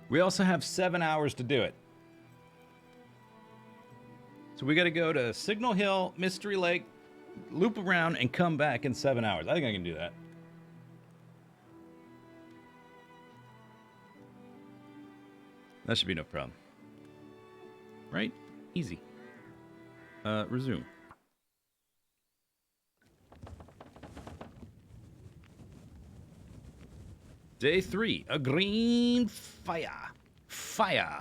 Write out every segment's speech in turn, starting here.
We also have 7 hours to do it. So we got to go to Signal Hill, Mystery Lake, loop around, and come back in 7 hours. I think I can do that. That should be no problem. Right? Easy. Resume. Day 3, a green fire. Fire.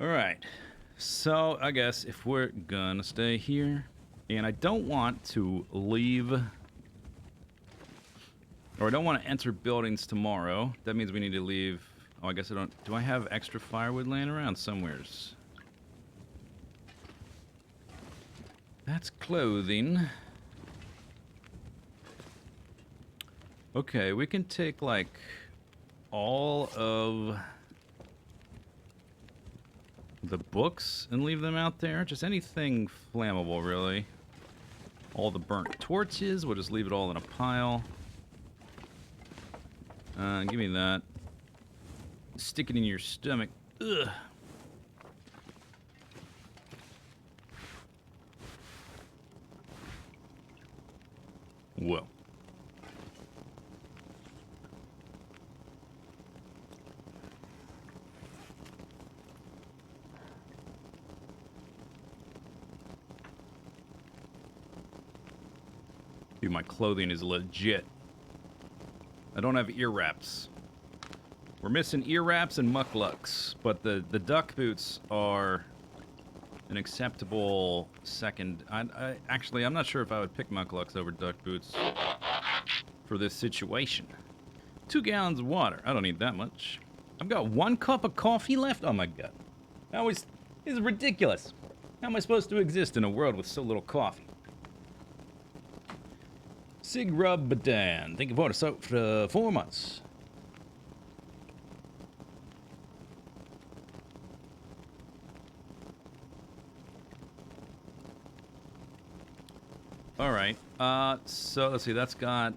All right. So, I guess if we're gonna stay here, and I don't want to leave, or I don't want to enter buildings tomorrow, that means we need to leave. Oh, I guess I don't. Do I have extra firewood laying around somewheres? That's clothing. Okay, we can take, like, all of the books and leave them out there. Just anything flammable, really. All the burnt torches, we'll just leave it all in a pile. Give me that. Stick it in your stomach. Ugh. Whoa. Dude, my clothing is legit. I don't have ear wraps. We're missing ear wraps and mucklucks, but the duck boots are an acceptable second. Actually, I'm not sure if I would pick mucklucks over duck boots for this situation. 2 gallons of water. I don't need that much. I've got 1 cup of coffee left. Oh my god. This is ridiculous. How am I supposed to exist in a world with so little coffee? Sig Rub Badan. Thank you for the soap for 4 months. All right. So let's see. That's got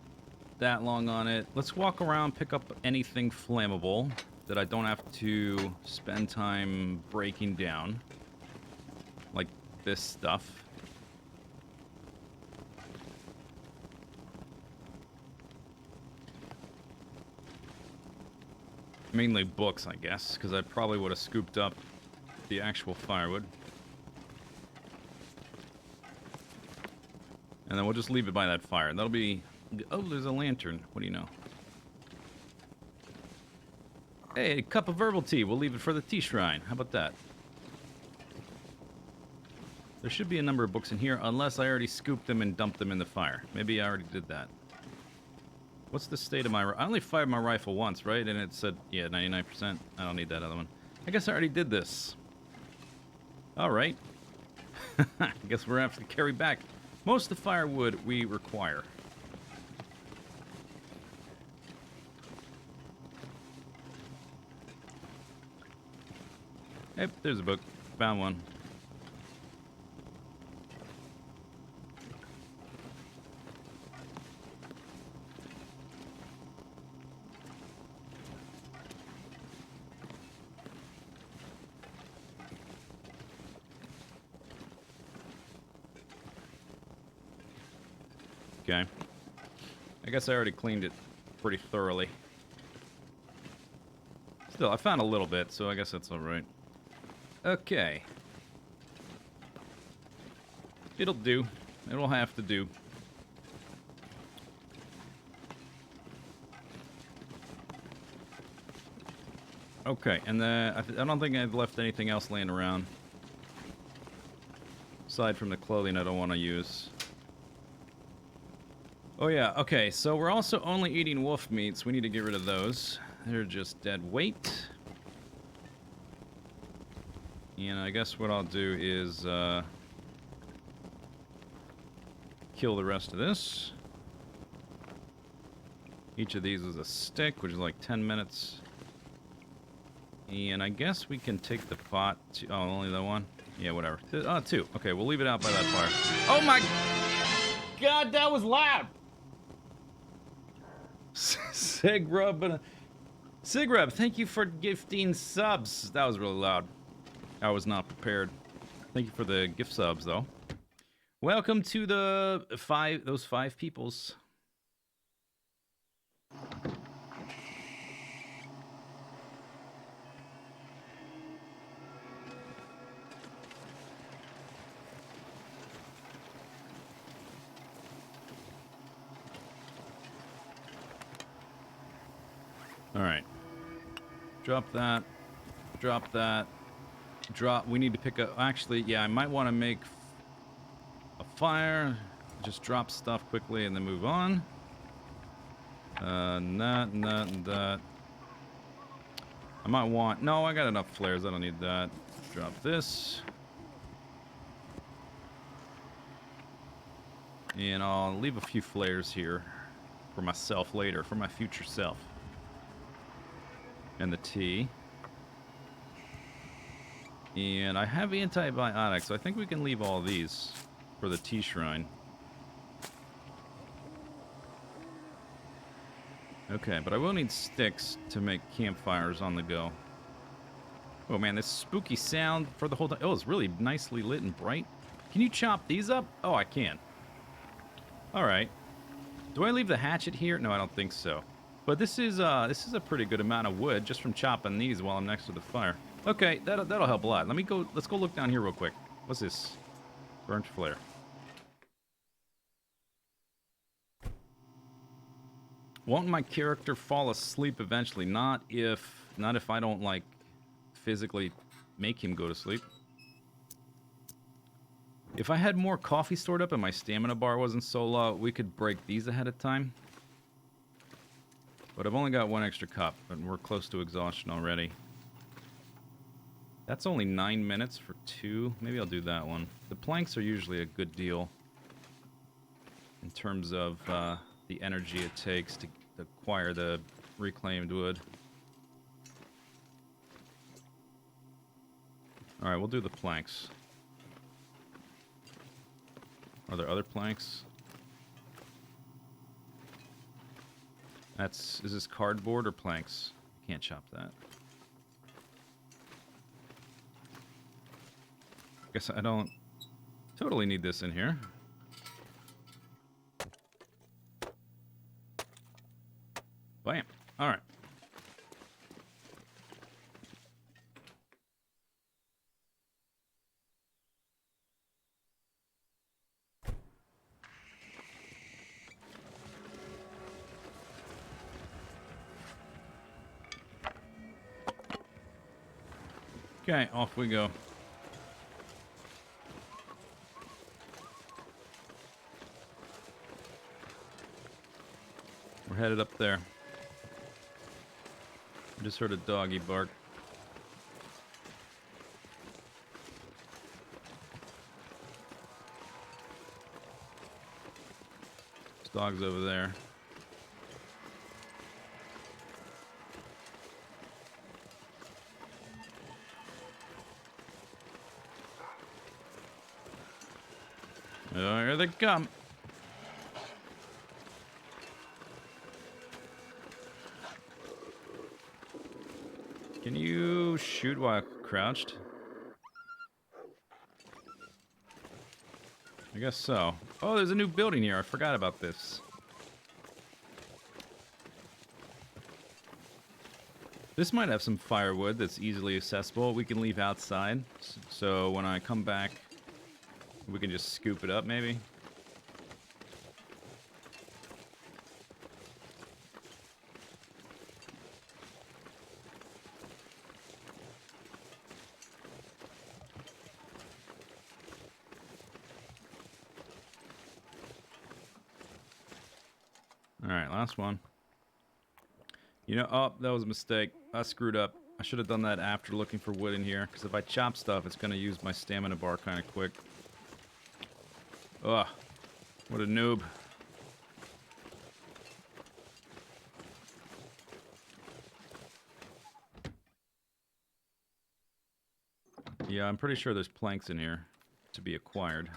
that long on it. Let's walk around, pick up anything flammable that I don't have to spend time breaking down, like this stuff. Mainly books, I guess, because I probably would have scooped up the actual firewood. And then we'll just leave it by that fire. That'll be... Oh, there's a lantern. What do you know? Hey, a cup of herbal tea. We'll leave it for the tea shrine. How about that? There should be a number of books in here, unless I already scooped them and dumped them in the fire. Maybe I already did that. What's the state of my... I only fired my rifle once, right? And it said, yeah, 99%. I don't need that other one. I guess I already did this. Alright. I guess we're going to have to carry back most of the firewood we require. Yep, there's a book. Found one. Okay. I guess I already cleaned it pretty thoroughly. Still, I found a little bit, so I guess that's alright. Okay. It'll do. It'll have to do. Okay, and I don't think I've left anything else laying around. Aside from the clothing I don't want to use. Oh yeah, okay, so we're also only eating wolf meats. We need to get rid of those. They're just dead weight. And I guess what I'll do is kill the rest of this. Each of these is a stick, which is like 10 minutes. And I guess we can take the pot to... Oh, only the one? Yeah, whatever. Oh, 2. Okay, we'll leave it out by that fire. Oh my... God, that was loud! Sigrub, thank you for gifting subs. That was really loud. I was not prepared. Thank you for the gift subs, though. Welcome to those five peoples. All right. Drop that. Drop that. Drop. We need to pick up. Actually, yeah, I might want to make a fire. Just drop stuff quickly and then move on. That. I might want. No, I got enough flares. I don't need that. Drop this. And I'll leave a few flares here for myself later, for my future self. And the tea. And I have antibiotics, so I think we can leave all these for the tea shrine. Okay, but I will need sticks to make campfires on the go. Oh man, this spooky sound for the whole time. Oh, it's really nicely lit and bright. Can you chop these up? Oh, I can. Alright. Do I leave the hatchet here? No, I don't think so. But this is a pretty good amount of wood just from chopping these while I'm next to the fire. Okay, that'll help a lot. Let's go look down here real quick. What's this? Burnt flare. Won't my character fall asleep eventually? Not if I don't like physically make him go to sleep. If I had more coffee stored up and my stamina bar wasn't so low, we could break these ahead of time. But I've only got one extra cup, and we're close to exhaustion already. That's only 9 minutes for 2. Maybe I'll do that one. The planks are usually a good deal in terms of the energy it takes to acquire the reclaimed wood. Alright, we'll do the planks. Are there other planks? Is this cardboard or planks? Can't chop that. Guess I don't totally need this in here. Bam. All right. Okay, off we go. We're headed up there. I just heard a doggy bark. This dog's over there. Oh, here they come. Can you shoot while crouched? I guess so. Oh, there's a new building here. I forgot about this. This might have some firewood that's easily accessible. We can leave outside. So when I come back, we can just scoop it up, maybe. Alright, last one. You know, oh, that was a mistake. I screwed up. I should have done that after looking for wood in here, because if I chop stuff, it's going to use my stamina bar kind of quick. Ugh, what a noob. Yeah, I'm pretty sure there's planks in here to be acquired.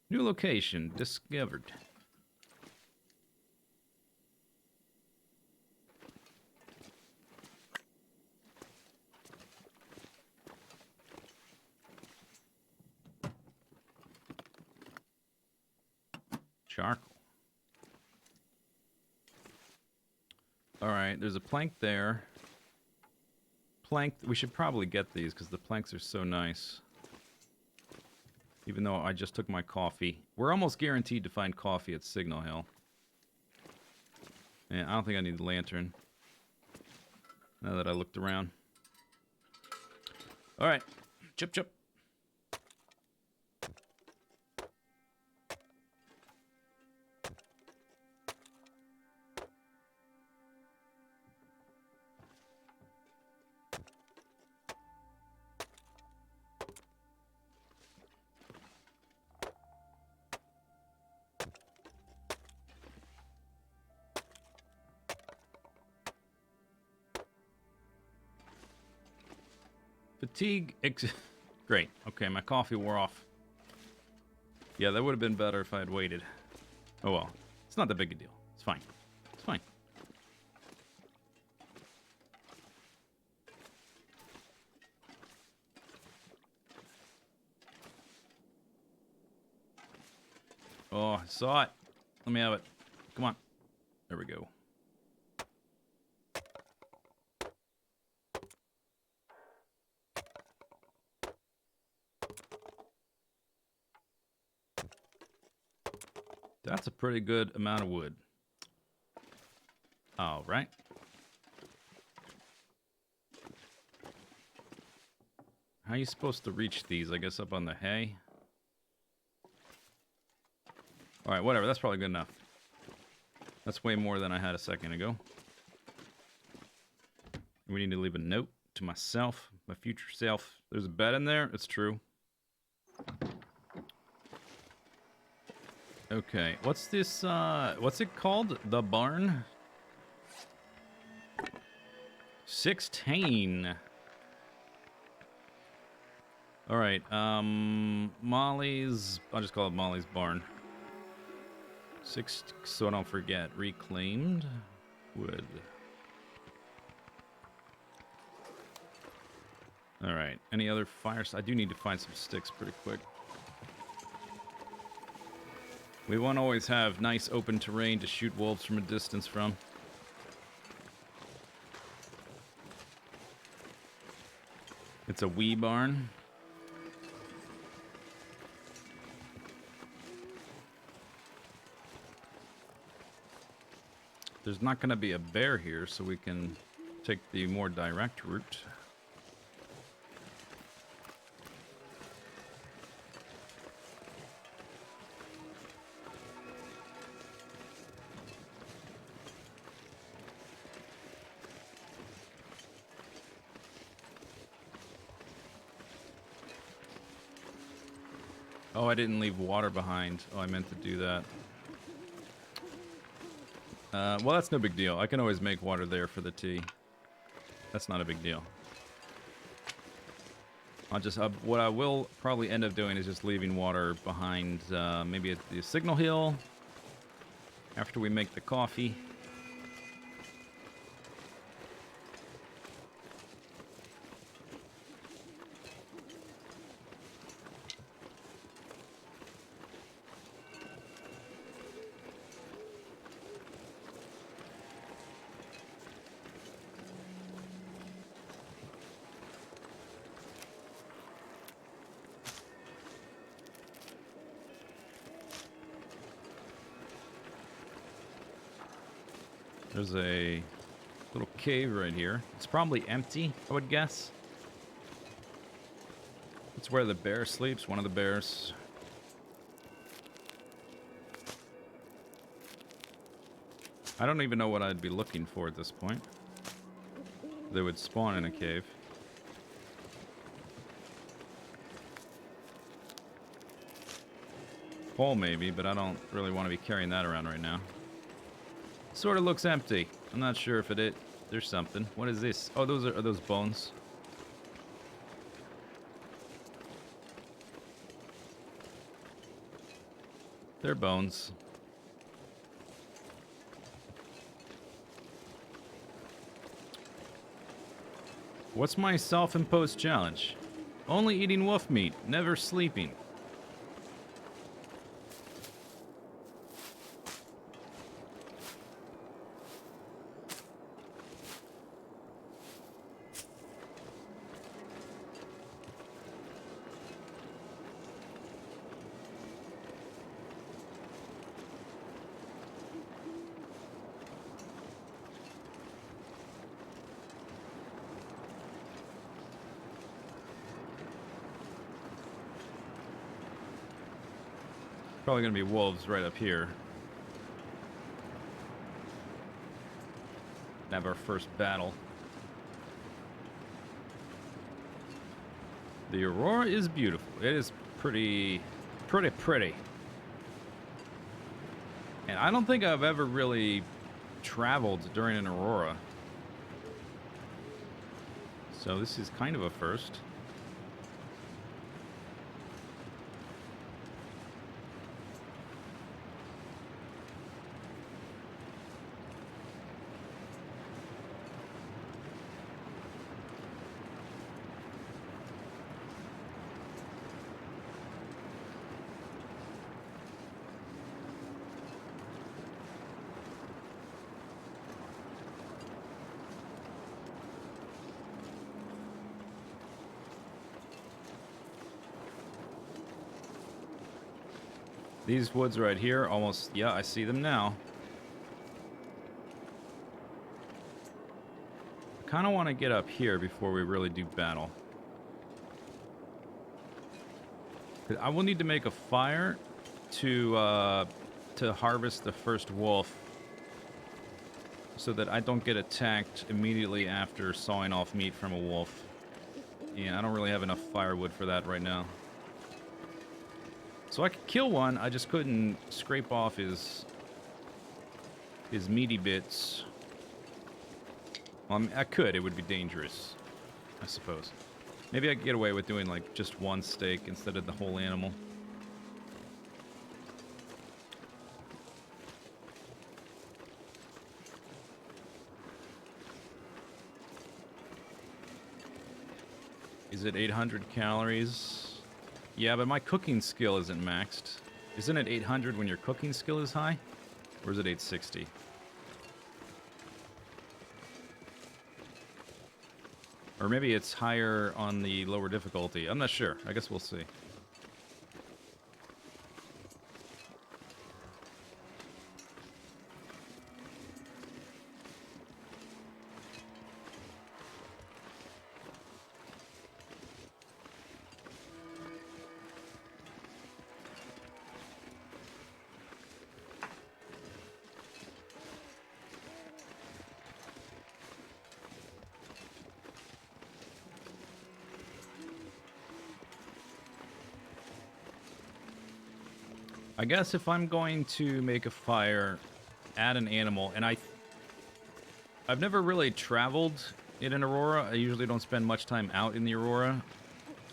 New location discovered. Charcoal. Alright, there's a plank there. Plank, we should probably get these because the planks are so nice. Even though I just took my coffee. We're almost guaranteed to find coffee at Signal Hill. Yeah, I don't think I need the lantern. Now that I looked around. Alright, chip chip. Fatigue. Great. Okay, my coffee wore off. Yeah, that would have been better if I had waited. Oh well. It's not that big a deal. It's fine. It's fine. Oh, I saw it. Let me have it. Come on. There we go. That's a pretty good amount of wood. All right. How are you supposed to reach these? I guess up on the hay? All right, whatever. That's probably good enough. That's way more than I had a second ago. We need to leave a note to myself, my future self. There's a bed in there. It's true. Okay, what's this, what's it called? The barn? 16. Alright, Molly's, I'll just call it Molly's barn. 6, so I don't forget, reclaimed wood. Alright, any other fires? I do need to find some sticks pretty quick. We won't always have nice open terrain to shoot wolves from a distance from. It's a wee barn. There's not going to be a bear here, so we can take the more direct route. Oh, I didn't leave water behind. Oh, I meant to do that. Well, that's no big deal. I can always make water there for the tea. That's not a big deal. I'll just... what I will probably end up doing is just leaving water behind, maybe at the Signal Hill, after we make the coffee. There's a little cave right here. It's probably empty, I would guess. It's where the bear sleeps, one of the bears. I don't even know what I'd be looking for at this point. They would spawn in a cave. Coal maybe, but I don't really want to be carrying that around right now. Sort of looks empty. I'm not sure if it is. There's something. What is this? Oh, those are those bones? They're bones. What's my self-imposed challenge? Only eating wolf meat, never sleeping. Probably gonna be wolves right up here. Have our first battle. The Aurora is beautiful. It is pretty. And I don't think I've ever really traveled during an Aurora. So this is kind of a first. These woods right here, almost, yeah, I see them now. I kind of want to get up here before we really do battle. I will need to make a fire to harvest the first wolf so that I don't get attacked immediately after sawing off meat from a wolf. Yeah, I don't really have enough firewood for that right now. So I could kill one, I just couldn't scrape off his meaty bits. Well, I mean, I could, it would be dangerous, I suppose. Maybe I could get away with doing like just one steak instead of the whole animal. Is it 800 calories? Yeah, but my cooking skill isn't maxed. Isn't it 800 when your cooking skill is high? Or is it 860? Or maybe it's higher on the lower difficulty. I'm not sure. I guess we'll see. I guess if I'm going to make a fire, add an animal, and I've never really traveled in an Aurora. I usually don't spend much time out in the Aurora.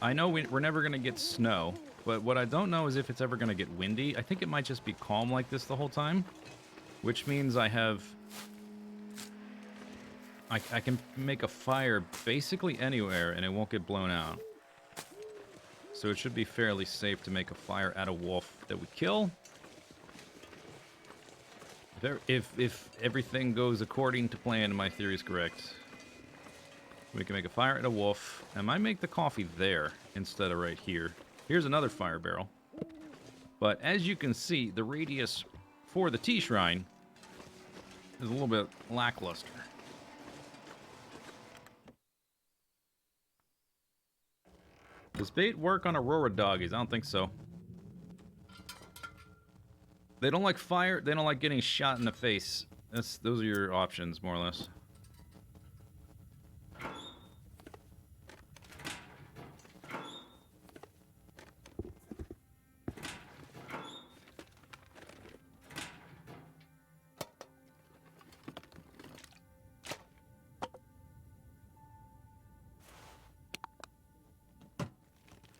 I know we're never going to get snow, but what I don't know is if it's ever going to get windy. I think it might just be calm like this the whole time, which means I can make a fire basically anywhere and it won't get blown out. So it should be fairly safe to make a fire at a wolf that we kill. If everything goes according to plan and my theory is correct, we can make a fire at a wolf. I might make the coffee there instead of right here. Here's another fire barrel. But as you can see, the radius for the tea shrine is a little bit lackluster. Does bait work on Aurora doggies? I don't think so. They don't like fire. They don't like getting shot in the face. Those are your options, more or less.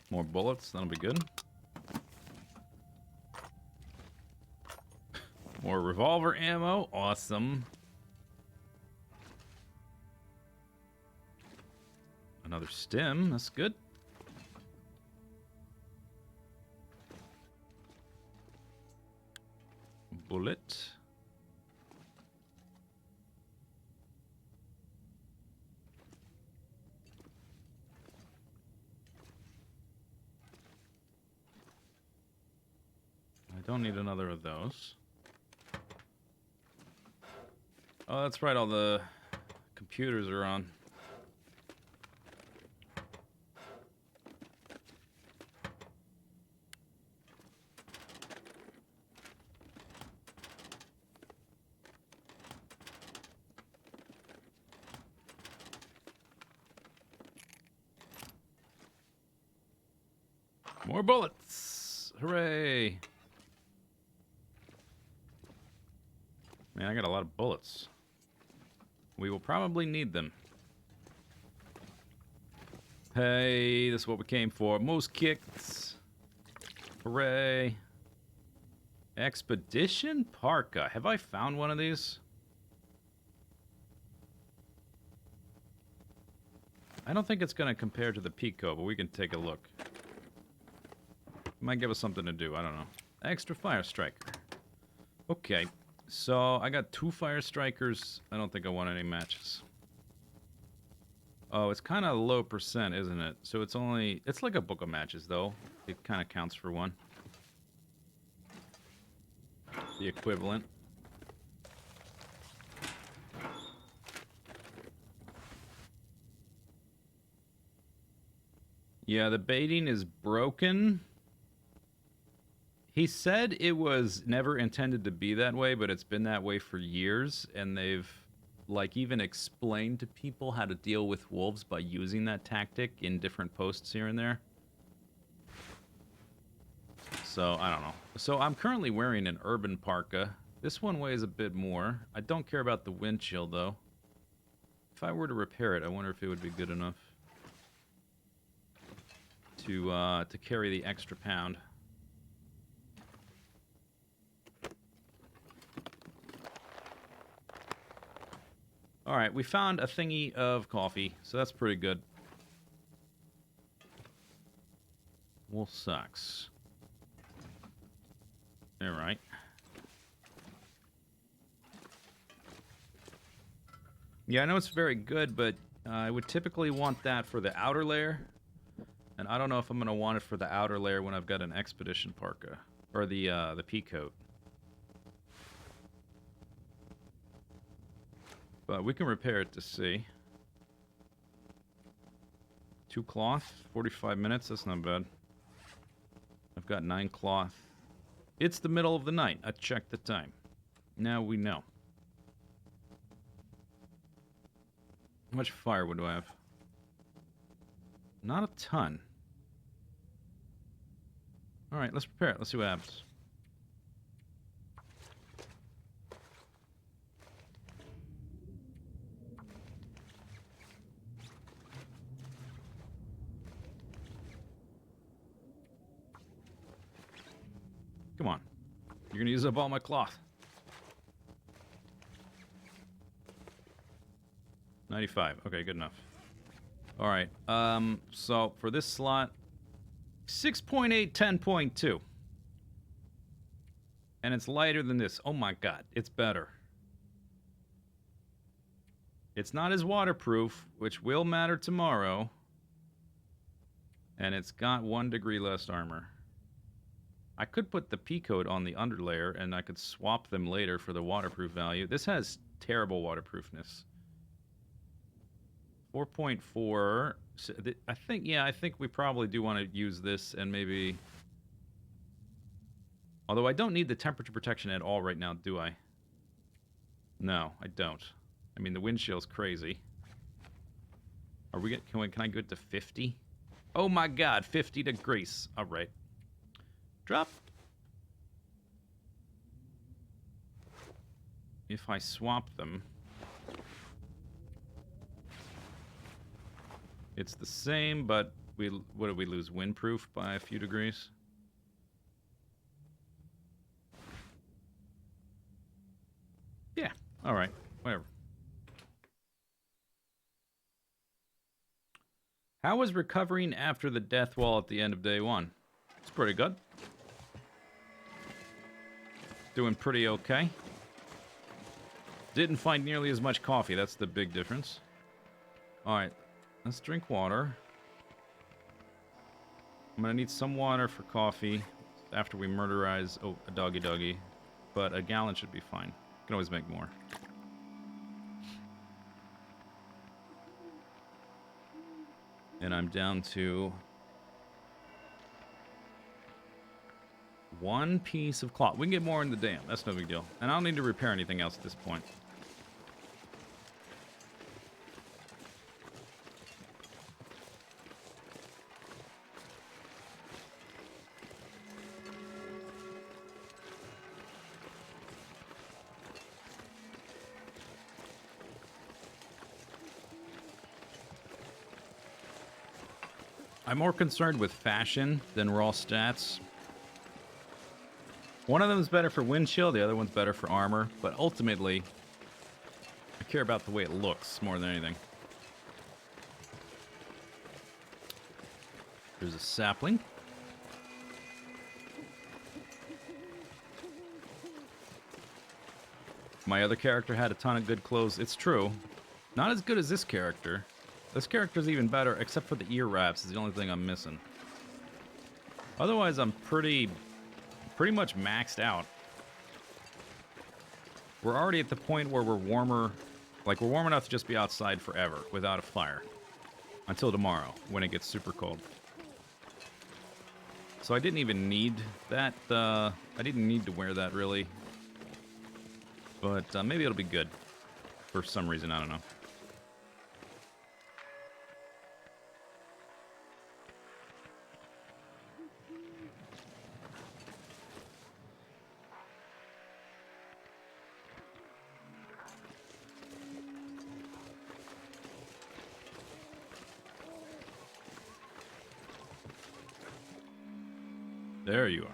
More bullets. That'll be good. More revolver ammo. Awesome. Another stem. That's good. Bullet. I don't need another of those. Oh, that's right. All the computers are on. More bullets! Hooray! Man, I got a lot of bullets. We will probably need them. Hey, this is what we came for. Most kicks. Hooray. Expedition Parka. Have I found one of these? I don't think it's going to compare to the Pico, but we can take a look. Might give us something to do. I don't know. Extra fire striker. Okay. So, I got 2 fire strikers. I don't think I want any matches. Oh, it's kind of low percent, isn't it? So it's only... It's like a book of matches, though. It kind of counts for 1. The equivalent. Yeah, the baiting is broken. He said it was never intended to be that way, but it's been that way for years, and they've, like, even explained to people how to deal with wolves by using that tactic in different posts here and there. So, I don't know. So, I'm currently wearing an urban parka. This one weighs a bit more. I don't care about the wind chill, though. If I were to repair it, I wonder if it would be good enough to carry the extra pound. Alright, we found a thingy of coffee, so that's pretty good. Wool sucks. Alright. Yeah, I know it's very good, but I would typically want that for the outer layer. And I don't know if I'm going to want it for the outer layer when I've got an expedition parka. Or the pea coat. But we can repair it to see. 2 cloth, 45 minutes, that's not bad. I've got 9 cloth. It's the middle of the night. I checked the time. Now we know. How much firewood do I have? Not a ton. Alright, let's prepare it. Let's see what happens. Come on. You're gonna use up all my cloth. 95. Okay, good enough. Alright, so for this slot, 6.8, 10.2. And it's lighter than this. Oh my god, it's better. It's not as waterproof, which will matter tomorrow. And it's got 1 degree less armor. I could put the pea coat on the underlayer, and I could swap them later for the waterproof value. This has terrible waterproofness. 4.4. So I think we probably do want to use this and maybe... Although I don't need the temperature protection at all right now, do I? No, I don't. I mean, the wind chill's crazy. Are we can I go to 50? Oh my god, 50 degrees. All right. Drop. If I swap them... It's the same, but what did we lose? Windproof by a few degrees? Alright, whatever. How was recovering after the death wall at the end of day 1? It's pretty good. Doing pretty okay. Didn't find nearly as much coffee. That's the big difference. Alright, let's drink water. I'm gonna need some water for coffee after we murderize a doggy. But a gallon should be fine. Can always make more. And I'm down to 1 piece of cloth. We can get more in the dam. That's no big deal. And I don't need to repair anything else at this point. I'm more concerned with fashion than raw stats. One of them is better for wind chill, the other one's better for armor, but ultimately, I care about the way it looks more than anything. There's a sapling. My other character had a ton of good clothes. It's true. Not as good as this character. This character's even better, except for the ear wraps is the only thing I'm missing. Otherwise, I'm pretty much maxed out. We're already at the point where we're warmer, like we're warm enough to just be outside forever without a fire. Until tomorrow, when it gets super cold. So I didn't even need that, I didn't need to wear that really. But maybe it'll be good. For some reason, I don't know. There you are.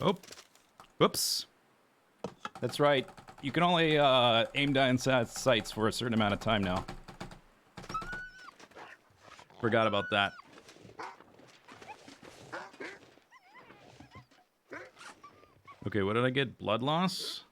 Oh, whoops. That's right. You can only aim down inside sights for a certain amount of time now. Forgot about that. Okay, what did I get? Blood loss?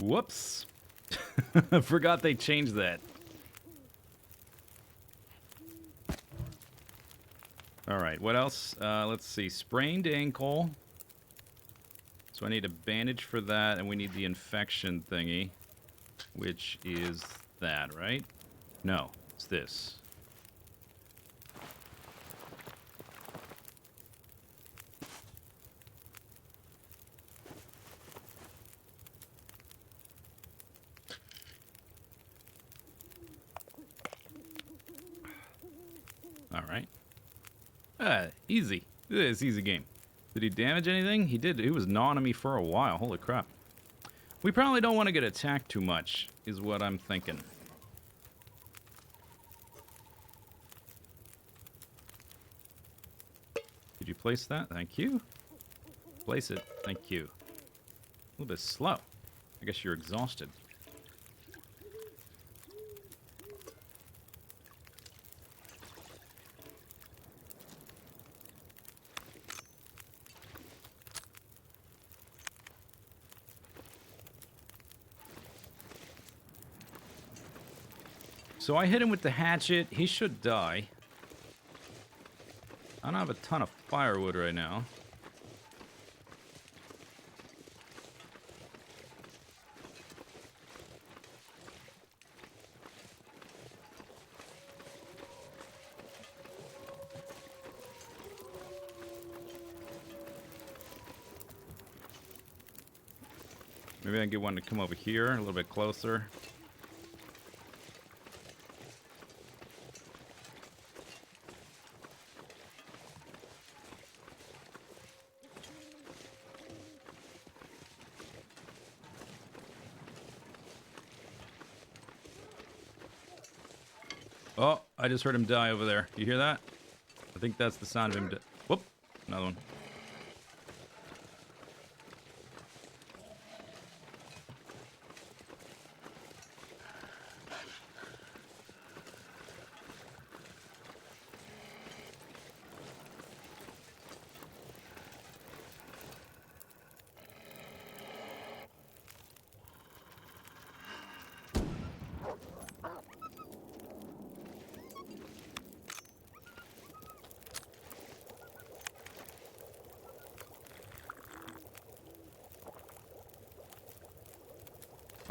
Whoops. I forgot they changed that. Alright, what else? Let's see. Sprained ankle. So I need a bandage for that, and we need the infection thingy. Which is that, right? No, it's this. Alright. Easy. This easy game. Did he damage anything? He did. He was gnawing at me for a while. Holy crap. We probably don't want to get attacked too much, is what I'm thinking. Did you place that? Thank you. Place it. Thank you. A little bit slow. I guess you're exhausted. So I hit him with the hatchet. He should die. I don't have a ton of firewood right now. Maybe I can get one to come over here, a little bit closer. Oh, I just heard him die over there. You hear that? I think that's the sound of him. Whoop, another one.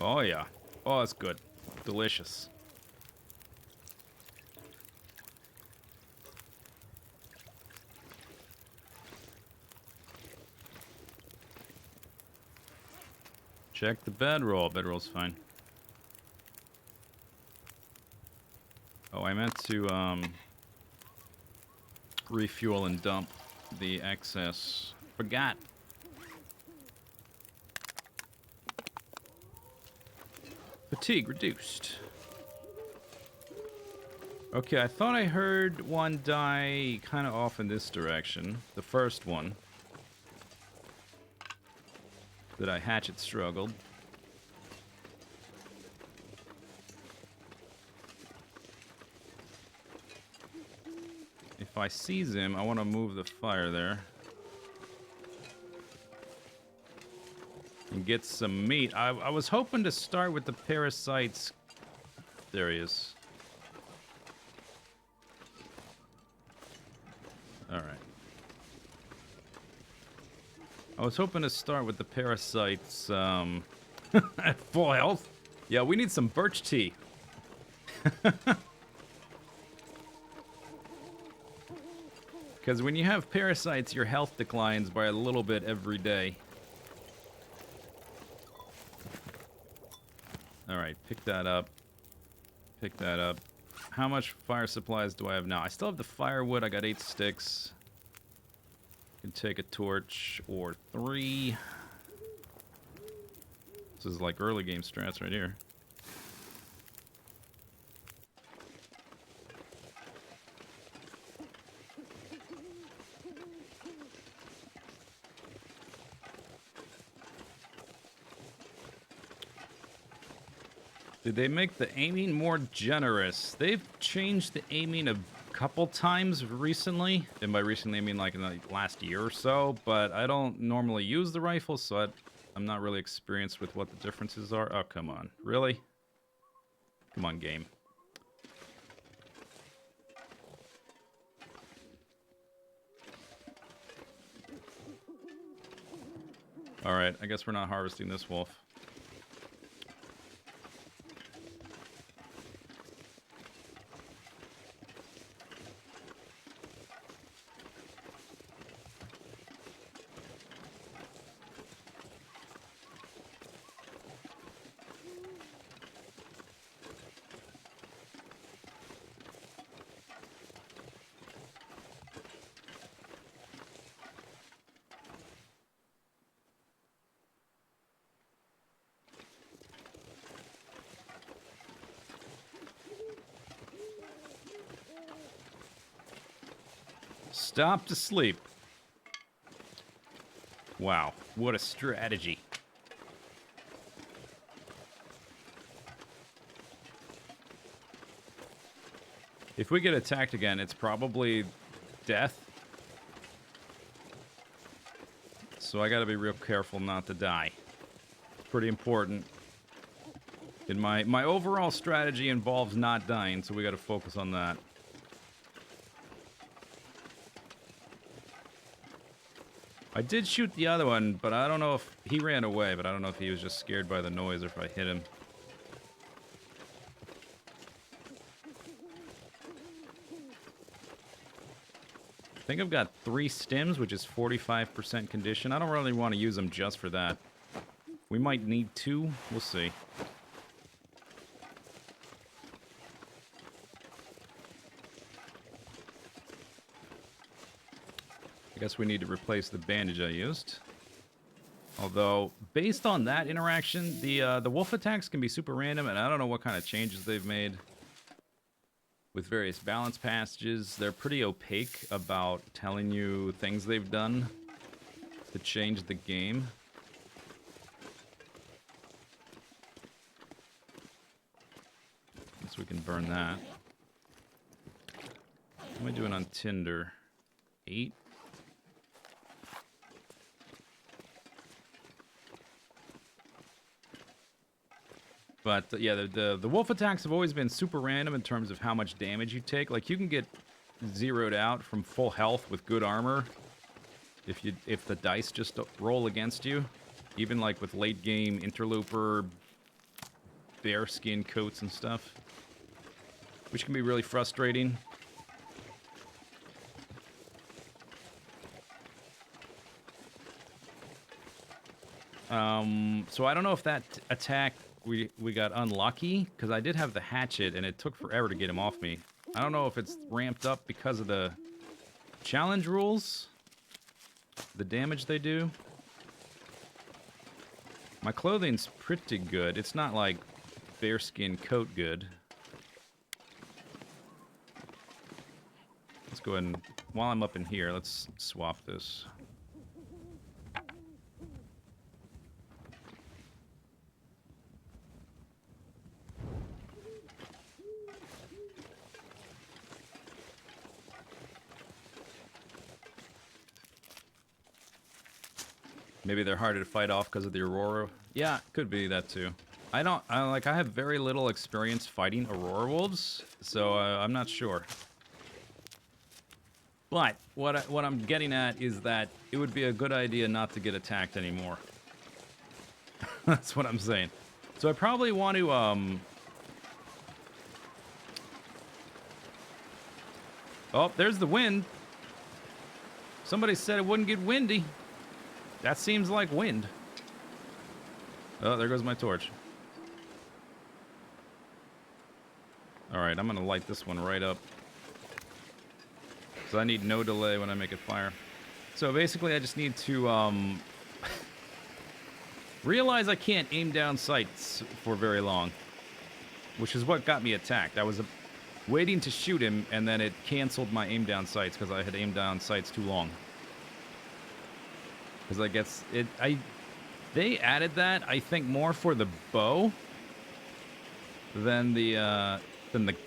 Oh, yeah. Oh, that's good. Delicious. Check the bedroll. Bedroll's fine. Oh, I meant to, refuel and dump the excess. Forgot. Fatigue reduced. Okay, I thought I heard one die kind of off in this direction. The first one. That I hatchet struggled. If I seize him, I want to move the fire there. And get some meat. I was hoping to start with the parasites. There he is. Alright. I was hoping to start with the parasites at full health. Yeah, we need some birch tea. Because when you have parasites, your health declines by a little bit every day. Alright, pick that up. Pick that up. How much fire supplies do I have now? I still have the firewood. I got 8 sticks. Can take a torch or 3. This is like early game strats right here. Did they make the aiming more generous? They've changed the aiming a couple times recently. And by recently, I mean like in the last year or so. But I don't normally use the rifle, so I'm not really experienced with what the differences are. Oh, come on. Really? Come on, game. Alright, I guess we're not harvesting this wolf. Stop to sleep. Wow, what a strategy. If we get attacked again, it's probably death. So I gotta be real careful not to die. It's pretty important. And my overall strategy involves not dying, so we got to focus on that. I did shoot the other one, but I don't know if he ran away, but I don't know if he was just scared by the noise or if I hit him. I think I've got 3 stims, which is 45% condition. I don't really want to use them just for that. We might need 2. We'll see. I guess we need to replace the bandage I used. Although, based on that interaction, the wolf attacks can be super random, and I don't know what kind of changes they've made. With various balance passages, they're pretty opaque about telling you things they've done to change the game. Guess we can burn that. What am I doing on Tinder? 8? But yeah, the wolf attacks have always been super random in terms of how much damage you take. Like, you can get zeroed out from full health with good armor if the dice just roll against you. Even like with late game interloper bear skin coats and stuff, which can be really frustrating. So I don't know if that attack we got unlucky, because I did have the hatchet and it took forever to get him off me. I don't know if it's ramped up because of the challenge rules, the damage they do. My clothing's pretty good. It's not like bearskin coat good. Let's go ahead and, while I'm up in here, let's swap this. Maybe they're harder to fight off because of the Aurora. Yeah, could be that too. I have very little experience fighting Aurora wolves, so I'm not sure. But what I'm getting at is that it would be a good idea not to get attacked anymore. That's what I'm saying. So I probably want to Oh, there's the wind. Somebody said it wouldn't get windy. That seems like wind. Oh, there goes my torch. Alright, I'm gonna light this one right up. So I need no delay when I make it fire. So basically I just need to realize I can't aim down sights for very long. Which is what got me attacked. I was waiting to shoot him, and then it canceled my aim down sights because I had aimed down sights too long. Because I guess they added that, I think, more for the bow than the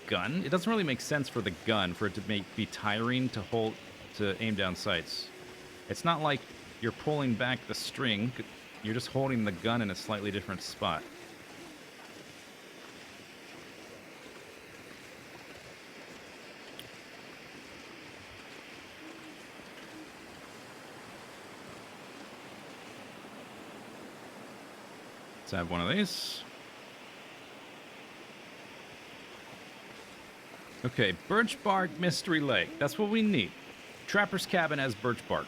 gun. It doesn't really make sense for the gun for it to be tiring to aim down sights. It's not like you're pulling back the string. You're just holding the gun in a slightly different spot. Let's have one of these. Okay, birch bark mystery lake. That's what we need. Trapper's cabin has birch bark.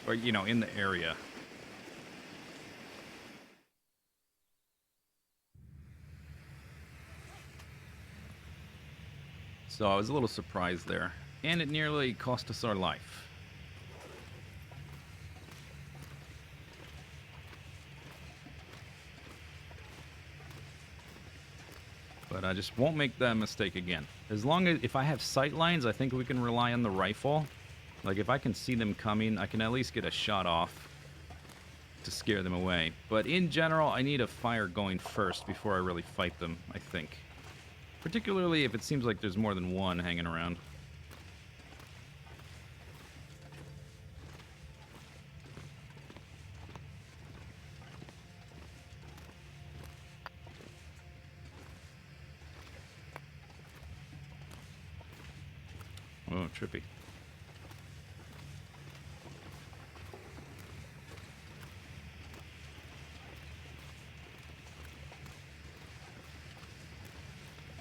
Or, you know, in the area. So I was a little surprised there. And it nearly cost us our life. But I just won't make that mistake again. As long as, if I have sight lines, I think we can rely on the rifle. Like, if I can see them coming, I can at least get a shot off to scare them away. But in general, I need a fire going first before I really fight them, I think. Particularly if it seems like there's more than one hanging around. Oh, trippy.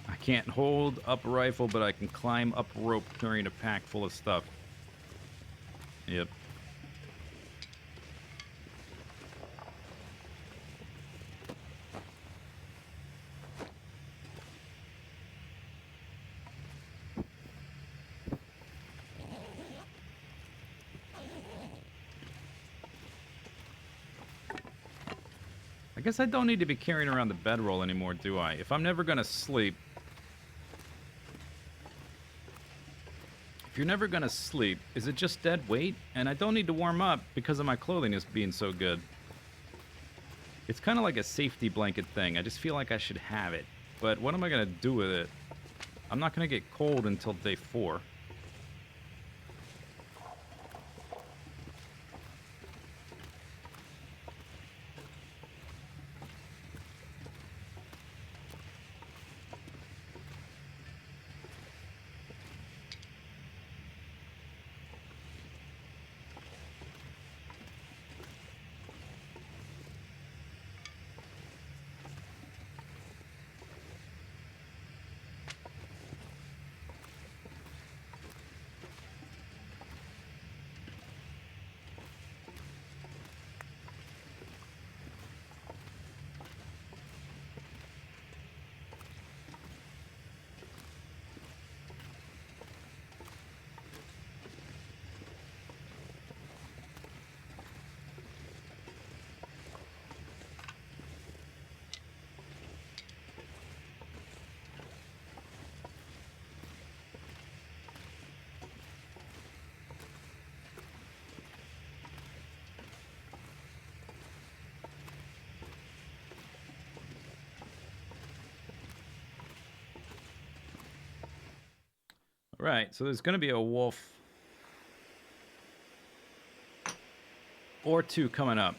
I can't hold up a rifle, but I can climb up a rope carrying a pack full of stuff. Yep. I guess I don't need to be carrying around the bedroll anymore, do I? If I'm never gonna sleep... If you're never gonna sleep, is it just dead weight? And I don't need to warm up because of my clothing is being so good. It's kind of like a safety blanket thing. I just feel like I should have it. But what am I gonna do with it? I'm not gonna get cold until day 4. Right, so there's gonna be a wolf or 2 coming up.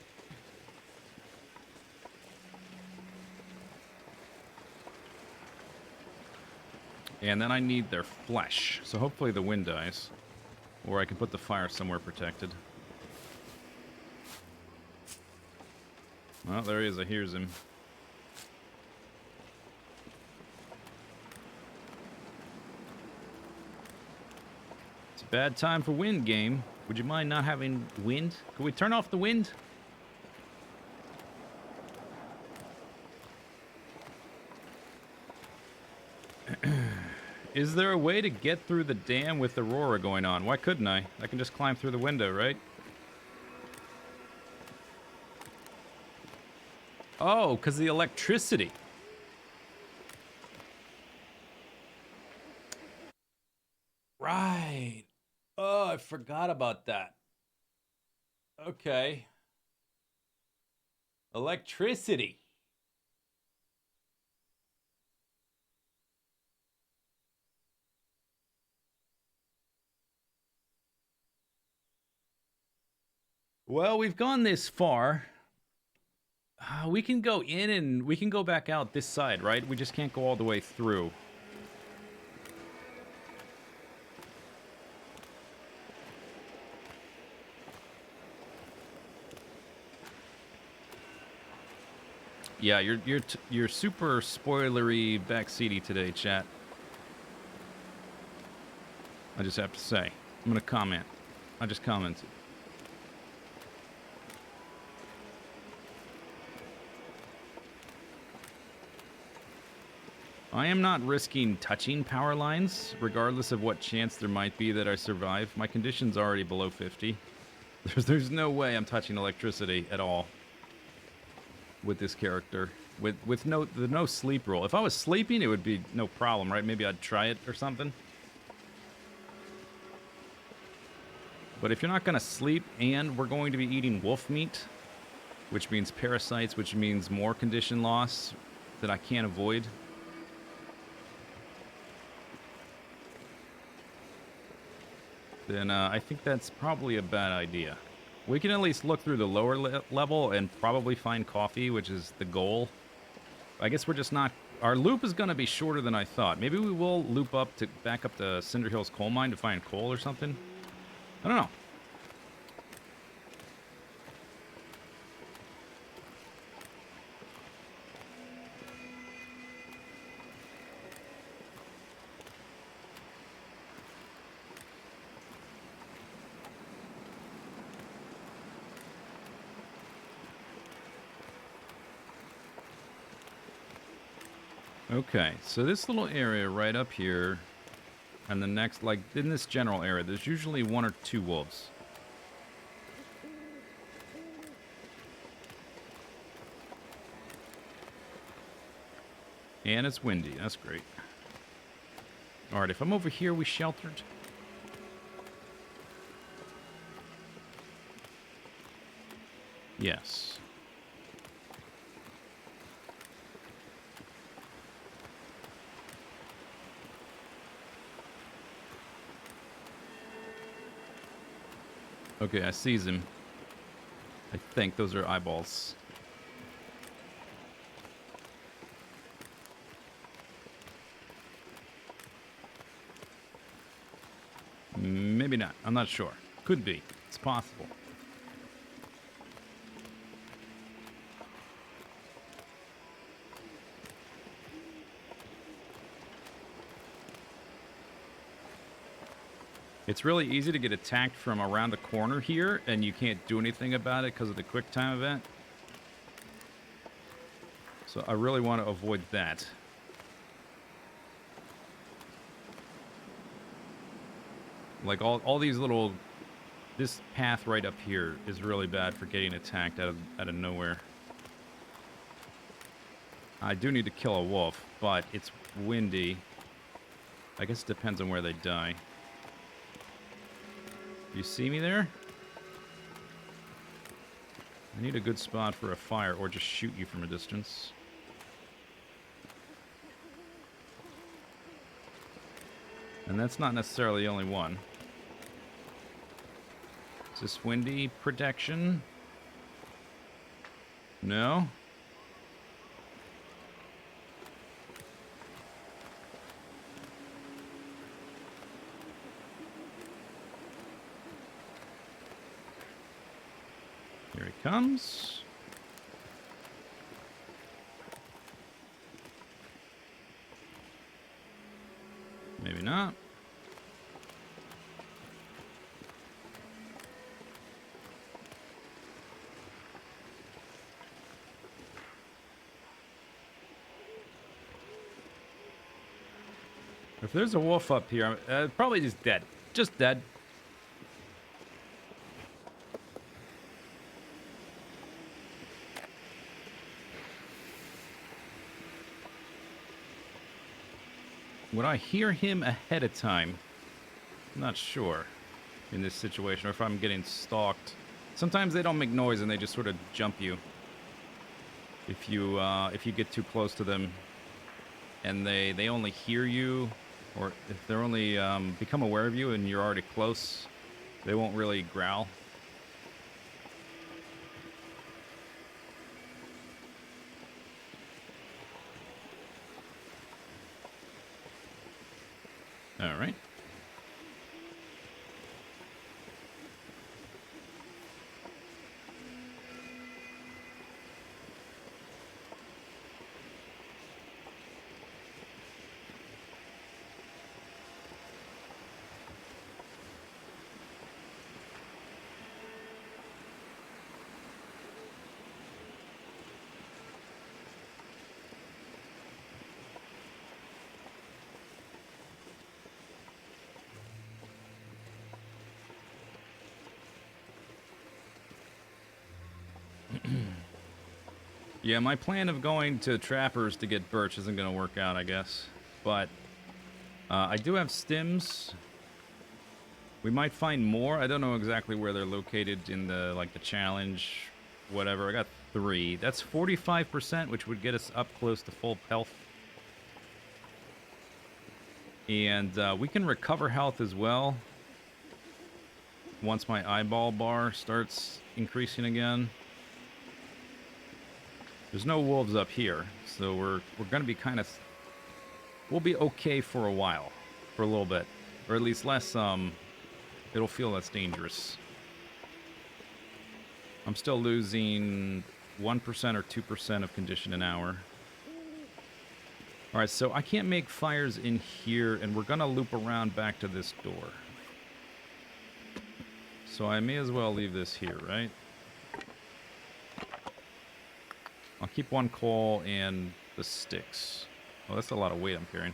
And then I need their flesh. So hopefully the wind dies. Or I can put the fire somewhere protected. Well, there he is. I hears him. It's a bad time for wind, game. Would you mind not having wind? Can we turn off the wind? Is there a way to get through the dam with Aurora going on? Why couldn't I? I can just climb through the window, right? Oh, because the electricity. Right. Oh, I forgot about that. Okay. Electricity. Well, we've gone this far. We can go in and we can go back out this side, right? We just can't go all the way through. Yeah, you're super spoilery backseaty today, chat. I just have to say. I'm gonna comment. I just commented. I am not risking touching power lines, regardless of what chance there might be that I survive. My condition's already below 50. There's no way I'm touching electricity at all with this character. With no sleep rule. If I was sleeping, it would be no problem, right? Maybe I'd try it or something. But if you're not going to sleep and we're going to be eating wolf meat, which means parasites, which means more condition loss that I can't avoid, then I think that's probably a bad idea. We can at least look through the lower level and probably find coffee, which is the goal. I guess we're just not Our loop is going to be shorter than I thought. Maybe we will loop up to back up to Cinder Hills coal mine to find coal or something. I don't know. Okay, so this little area right up here, and the next, like, in this general area, there's usually 1 or 2 wolves. And it's windy, that's great. Alright, if I'm over here, we sheltered. Yes. Okay, I sees him. I think those are eyeballs. Maybe not. I'm not sure. Could be. It's possible. It's really easy to get attacked from around the corner here, and you can't do anything about it because of the quick time event. So I really want to avoid that. Like all these little... This path right up here is really bad for getting attacked out of nowhere. I do need to kill a wolf, but it's windy. I guess it depends on where they die. You see me there? I need a good spot for a fire, or just shoot you from a distance. And that's not necessarily the only one. Is this windy protection? No? Here he comes. Maybe not. If there's a wolf up here, probably just dead. Just dead. Would I hear him ahead of time? I'm not sure in this situation, or if I'm getting stalked. Sometimes they don't make noise and they just sort of jump you. If you get too close to them, and they only hear you, or if they're only become aware of you and you're already close, they won't really growl. All right. Yeah, my plan of going to Trappers to get birch isn't going to work out, I guess. But I do have stims. We might find more. I don't know exactly where they're located in the the challenge, whatever. I got 3. That's 45%, which would get us up close to full health. And we can recover health as well once my eyeball bar starts increasing again. There's no wolves up here, so we're gonna be kind of... We'll be okay for a while. For a little bit. Or at least less, it'll feel less dangerous. I'm still losing 1% or 2% of condition an hour. Alright, so I can't make fires in here, and we're gonna loop around back to this door. So I may as well leave this here, right? I'll keep one coal and the sticks. Oh, that's a lot of weight I'm carrying.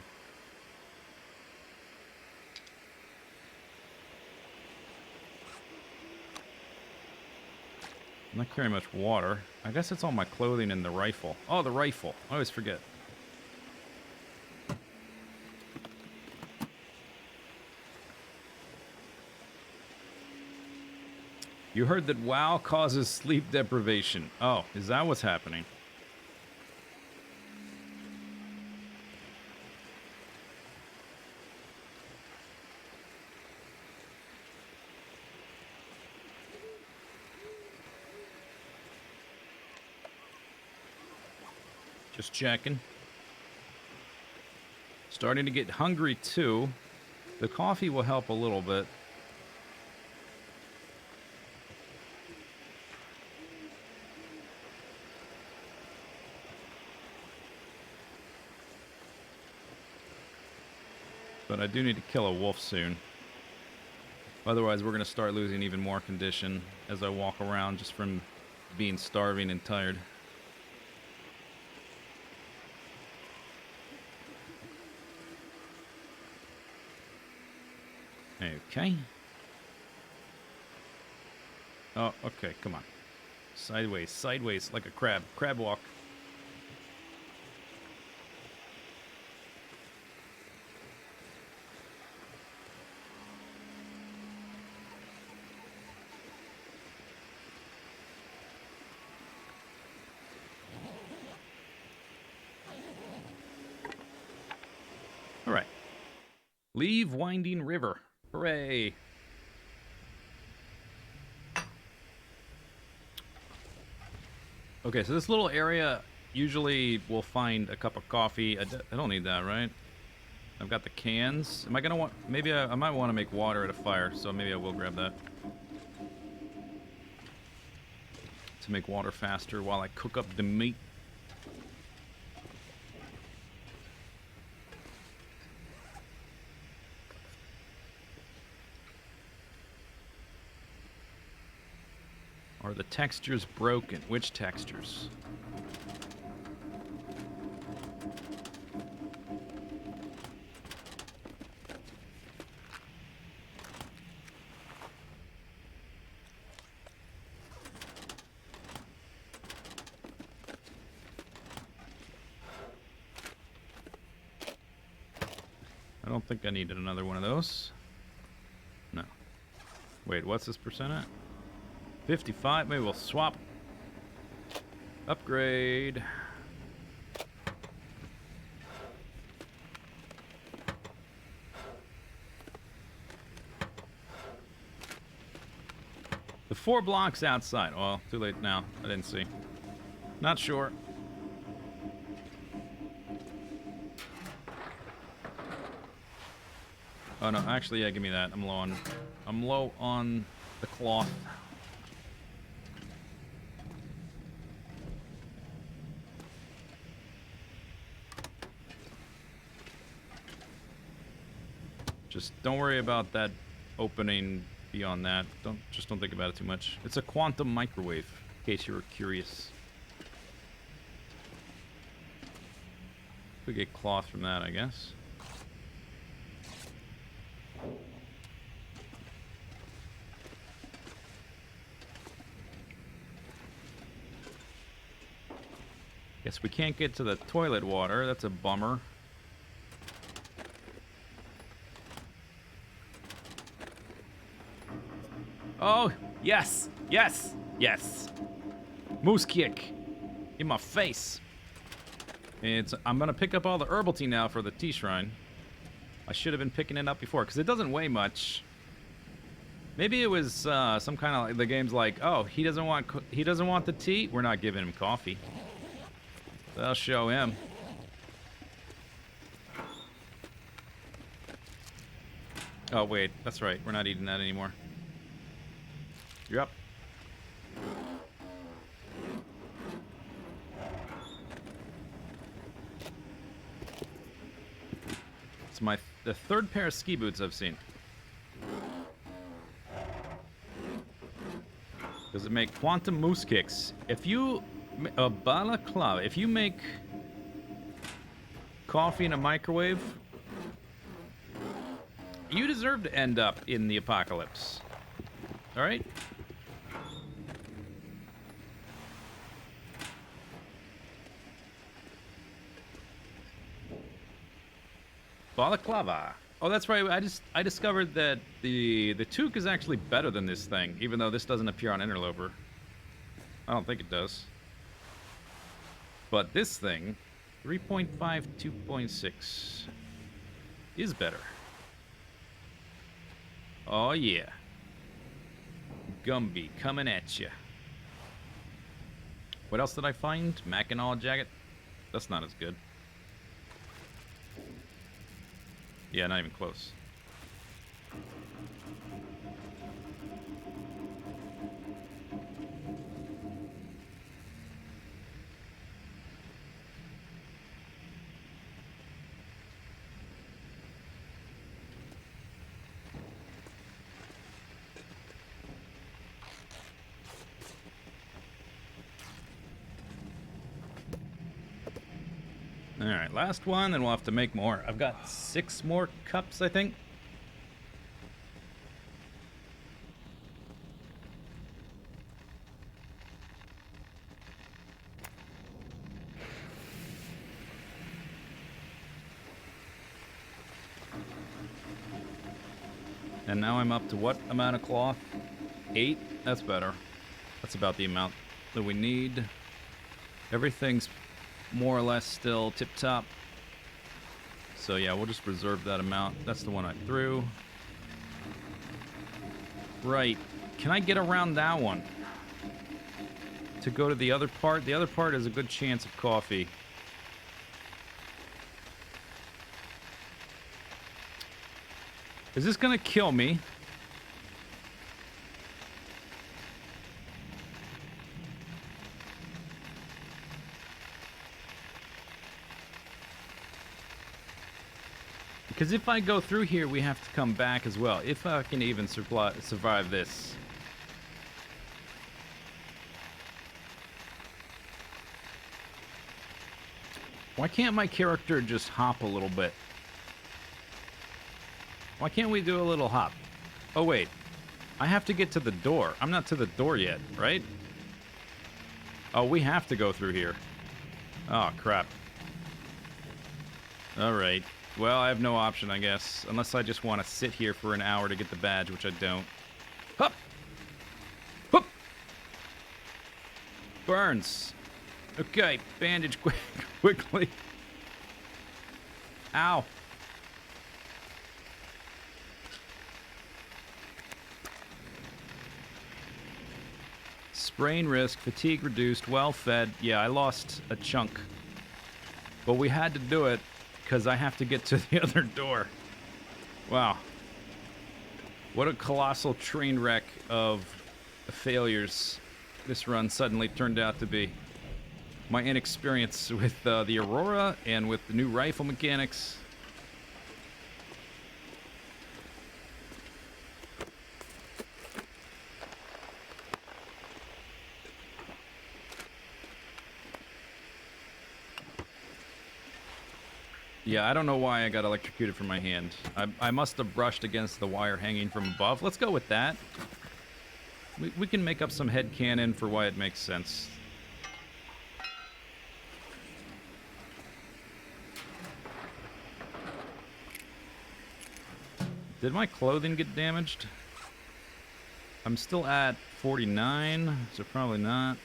I'm not carrying much water. I guess it's all my clothing and the rifle. Oh, the rifle. I always forget. You heard that WoW causes sleep deprivation. Oh, is that what's happening? Just checking. Starting to get hungry too. The coffee will help a little bit. But I do need to kill a wolf soon. Otherwise, we're going to start losing even more condition as I walk around just from being starving and tired. Okay. Oh, okay, come on. Sideways, sideways, like a crab. Crab walk. All right. Leave Winding River. Hooray. Okay, so this little area, usually we'll find a cup of coffee. I don't need that, right? I've got the cans. Am I going to want... Maybe I might want to make water at a fire, so maybe I will grab that. To make water faster while I cook up the meat. Are the textures broken? Which textures? I don't think I needed another one of those. No. Wait, what's this percent at? 55, maybe we'll swap. Upgrade. The 4 blocks outside. Well, too late now. I didn't see. Not sure. Oh no, actually, yeah, give me that. I'm low on the cloth. Just don't worry about that opening beyond that. Just don't think about it too much. It's a quantum microwave, in case you were curious. Could get cloth from that, I guess. Guess we can't get to the toilet water. That's a bummer. Oh, yes, yes, yes. Moose kick in my face. I'm going to pick up all the herbal tea now for the tea shrine. I should have been picking it up before, because it doesn't weigh much. Maybe it was some kind of... the game's like, oh, he doesn't want the tea? We're not giving him coffee. They'll show him. Oh, wait. That's right. We're not eating that anymore. You're up. It's the third pair of ski boots I've seen. Does it make quantum moose kicks? If you... A balaclava. If you make coffee in a microwave, you deserve to end up in the apocalypse. Alright? Balaclava. Oh, that's right. I discovered that the toque is actually better than this thing, even though this doesn't appear on Interloper. I don't think it does. But this thing, 3.5, 2.6, is better. Oh yeah. Gumby coming at you. What else did I find? Mackinaw jacket? That's not as good. Yeah, not even close. Alright, last one, then we'll have to make more. I've got 6 more cups, I think. And now I'm up to what amount of cloth? 8? That's better. That's about the amount that we need. Everything's more or less still tip-top. So yeah, we'll just reserve that amount. That's the one I threw. Right. Can I get around that one? To go to the other part? The other part has a good chance of coffee. Is this gonna kill me? Because if I go through here, we have to come back as well. If I can even survive this. Why can't my character just hop a little bit? Why can't we do a little hop? Oh, wait. I have to get to the door. I'm not to the door yet, right? Oh, we have to go through here. Oh, crap. Alright. Well, I have no option, I guess. Unless I just want to sit here for an hour to get the badge, which I don't. Hup! Hup! Burns. Okay, bandage quickly. Ow. Sprain risk, fatigue reduced, well fed. Yeah, I lost a chunk. But we had to do it because I have to get to the other door. Wow. What a colossal train wreck of failures this run suddenly turned out to be. My inexperience with the Aurora and with the new rifle mechanics. Yeah, I don't know why I got electrocuted from my hand. I must have brushed against the wire hanging from above. Let's go with that. We can make up some headcanon for why it makes sense. Did my clothing get damaged? I'm still at 49, so probably not.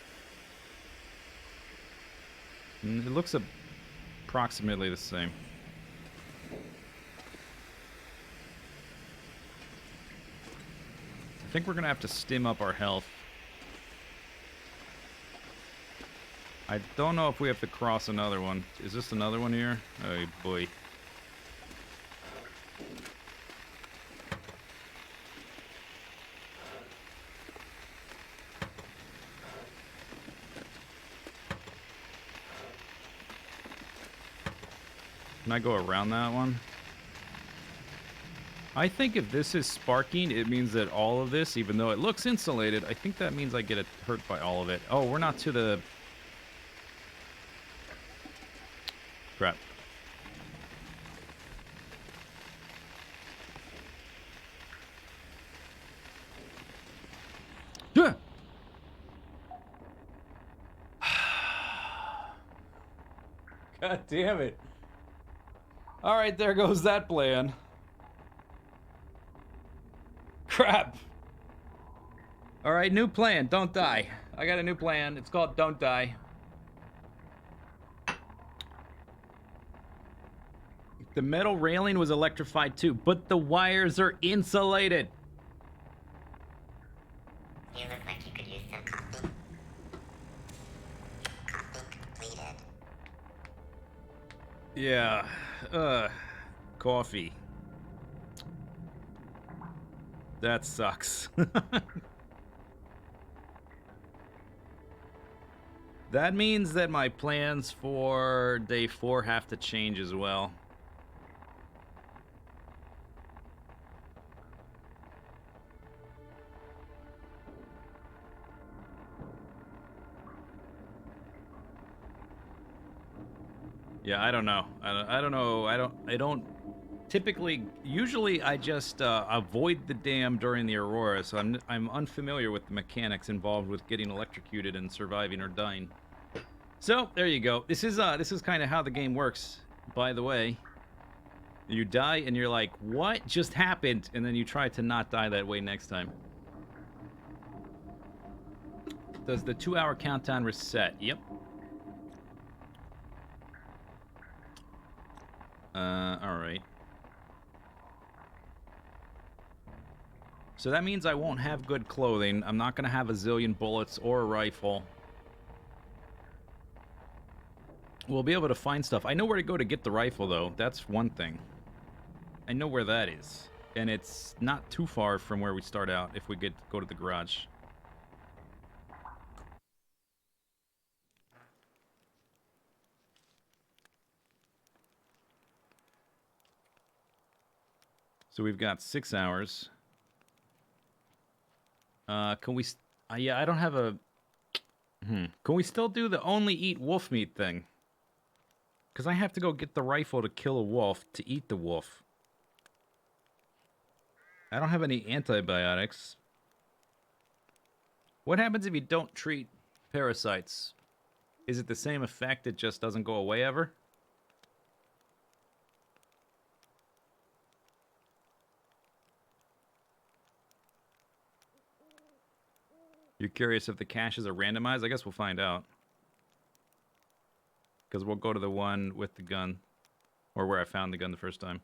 It looks approximately the same. I think we're gonna have to stim up our health. I don't know if we have to cross another one. Is this another one here? Oh, boy. Can I go around that one? I think if this is sparking, it means that all of this, even though it looks insulated, I think that means I get hurt by all of it. Oh, we're not to the... Crap. Yeah. God damn it. All right, there goes that plan. Crap. All right, new plan. Don't die. I got a new plan. It's called Don't Die. The metal railing was electrified too, but the wires are insulated. You look like you could use some coffee. Coffee completed. Yeah. Coffee. That sucks. That means that my plans for day 4 have to change as well. Yeah, I don't know. I don't know. I don't typically, usually I just avoid the dam during the Aurora, so I'm unfamiliar with the mechanics involved with getting electrocuted and surviving or dying. So there you go. This is kind of how the game works. By the way, you die and you're like, what just happened? And then you try to not die that way next time. Does the 2-hour countdown reset? Yep. All right. So that means I won't have good clothing. I'm not going to have a zillion bullets or a rifle. We'll be able to find stuff. I know where to go to get the rifle, though. That's one thing. I know where that is. And it's not too far from where we start out if we go to the garage. So we've got 6 hours. Can we... yeah, I don't have a... Can we still do the only eat wolf meat thing? Because I have to go get the rifle to kill a wolf to eat the wolf. I don't have any antibiotics. What happens if you don't treat parasites? Is it the same effect? It just doesn't go away ever? You're curious if the caches are randomized? I guess we'll find out. Because we'll go to the one with the gun. Or where I found the gun the first time.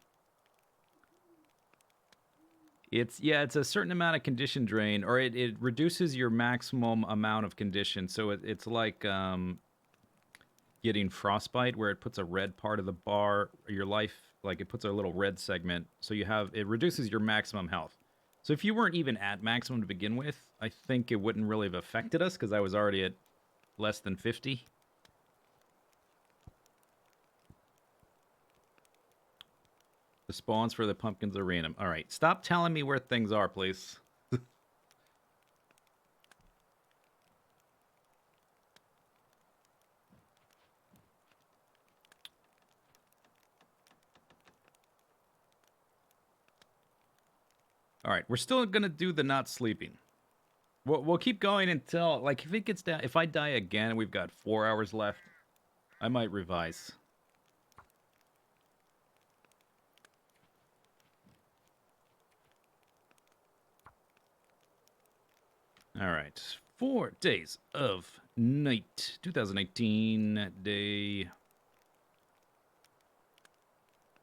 It's a certain amount of condition drain. Or it reduces your maximum amount of condition. So it's like getting frostbite, where it puts a red part of the bar, or your life, like it puts a little red segment. So it reduces your maximum health. So if you weren't even at maximum to begin with, I think it wouldn't really have affected us, because I was already at less than 50. The spawns for the pumpkins are random. All right, stop telling me where things are, please. All right, we're still gonna do the not sleeping. We'll keep going until, like, if it gets down, if I die again and we've got 4 hours left, I might revise. All right, 4 days of night, 2019 day.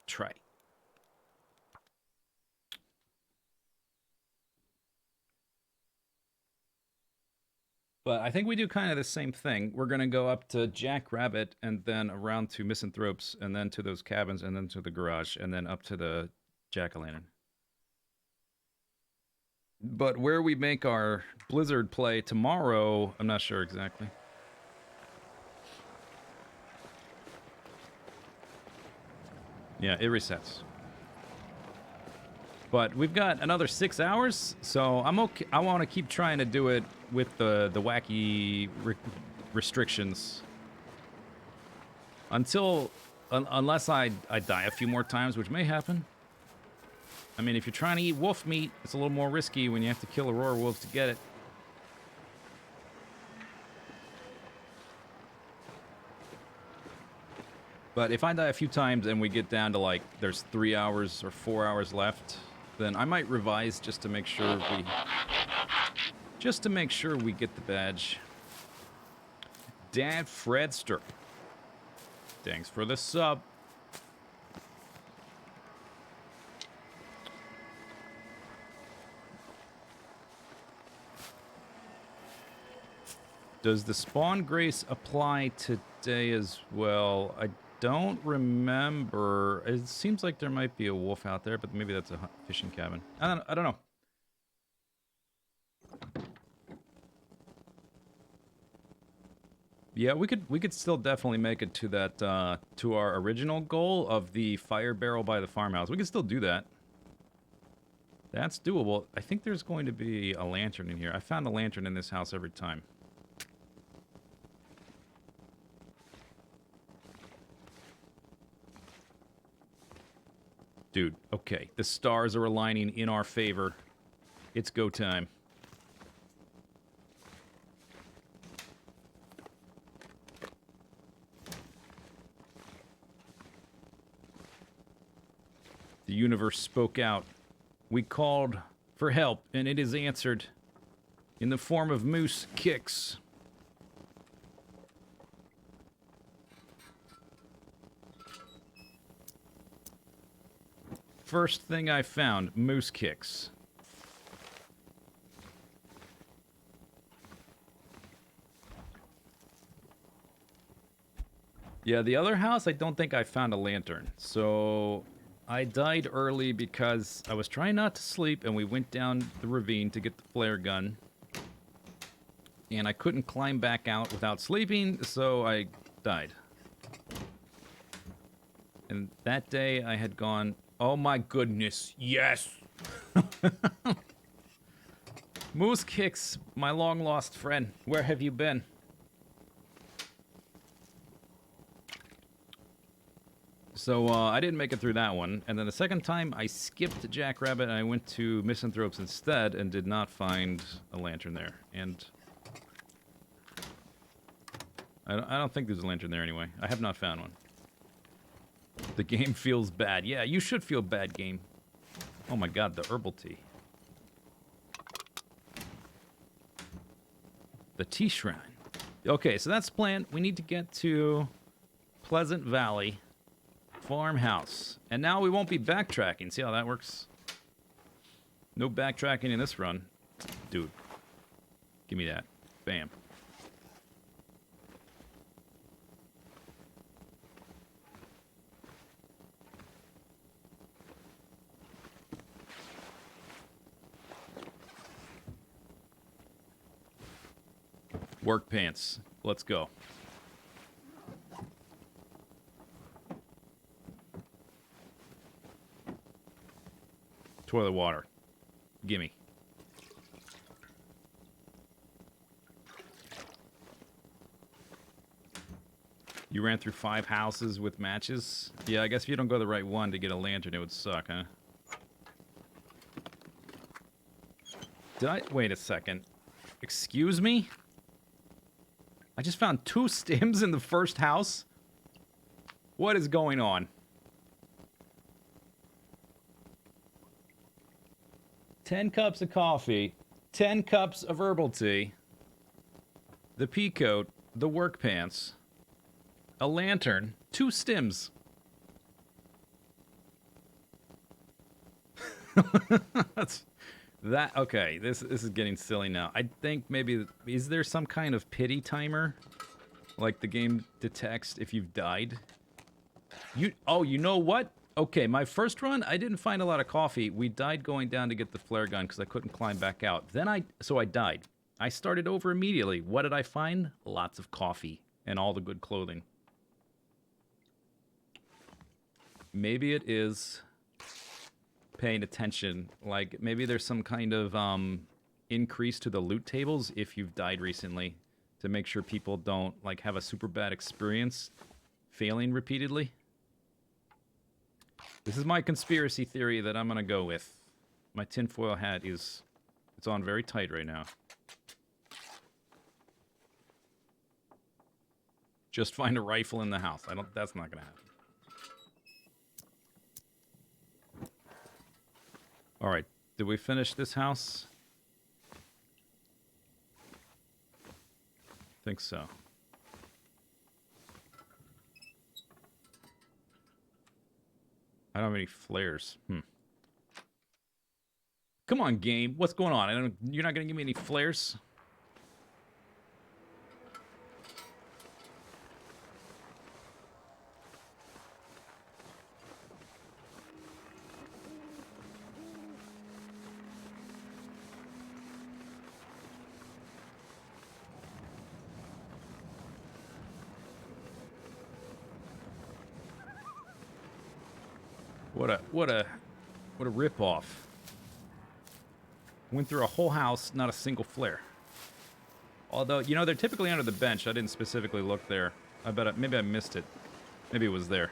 Try. But I think we do kind of the same thing. We're going to go up to Jackrabbit and then around to Misanthropes and then to those cabins and then to the garage and then up to the Jack-o'-lantern. But where we make our Blizzard play tomorrow, I'm not sure exactly. Yeah, it resets. But we've got another 6 hours, so I'm okay. I want to keep trying to do it with the wacky restrictions until unless I die a few more times, which may happen. I mean, if you're trying to eat wolf meat, it's a little more risky when you have to kill Aurora wolves to get it. But if I die a few times and we get down to like there's 3 hours or 4 hours left, then I might revise just to make sure we get the badge. Dad Fredster, thanks for the sub. Does the spawn grace apply today as well? I don't remember. It seems like there might be a wolf out there, but maybe that's a fishing cabin. I don't know. Yeah, we could still definitely make it to that to our original goal of the fire barrel by the farmhouse. We can still do that. That's doable. I think there's going to be a lantern in here. I found a lantern in this house every time. Dude, okay. The stars are aligning in our favor. It's go time. The universe spoke out. We called for help, and it is answered in the form of moose kicks. First thing I found, moose kicks. Yeah, the other house, I don't think I found a lantern. So I died early because I was trying not to sleep and we went down the ravine to get the flare gun. And I couldn't climb back out without sleeping, so I died. And that day I had gone... Oh my goodness, yes! Moose Kicks, my long-lost friend, where have you been? So, I didn't make it through that one, and then the second time I skipped Jackrabbit and I went to Misanthropes instead and did not find a lantern there, and... I don't think there's a lantern there anyway. I have not found one. The game feels bad. Yeah, you should feel bad, game. Oh my god, the herbal tea. The tea shrine. Okay, so that's the plan. We need to get to Pleasant Valley Farmhouse. And now we won't be backtracking. See how that works? No backtracking in this run. Dude. Give me that. Bam. Work pants. Let's go. Toilet water. Gimme. You ran through 5 houses with matches? Yeah, I guess if you don't go the right one to get a lantern, it would suck, huh? Did I... Wait a second. Excuse me? I just found 2 stims in the first house? What is going on? 10 cups of coffee, 10 cups of herbal tea, the pea coat, the work pants, a lantern, 2 stims. Okay, this is getting silly now. I think maybe, is there some kind of pity timer? Like the game detects if you've died? You know what? Okay, my first run, I didn't find a lot of coffee. We died going down to get the flare gun because I couldn't climb back out. So I died. I started over immediately. What did I find? Lots of coffee and all the good clothing. Maybe it is paying attention. Like, maybe there's some kind of increase to the loot tables if you've died recently to make sure people don't, like, have a super bad experience failing repeatedly. This is my conspiracy theory that I'm gonna go with. My tinfoil hat it's on very tight right now. Just find a rifle in the house. That's not gonna happen. Alright, did we finish this house? Think so. I don't have any flares. Come on, game. What's going on? You're not gonna give me any flares? What a ripoff. Went through a whole house, not a single flare. Although, you know, they're typically under the bench. I didn't specifically look there. Maybe I missed it. Maybe it was there.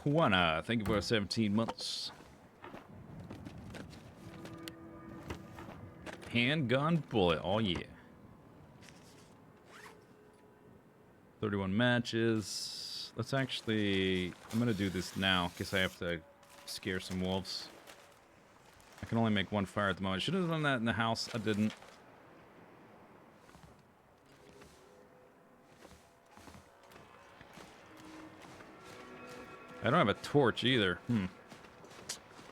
Juana, thank you for 17 months. Handgun bullet, oh yeah. 31 matches. Let's actually... I'm gonna do this now, because I have to scare some wolves. I can only make one fire at the moment. Should have done that in the house. I didn't. I don't have a torch either.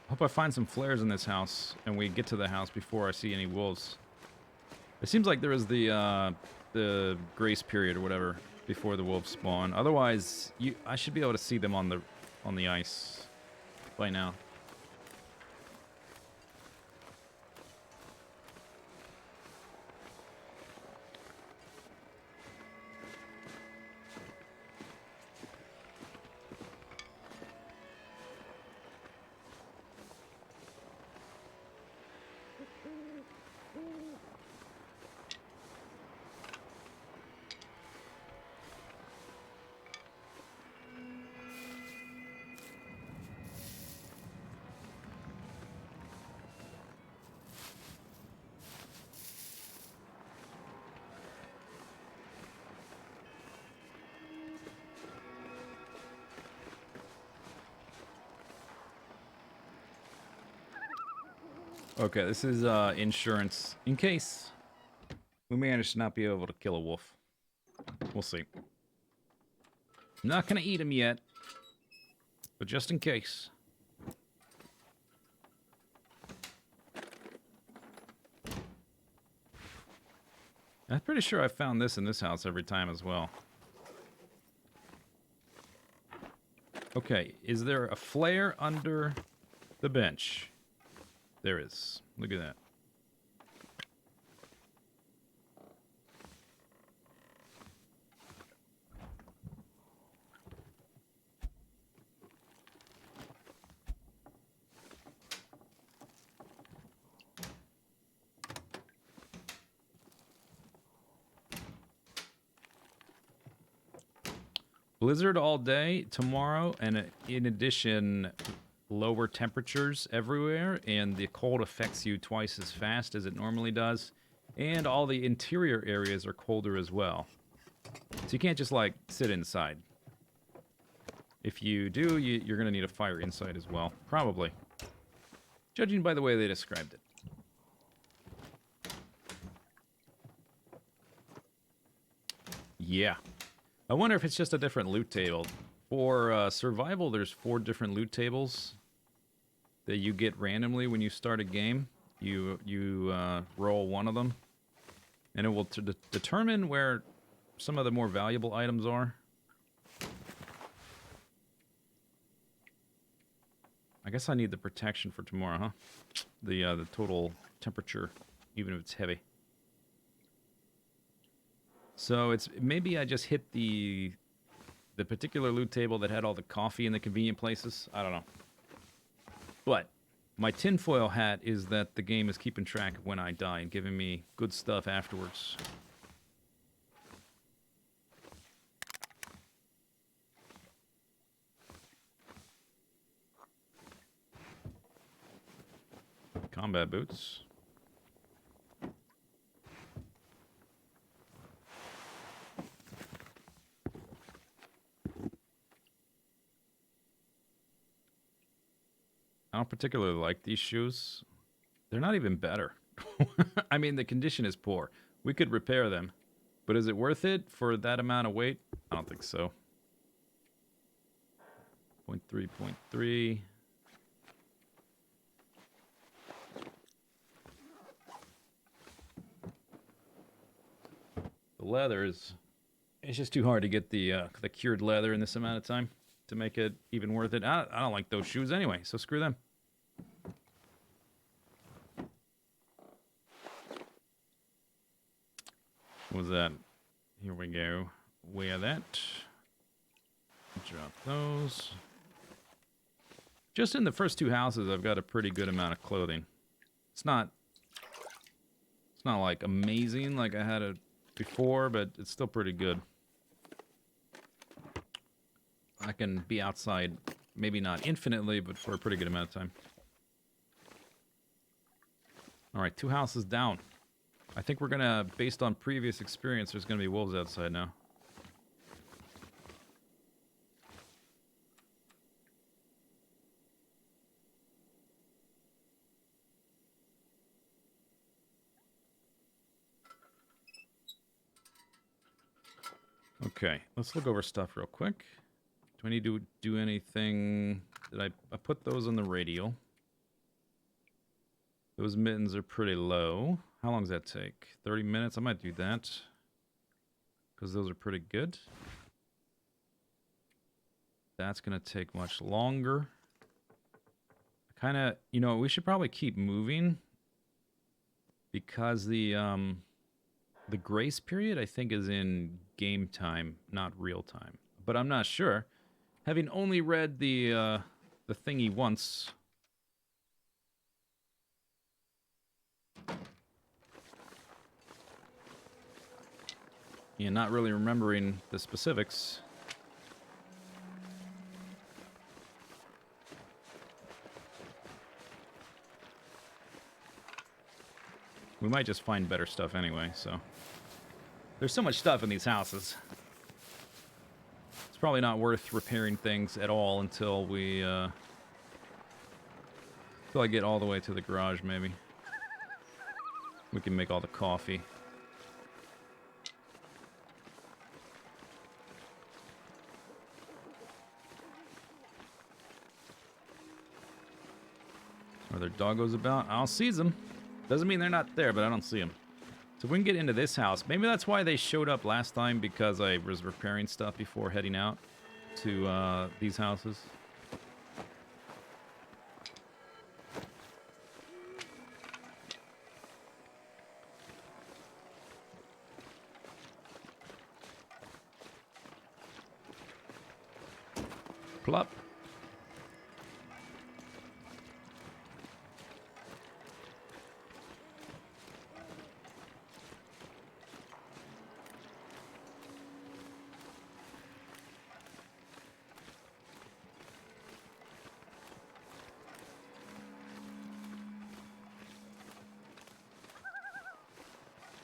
Hope I find some flares in this house, and we get to the house before I see any wolves. It seems like there is the grace period or whatever before the wolves spawn. Otherwise, I should be able to see them on the ice by now. Okay, this is insurance in case we manage to not be able to kill a wolf. We'll see. I'm not gonna eat him yet, but just in case. I'm pretty sure I found this in this house every time as well. Okay, is there a flare under the bench? There is. Look at that. Blizzard all day tomorrow, and in addition, lower temperatures everywhere, and the cold affects you twice as fast as it normally does. And all the interior areas are colder as well. So you can't just, like, sit inside. If you do, you're going to need a fire inside as well. Probably. Judging by the way they described it. Yeah. I wonder if it's just a different loot table. For survival, there's 4 different loot tables that you get randomly when you start a game. You roll one of them, and it will determine where some of the more valuable items are. I guess I need the protection for tomorrow, huh? The total temperature, even if it's heavy. So it's maybe I just hit the particular loot table that had all the coffee in the convenient places. I don't know. But my tinfoil hat is that the game is keeping track of when I die and giving me good stuff afterwards. Combat boots. I don't particularly like these shoes. They're not even better. I mean, the condition is poor. We could repair them. But is it worth it for that amount of weight? I don't think so. 0.3, 0.3. The leather is... It's just too hard to get the cured leather in this amount of time to make it even worth it. I don't like those shoes anyway, so screw them. What was that? Here we go. Wear that. Drop those. Just in the first 2 houses, I've got a pretty good amount of clothing. It's not like amazing like I had it before, but it's still pretty good. I can be outside, maybe not infinitely, but for a pretty good amount of time. Alright, 2 houses down. I think we're gonna, based on previous experience, there's gonna be wolves outside now. Okay, let's look over stuff real quick. Do I need to do anything? Did I put those on the radial? Those mittens are pretty low. How long does that take? 30 minutes? I might do that. Because those are pretty good. That's going to take much longer. Kind of, you know, we should probably keep moving. Because the grace period, I think, is in game time, not real time. But I'm not sure. Having only read the thingy once... Yeah, not really remembering the specifics. We might just find better stuff anyway, so... There's so much stuff in these houses. It's probably not worth repairing things at all until we, until I get all the way to the garage, maybe. We can make all the coffee. Are there doggos about? I'll seize them. Doesn't mean they're not there, but I don't see them. So if we can get into this house. Maybe that's why they showed up last time, because I was repairing stuff before heading out to these houses. Plop.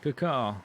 Good call.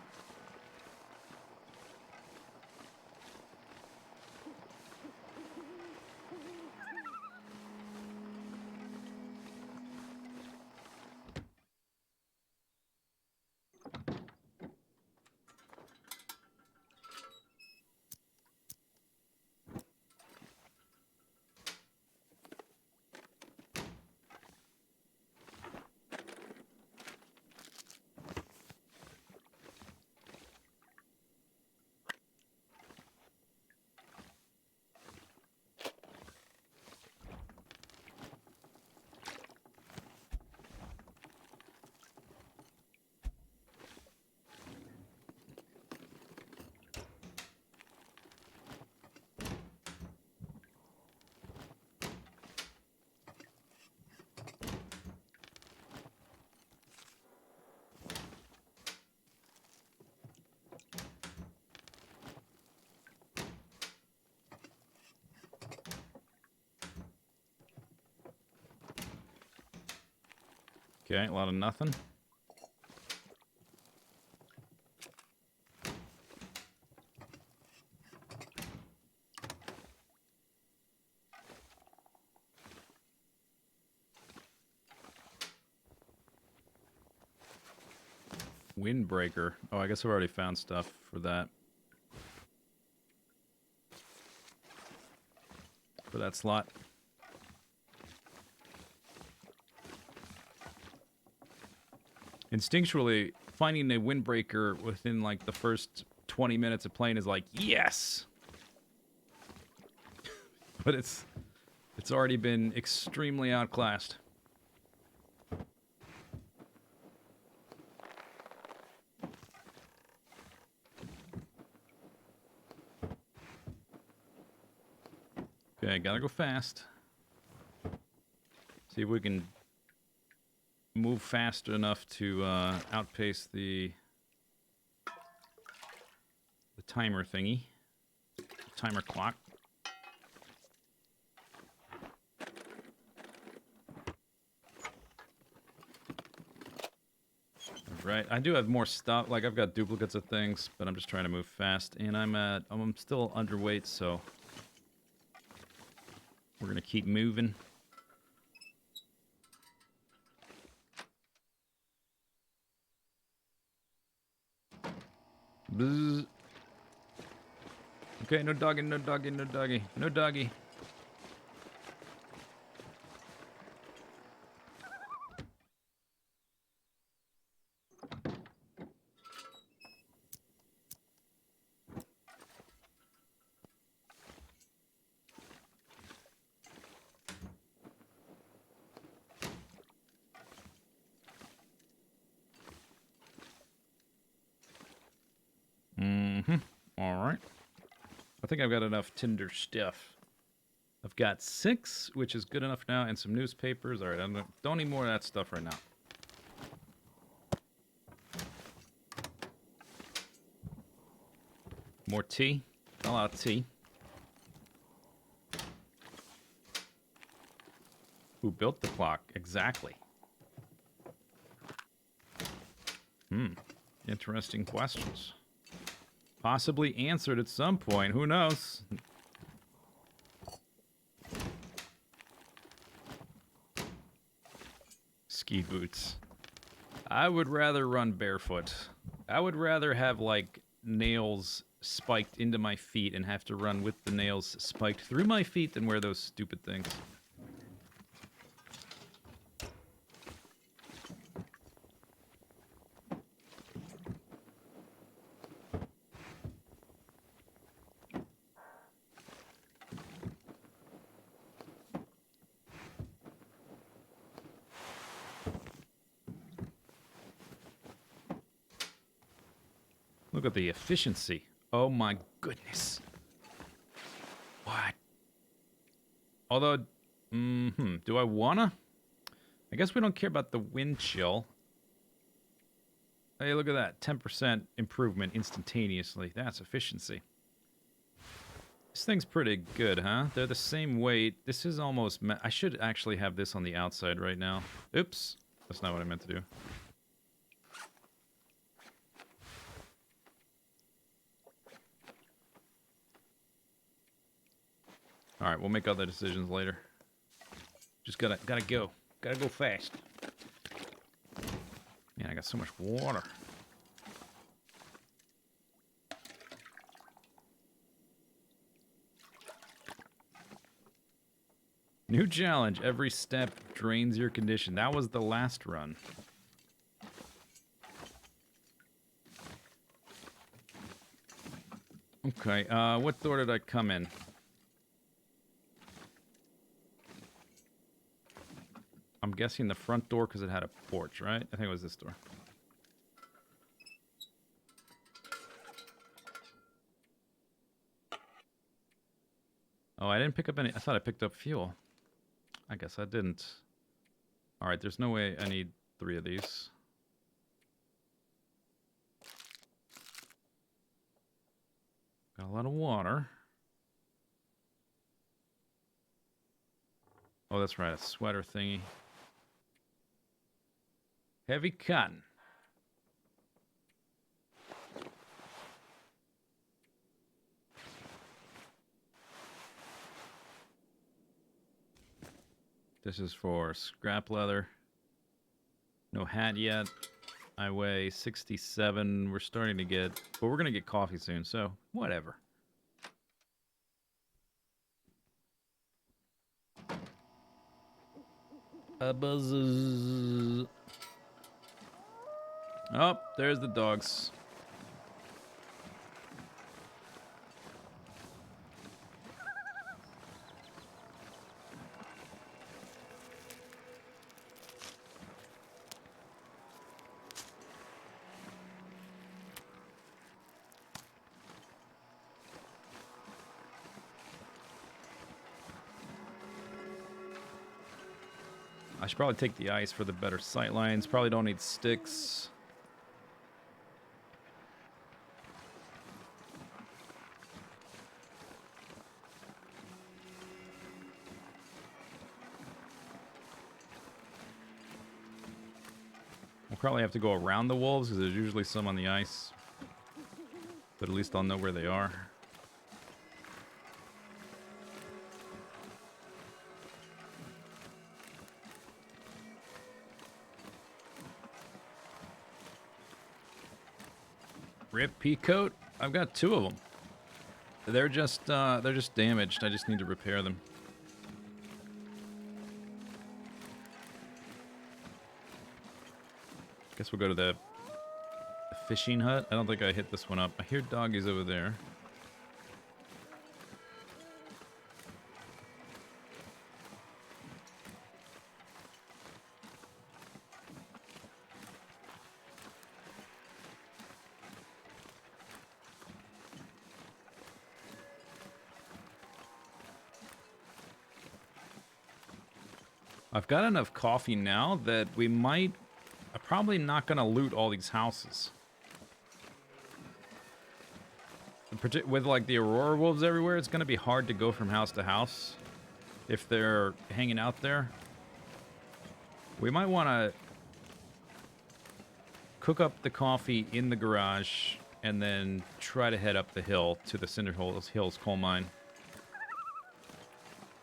Okay, a lot of nothing. Windbreaker. Oh, I guess I've already found stuff for that. For that slot. Instinctually, finding a windbreaker within like the first 20 minutes of playing is like, yes! But it's already been extremely outclassed. Okay, gotta go fast. See if we can move fast enough to outpace the timer thingy. Timer clock. Right, I do have more stuff. Like I've got duplicates of things, but I'm just trying to move fast, and I'm still underweight, so we're gonna keep moving. Bzz. Okay, no doggy, no doggy, no doggy, no doggy. Alright. I think I've got enough Tinder stuff. I've got 6, which is good enough now, and some newspapers. Alright, I don't need more of that stuff right now. More tea. A lot of tea. Who built the clock? Exactly. Interesting questions. Possibly answered at some point. Who knows? Ski boots. I would rather run barefoot. I would rather have, like, nails spiked into my feet and have to run with the nails spiked through my feet than wear those stupid things. Look at the efficiency. Oh my goodness. What? Although, do I wanna? I guess we don't care about the wind chill. Hey, look at that. 10% improvement instantaneously. That's efficiency. This thing's pretty good, huh? They're the same weight. This is almost... I should actually have this on the outside right now. Oops. That's not what I meant to do. All right, we'll make other decisions later. Just gotta go. Gotta go fast. Man, I got so much water. New challenge. Every step drains your condition. That was the last run. Okay, what door did I come in? I'm guessing the front door because it had a porch, right? I think it was this door. Oh, I didn't pick up any... I thought I picked up fuel. I guess I didn't. Alright, there's no way I need 3 of these. Got a lot of water. Oh, that's right, a sweater thingy. Heavy cotton. This is for scrap leather. No hat yet. I weigh 67. We're starting to get... But we're going to get coffee soon, so whatever. A buzz. Oh, there's the dogs. I should probably take the ice for the better sight lines. Probably don't need sticks. We'll probably have to go around the wolves because there's usually some on the ice. But at least I'll know where they are. Rip Peacoat. I've got 2 of them. They're just damaged. I just need to repair them. Guess we'll go to the fishing hut. I don't think I hit this one up. I hear doggies over there. I've got enough coffee now that we might... I'm probably not going to loot all these houses. With, like, the Aurora wolves everywhere, it's going to be hard to go from house to house if they're hanging out there. We might want to cook up the coffee in the garage and then try to head up the hill to the Cinder Hills coal mine.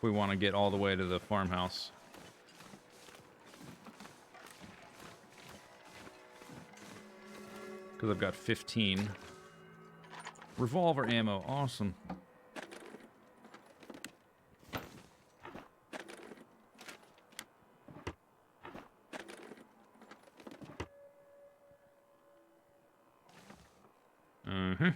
We want to get all the way to the farmhouse. Because I've got 15. Revolver ammo, awesome. I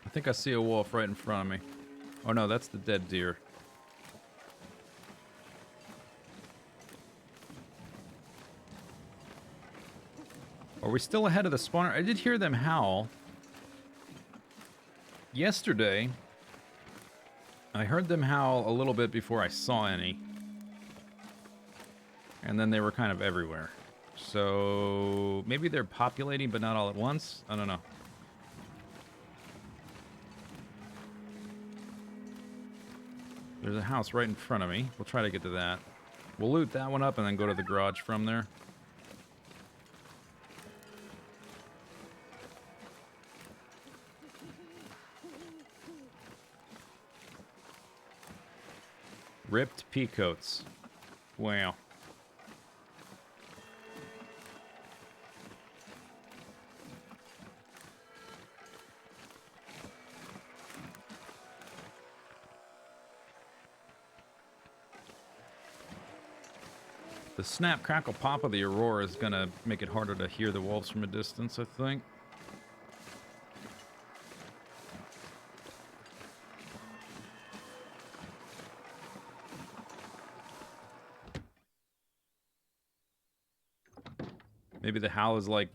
think I see a wolf right in front of me. Oh no, that's the dead deer. Are we still ahead of the spawner? I did hear them howl. Yesterday, I heard them howl a little bit before I saw any. And then they were kind of everywhere. So maybe they're populating, but not all at once? I don't know. There's a house right in front of me. We'll try to get to that. We'll loot that one up and then go to the garage from there. Ripped peacoats. Wow. The snap, crackle, pop of the Aurora is going to make it harder to hear the wolves from a distance, I think. Maybe the howl is like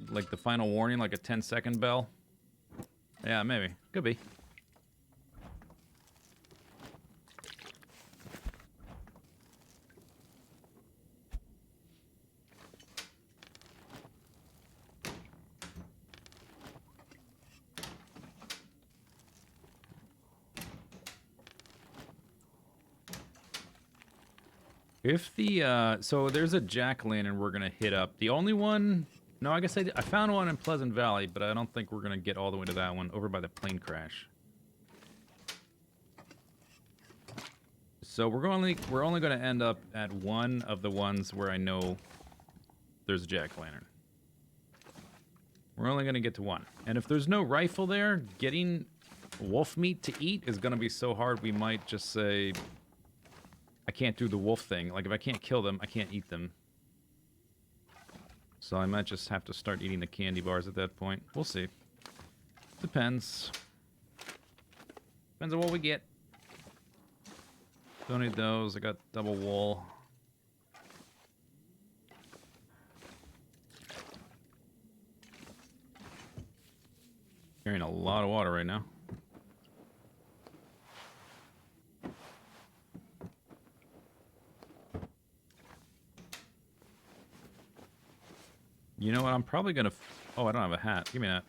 the final warning, like a 10-second bell. Yeah, maybe. Could be. If the, so there's a jack-o'-lantern we're going to hit up. The only one, no, I guess I found one in Pleasant Valley, but I don't think we're going to get all the way to that one, over by the plane crash. So we're only going to end up at one of the ones where I know there's a jack-o'-lantern. We're only going to get to one. And if there's no rifle there, getting wolf meat to eat is going to be so hard we might just say, I can't do the wolf thing. Like, if I can't kill them, I can't eat them. So I might just have to start eating the candy bars at that point. We'll see. Depends. Depends on what we get. Don't need those. I got double wool. Carrying a lot of water right now. You know what? I'm probably going to... Oh, I don't have a hat. Give me that.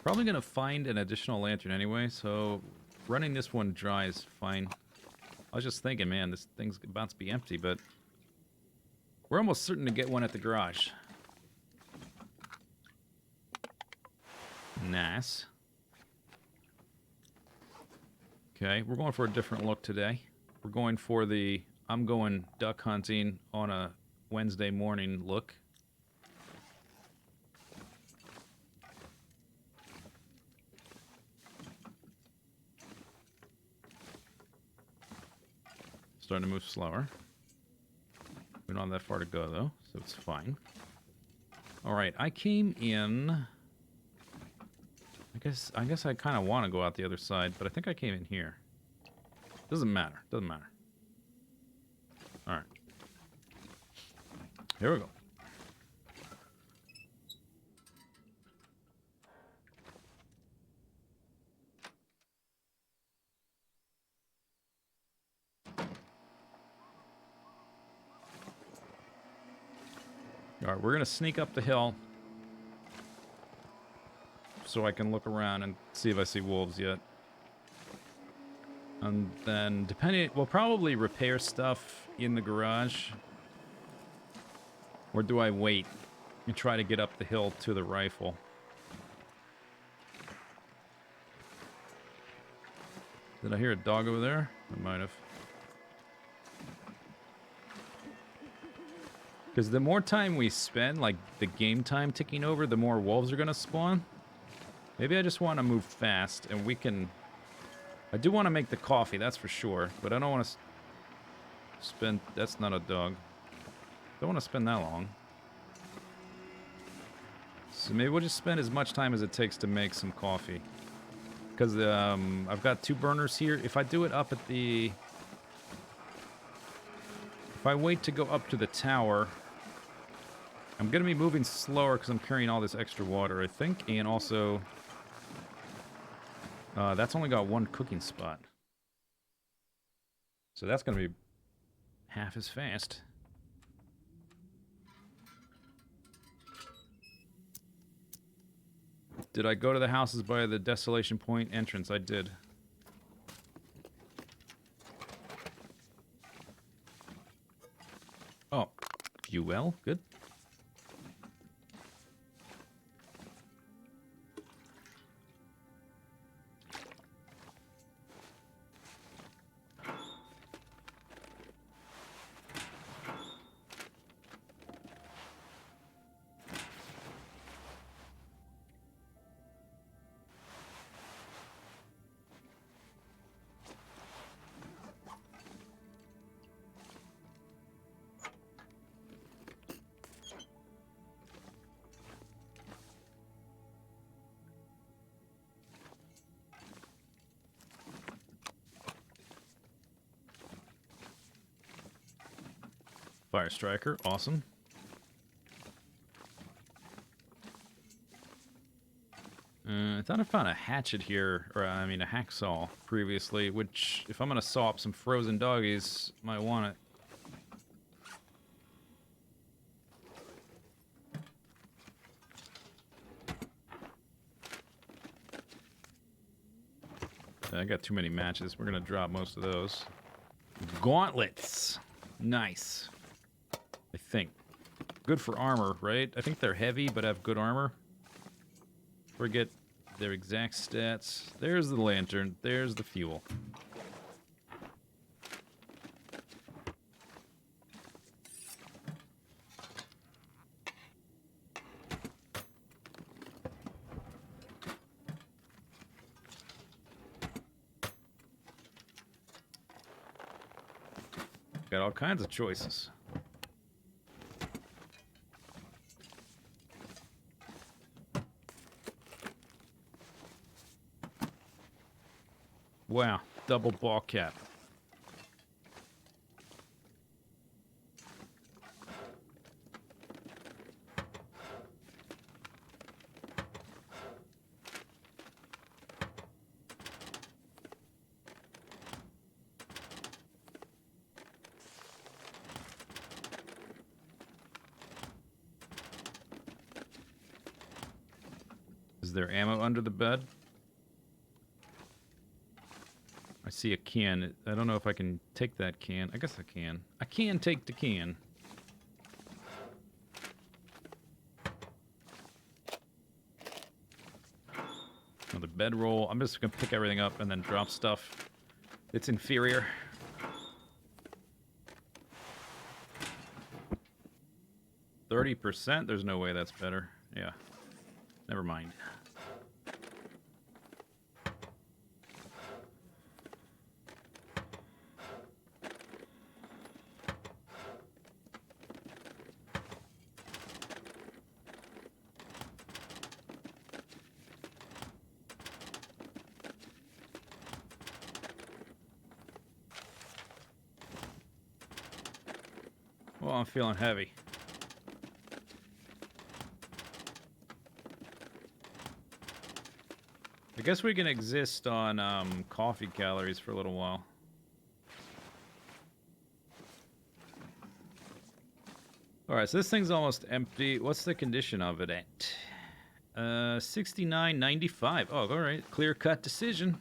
Probably going to find an additional lantern anyway, so running this one dry is fine. I was just thinking, man, this thing's about to be empty, but we're almost certain to get one at the garage. Nice. Okay, we're going for a different look today. We're going for the I'm going duck hunting on a Wednesday morning look. Starting to move slower. We don't have that far to go, though, so it's fine. All right, I came in... I guess I kind of want to go out the other side, but I think I came in here. Doesn't matter. Doesn't matter. All right. Here we go. All right, we're going to sneak up the hill so I can look around and see if I see wolves yet. And then, we'll probably repair stuff in the garage. Or do I wait and try to get up the hill to the rifle? Did I hear a dog over there? I might have. Because the more time we spend, like the game time ticking over, the more wolves are going to spawn. Maybe I just want to move fast and we can... I do want to make the coffee, that's for sure. But I don't want to spend... That's not a dog. Don't want to spend that long. So maybe we'll just spend as much time as it takes to make some coffee. Because I've got 2 burners here. If I do it up at the... If I wait to go up to the tower... I'm going to be moving slower because I'm carrying all this extra water, I think. And also... that's only got 1 cooking spot. So that's going to be half as fast. Did I go to the houses by the Desolation Point entrance? I did. Oh, fuel, good. Fire striker, awesome. I thought I found a hatchet here, or I mean a hacksaw previously, which, if I'm gonna saw up some frozen doggies, might want it. I got too many matches. We're gonna drop most of those. Gauntlets. Nice. I think. Good for armor, right? I think they're heavy, but have good armor. Forget their exact stats. There's the lantern. There's the fuel. Got all kinds of choices. Wow, double ball cap. Is there ammo under the bed? I see a can. I don't know if I can take that can. I guess I can. I can take the can. Another bedroll. I'm just gonna pick everything up and then drop stuff. It's inferior. %. There's no way that's better. Yeah. Never mind. Well, I'm feeling heavy. I guess we can exist on coffee calories for a little while. Alright, so this thing's almost empty. What's the condition of it at? 69.95. Oh, alright. Clear-cut decision.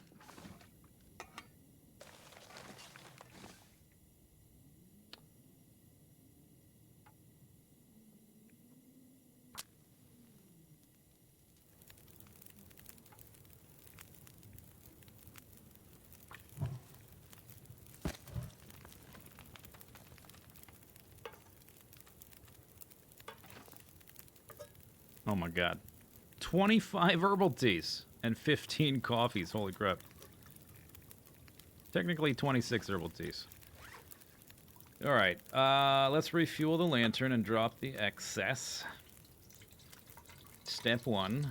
Oh my god. 25 herbal teas and 15 coffees. Holy crap. Technically 26 herbal teas. Alright, let's refuel the lantern and drop the excess. Step 1.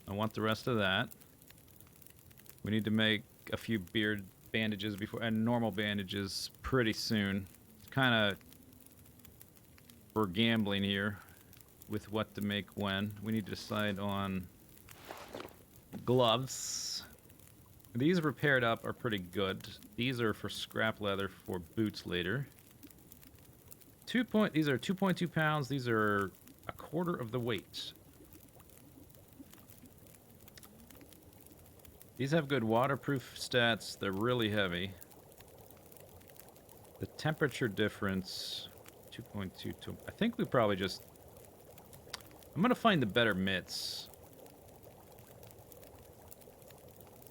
I want the rest of that. We need to make a few beard bandages before, and normal bandages pretty soon. Kind of, we're gambling here with what to make when. We need to decide on gloves. These repaired up are pretty good. These are for scrap leather for boots later. These are 2.2 pounds. These are a quarter of the weight. These have good waterproof stats. They're really heavy. The temperature difference, 2.22. I think we probably just... I'm going to find the better mitts.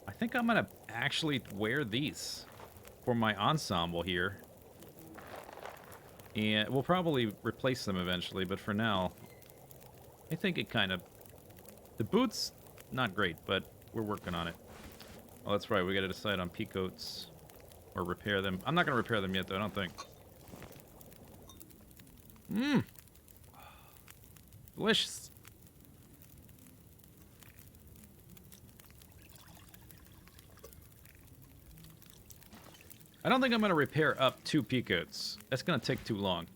I think I'm going to actually wear these for my ensemble here. And we'll probably replace them eventually, but for now, I think it kind of... The boots, not great, but we're working on it. Oh, that's right. We got to decide on peacoats or repair them. I'm not going to repair them yet, though, I don't think. Squish. I don't think I'm going to repair up 2 peacoats. That's going to take too long.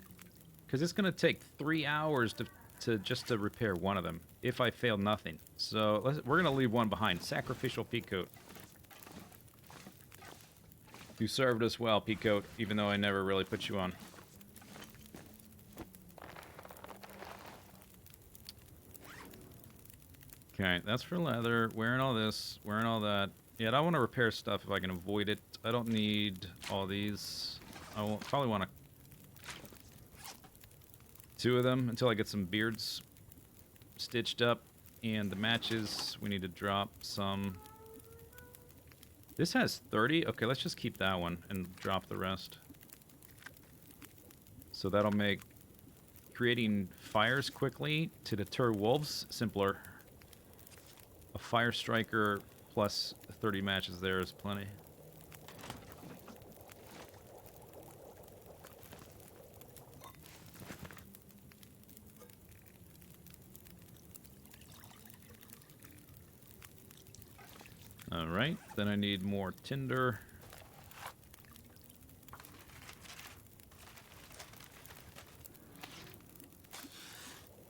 Because it's going to take 3 hours to repair one of them. If I fail nothing. So we're going to leave one behind. Sacrificial peacoat. You served us well, peacoat, even though I never really put you on. Okay, that's for leather. Wearing all this, wearing all that. Yeah, I don't want to repair stuff if I can avoid it. I don't need all these. I will probably want 2 of them until I get some beards stitched up. And the matches, we need to drop some. This has 30. Okay, let's just keep that one and drop the rest. So that'll make creating fires quickly to deter wolves simpler. A fire striker plus 30 matches there is plenty. Alright, then I need more tinder.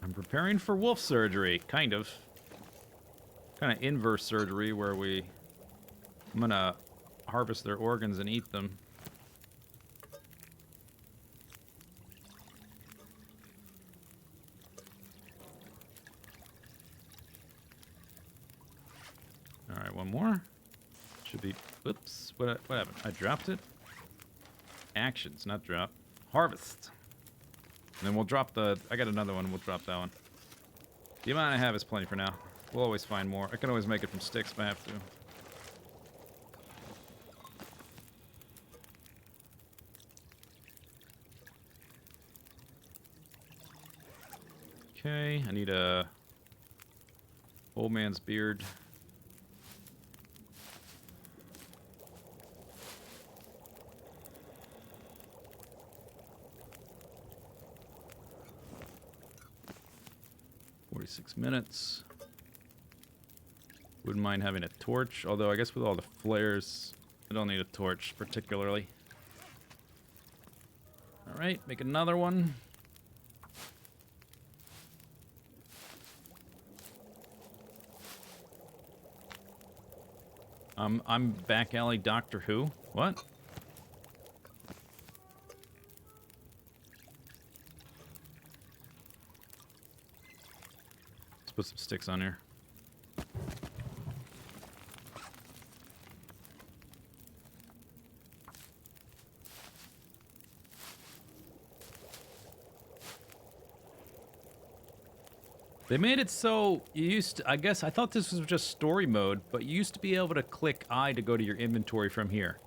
I'm preparing for wolf surgery, kind of. Kind of inverse surgery where I'm gonna harvest their organs and eat them. Alright, one more. Should be... Oops. What happened? I dropped it? Actions, not drop. Harvest. And then we'll drop the... I got another one. We'll drop that one. The amount I have is plenty for now. We'll always find more. I can always make it from sticks if I have to. Okay, I need a old man's beard. Minutes. Wouldn't mind having a torch, although I guess with all the flares, I don't need a torch particularly. Alright, make another one. I'm back alley Doctor Who. What? Put some sticks on here. They made it so you used to, I guess I thought this was just story mode, but you used to be able to click I to go to your inventory from here.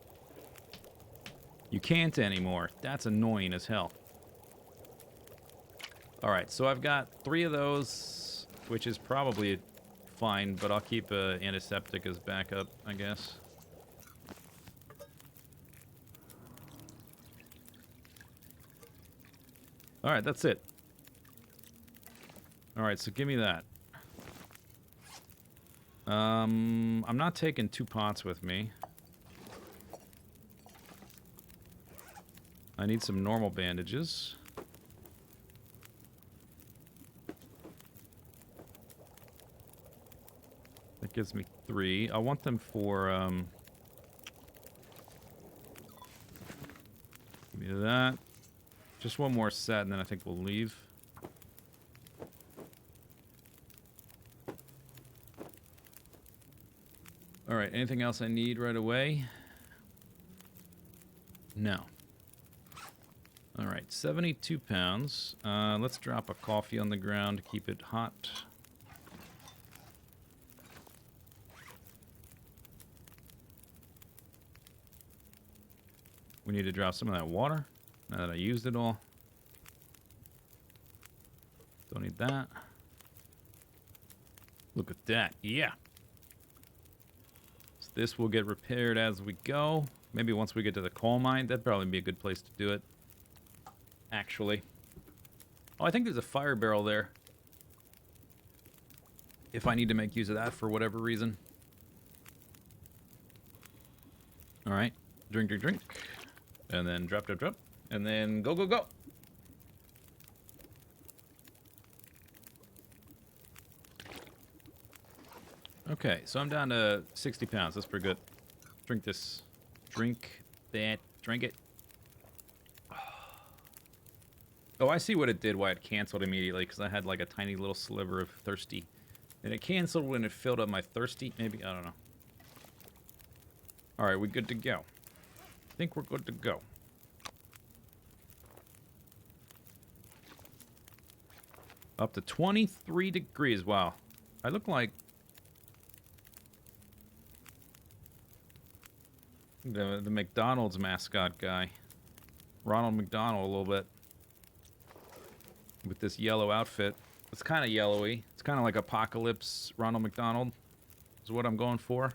You can't anymore. That's annoying as hell. Alright, so I've got 3 of those. Which is probably fine, but I'll keep antiseptic as backup, I guess. Alright, that's it. Alright, so give me that. I'm not taking 2 pots with me. I need some normal bandages. That gives me 3. I want them for, give me that. Just one more set, and then I think we'll leave. Alright, anything else I need right away? No. Alright, 72 pounds. Let's drop a coffee on the ground to keep it hot. We need to drop some of that water, now that I used it all. Don't need that. Look at that, yeah. So this will get repaired as we go. Maybe once we get to the coal mine, that'd probably be a good place to do it. Actually. Oh, I think there's a fire barrel there. if I need to make use of that for whatever reason. All right, drink, drink, drink, and then drop, drop, drop, and then go, go, go. Okay, so I'm down to 60 pounds. That's pretty good. Drink this. Drink that. Drink it. Oh, I see what it did, why it canceled immediately, because I had like a tiny little sliver of thirsty. And it canceled when it filled up my thirsty, maybe? I don't know. Alright, we good to go. I think we're good to go. Up to 23 degrees. Wow. I look like the McDonald's mascot guy. Ronald McDonald a little bit. With this yellow outfit. It's kind of yellowy. It's kind of like Apocalypse Ronald McDonald. Is what I'm going for.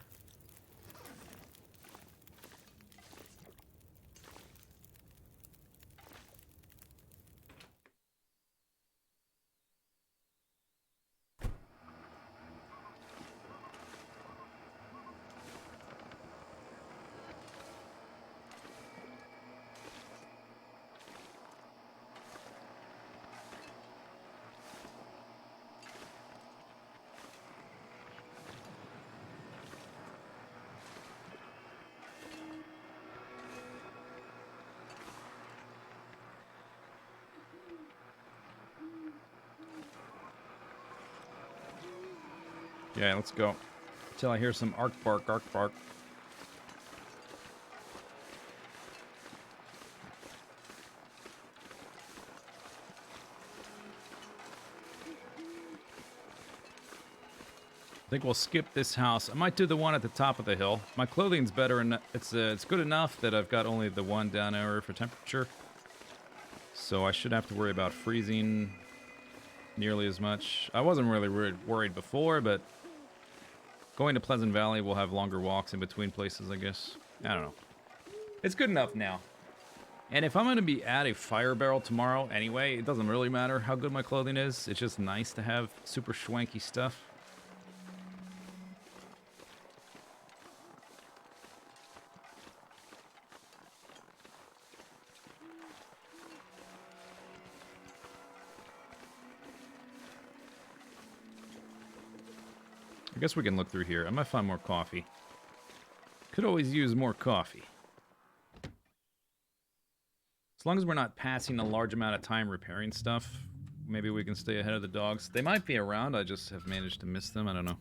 Yeah, let's go. Until I hear some arc bark, arc bark. I think we'll skip this house. I might do the one at the top of the hill. My clothing's better, and it's good enough that I've got only the one down arrow for temperature. So I should have to worry about freezing nearly as much. I wasn't really worried before, but going to Pleasant Valley, we'll have longer walks in between places, I guess. I don't know. It's good enough now. And if I'm going to be at a fire barrel tomorrow anyway, it doesn't really matter how good my clothing is. It's just nice to have super schwanky stuff. I guess we can look through here. I might find more coffee. Could always use more coffee. As long as we're not passing a large amount of time repairing stuff, maybe we can stay ahead of the dogs. They might be around, I just have managed to miss them. I don't know.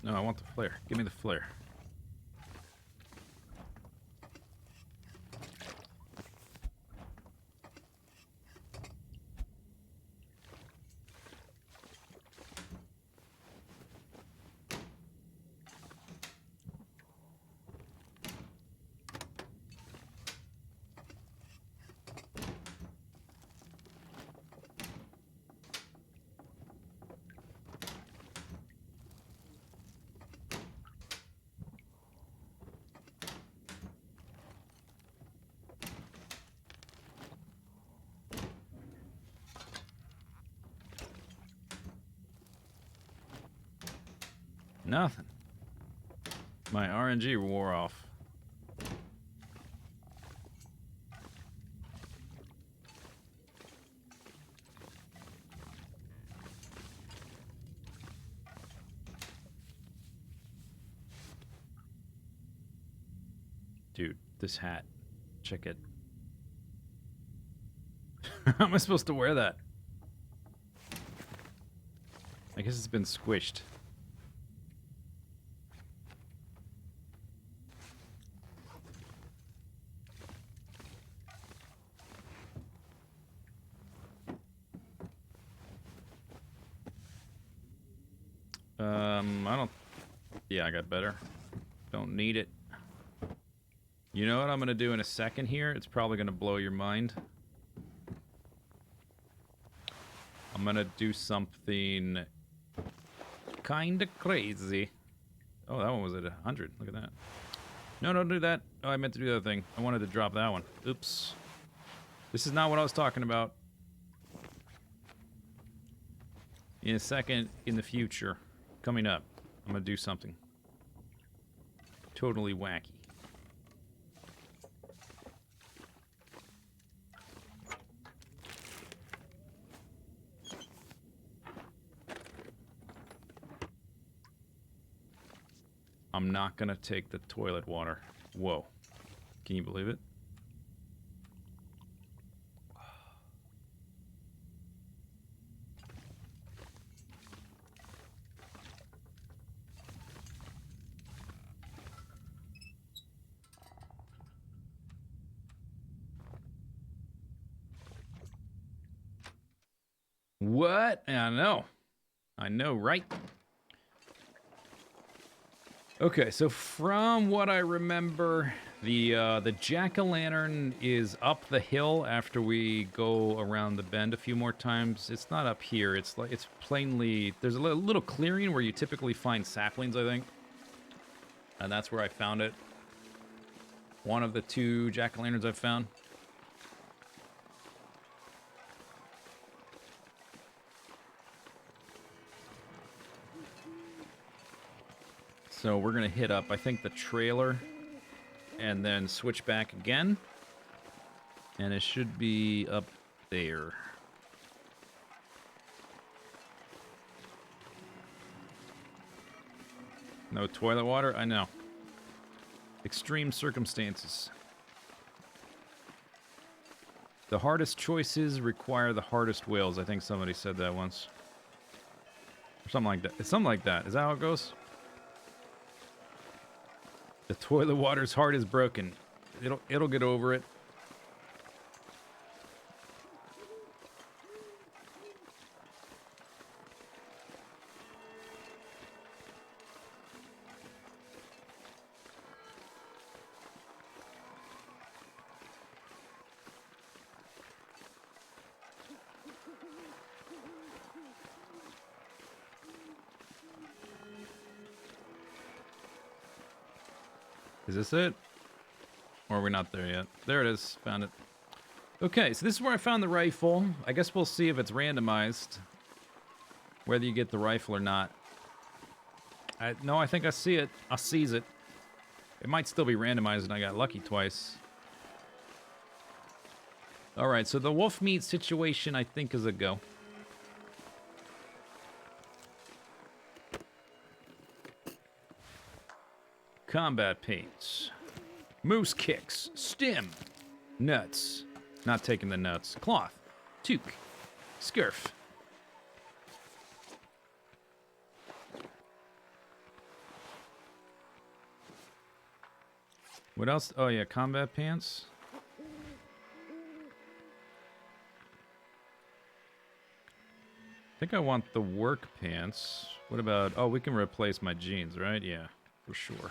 No, I want the flare. Give me the flare. Nothing. My RNG wore off. Dude, this hat. Check it. How am I supposed to wear that? I guess it's been squished. I don't... Yeah, I got better. Don't need it. You know what I'm going to do in a second here? It's probably going to blow your mind. I'm going to do something Kinda crazy. Oh, that one was at 100. Look at that. No, don't do that. Oh, I meant to do the other thing. I wanted to drop that one. Oops. This is not what I was talking about. In a second, in the future, coming up, I'm gonna do something totally wacky. I'm not gonna take the toilet water. Whoa. Can you believe it? What? I know, right? Okay, so from what I remember, the jack-o'-lantern is up the hill after we go around the bend a few more times. It's not up here. It's like it's plainly there's a little clearing where you typically find saplings, I think, and that's where I found it. One of the 2 jack-o'-lanterns I've found. So we're going to hit up, I think, the trailer and then switch back again. And it should be up there. No toilet water? I know. Extreme circumstances. The hardest choices require the hardest wills. I think somebody said that once. Or something like that. It's something like that. Is that how it goes? The toilet water's heart is broken. It'll get over it. Is this it? Or are we not there yet? There it is. Found it. Okay, so this is where I found the rifle. I guess we'll see if it's randomized. Whether you get the rifle or not. No, I think I see it. I sees it. It might still be randomized and I got lucky twice. Alright, so the wolf meat situation I think is a go. Combat paints. Moose kicks. Stim. Nuts. Not taking the nuts. Cloth. Toque. Scurf. What else? Oh yeah, combat pants. I think I want the work pants. What about... Oh, we can replace my jeans, right? Yeah, for sure.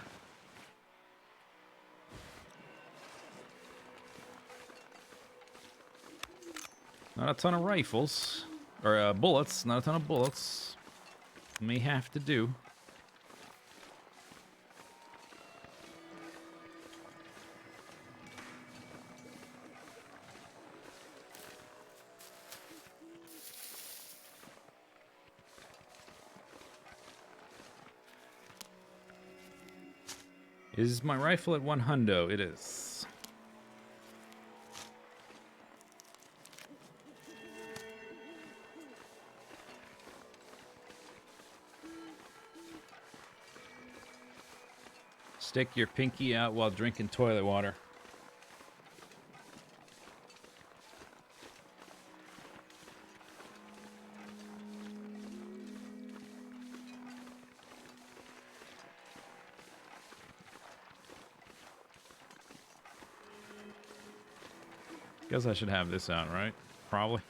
Not a ton of rifles. Or bullets. Not a ton of bullets. May have to do. Is my rifle at 100? It is. Stick your pinky out while drinking toilet water. Guess I should have this out, right? Probably.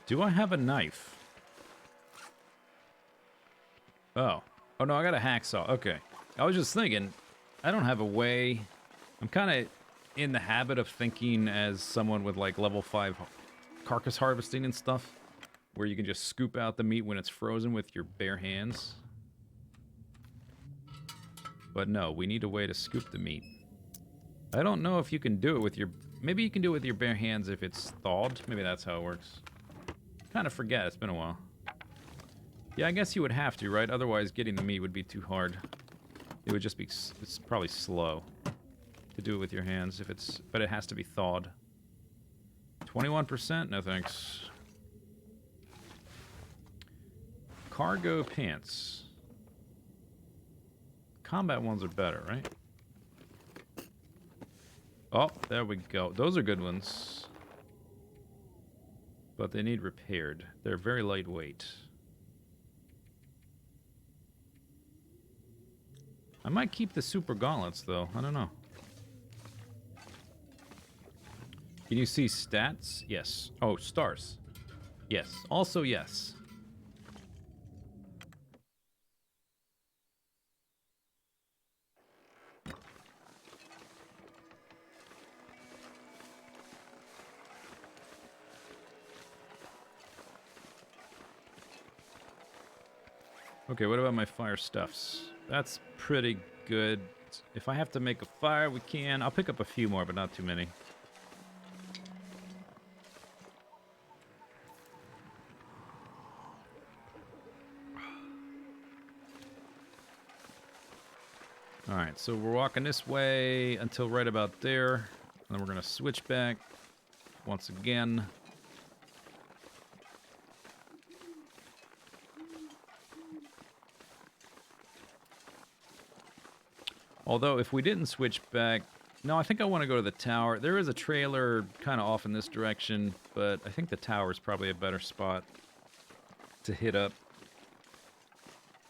Do I have a knife? Oh. Oh, no, I got a hacksaw. Okay. I was just thinking, I don't have a way... I'm kind of in the habit of thinking as someone with, like, level 5 carcass harvesting and stuff, where you can just scoop out the meat when it's frozen with your bare hands. But no, we need a way to scoop the meat. I don't know if you can do it with your... Maybe you can do it with your bare hands if it's thawed. Maybe that's how it works. Kind of forget, it's been a while. Yeah, I guess you would have to, right? Otherwise, getting the meat would be too hard. It would just be... It's probably slow to do it with your hands if it's... But it has to be thawed. 21%? No thanks. Cargo pants. Combat ones are better, right? Oh, there we go. Those are good ones. But they need repaired. They're very lightweight. I might keep the super gauntlets, though. I don't know. Can you see stats? Yes. Oh, stars. Yes. Also, yes. Okay, what about my fire stuffs? That's pretty good. If I have to make a fire, we can. I'll pick up a few more, but not too many. Alright, so we're walking this way until right about there. And then we're going to switch back once again. Although, if we didn't switch back... No, I think I want to go to the tower. There is a trailer kind of off in this direction, but I think the tower is probably a better spot to hit up.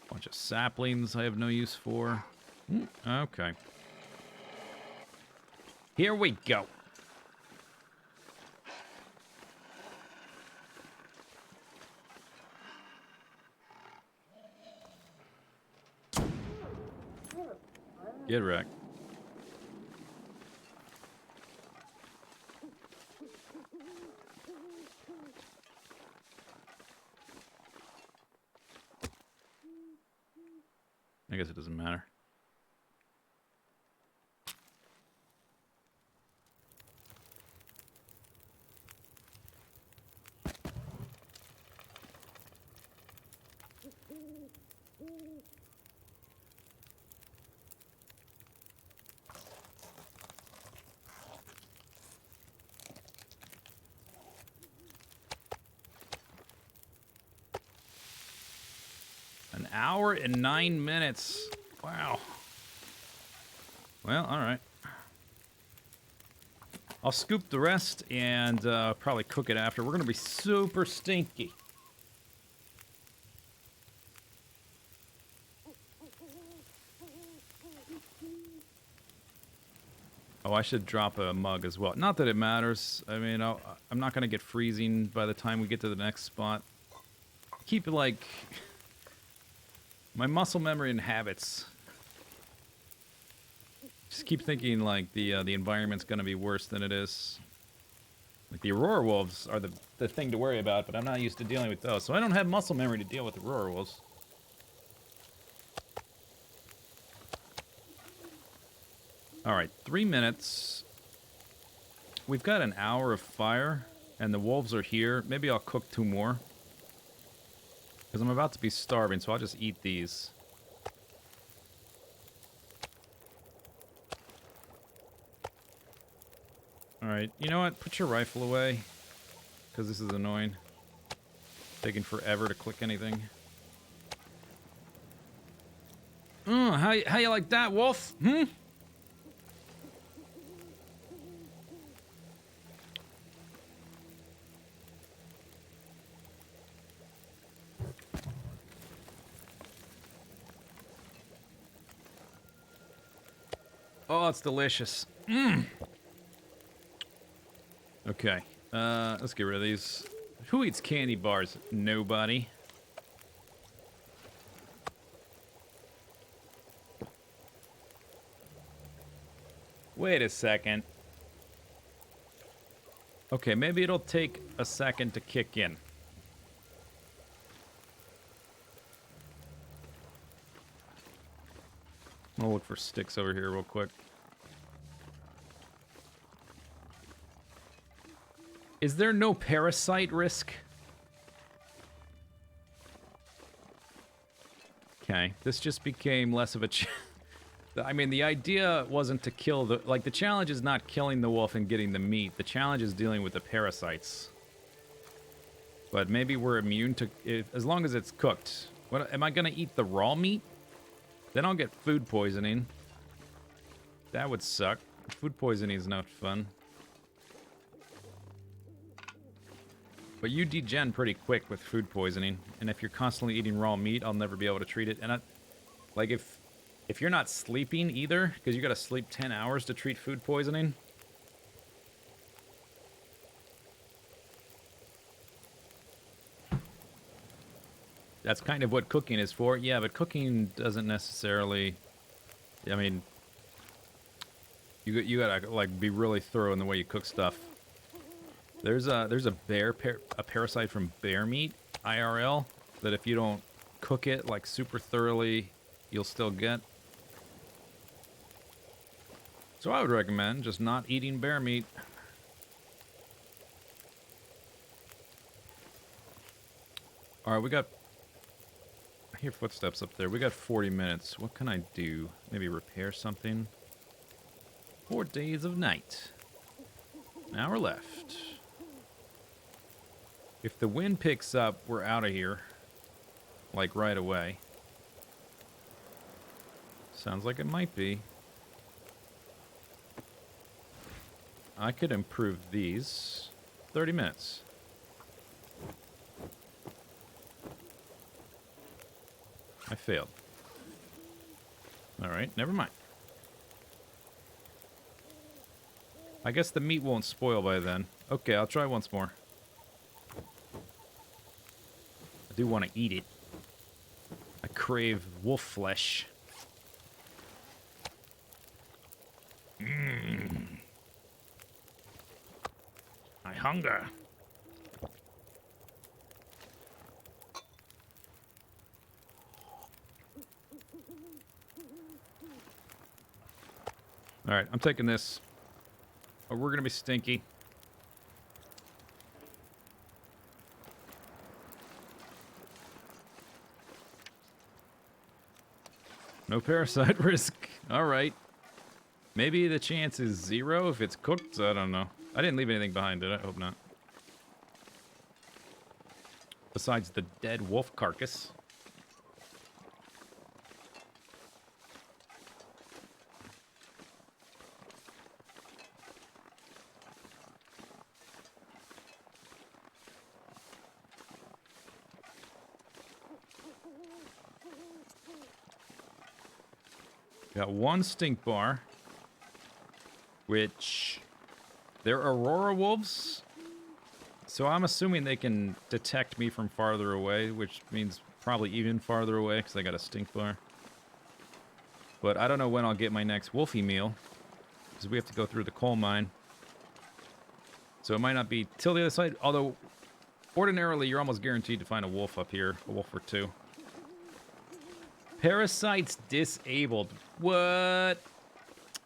Bunch of saplings I have no use for. Okay. Here we go. Get wrecked. I guess it doesn't matter. An hour and 9 minutes. Wow. Well, alright. I'll scoop the rest and probably cook it after. We're going to be super stinky. Oh, I should drop a mug as well. Not that it matters. I mean, I'm not going to get freezing by the time we get to the next spot. Keep it like... my muscle memory and habits. Just keep thinking like the environment's going to be worse than it is. Like the Aurora wolves are the thing to worry about, but I'm not used to dealing with those. So I don't have muscle memory to deal with the Aurora wolves. Alright, 3 minutes. We've got an hour of fire, and the wolves are here. Maybe I'll cook 2 more. Because I'm about to be starving, so I'll just eat these. Alright, you know what? Put your rifle away. Because this is annoying. Taking forever to click anything. How you like that, wolf? Hmm? Oh, it's delicious. Mmm. Okay. Let's get rid of these. Who eats candy bars? Nobody. Wait a second. Okay, maybe it'll take a second to kick in. I'll look for sticks over here real quick. Is there no parasite risk? Okay, this just became less of a I mean, the idea wasn't to kill the... Like, the challenge is not killing the wolf and getting the meat. The challenge is dealing with the parasites. But maybe we're immune to... as long as it's cooked. What, am I going to eat the raw meat? Then I'll get food poisoning. That would suck. Food poisoning is not fun. But you degen pretty quick with food poisoning. And if you're constantly eating raw meat, I'll never be able to treat it. And like, if you're not sleeping either, because you gotta sleep 10 hours to treat food poisoning. That's kind of what cooking is for. Yeah, but cooking doesn't necessarily... I mean... You gotta, like, be really thorough in the way you cook stuff. There's a parasite from bear meat, IRL, that if you don't cook it, like, super thoroughly, you'll still get. So I would recommend just not eating bear meat. Alright, we got... I hear footsteps up there. We got 40 minutes. What can I do? Maybe repair something? 4 days of night. An hour left. If the wind picks up, we're out of here. Like, right away. Sounds like it might be. I could improve these. 30 minutes. I failed. Alright, never mind. I guess the meat won't spoil by then. Okay, I'll try once more. I do want to eat it. I crave wolf flesh. Mmm. I hunger. Alright, I'm taking this. Or we're gonna be stinky. No parasite risk. Alright. Maybe the chance is 0 if it's cooked. I don't know. I didn't leave anything behind, did I? Hope not. Besides the dead wolf carcass. Got 1 stink bar, which they're Aurora wolves, so I'm assuming they can detect me from farther away, which means probably even farther away because I got a stink bar. But I don't know when I'll get my next wolfie meal, because we have to go through the coal mine. So it might not be till the other side, although ordinarily you're almost guaranteed to find a wolf up here, a wolf or 2. Parasites disabled. What?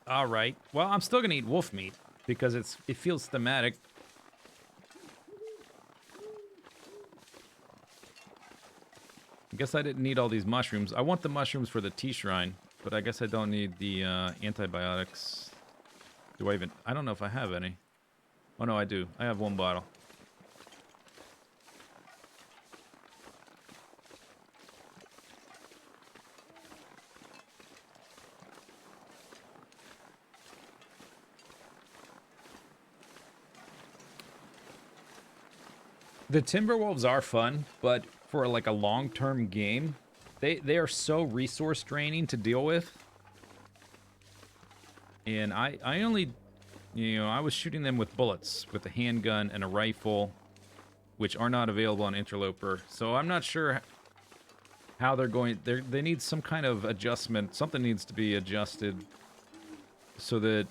Alright. Well, I'm still gonna eat wolf meat because it feels thematic. I guess I didn't need all these mushrooms. I want the mushrooms for the tea shrine, but I guess I don't need the antibiotics. Do I even... I don't know if I have any. Oh no, I do. I have 1 bottle. The Timberwolves are fun, but for like a long-term game, they are so resource draining to deal with. And I only, you know, I was shooting them with bullets, with a handgun and a rifle. which are not available on Interloper. So I'm not sure how they're going. They need some kind of adjustment. Something needs to be adjusted so that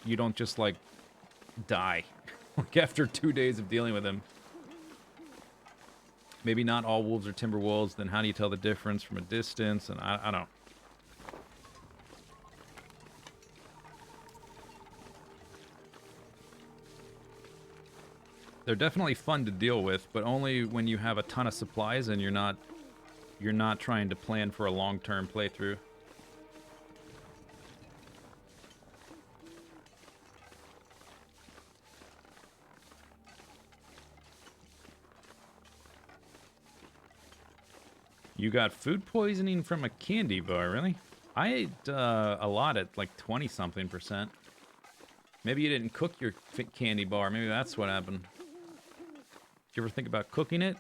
you don't just like die like after 2 days of dealing with them. Maybe not all wolves are timber wolves. Then how do you tell the difference from a distance? And I don't know. They're definitely fun to deal with, but only when you have a ton of supplies and you're not trying to plan for a long-term playthrough. You got food poisoning from a candy bar, really? I ate a lot at like 20-something%. Maybe you didn't cook your candy bar. Maybe that's what happened. Did you ever think about cooking it?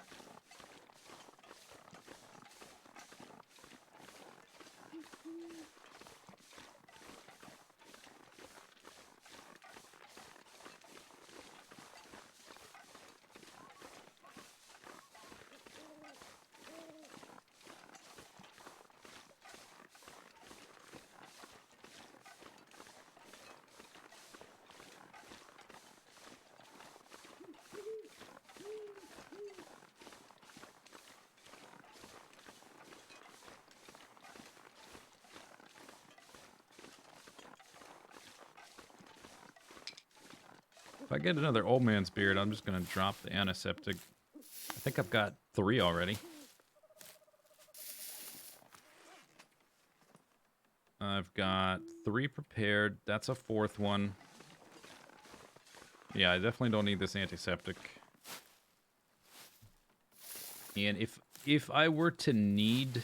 If I get another old man's beard, I'm just going to drop the antiseptic. I think I've got 3 already. I've got 3 prepared. That's a 4th one. Yeah, I definitely don't need this antiseptic. And if I were to need,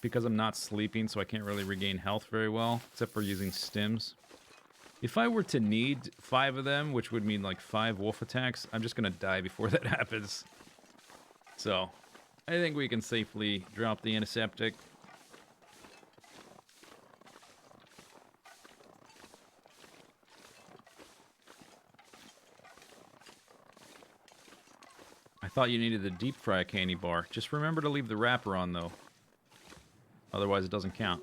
because I'm not sleeping, so I can't really regain health very well, except for using stims. If I were to need 5 of them, which would mean like 5 wolf attacks, I'm just gonna die before that happens. So, I think we can safely drop the antiseptic. I thought you needed the deep fry candy bar. Just remember to leave the wrapper on, though. Otherwise, it doesn't count.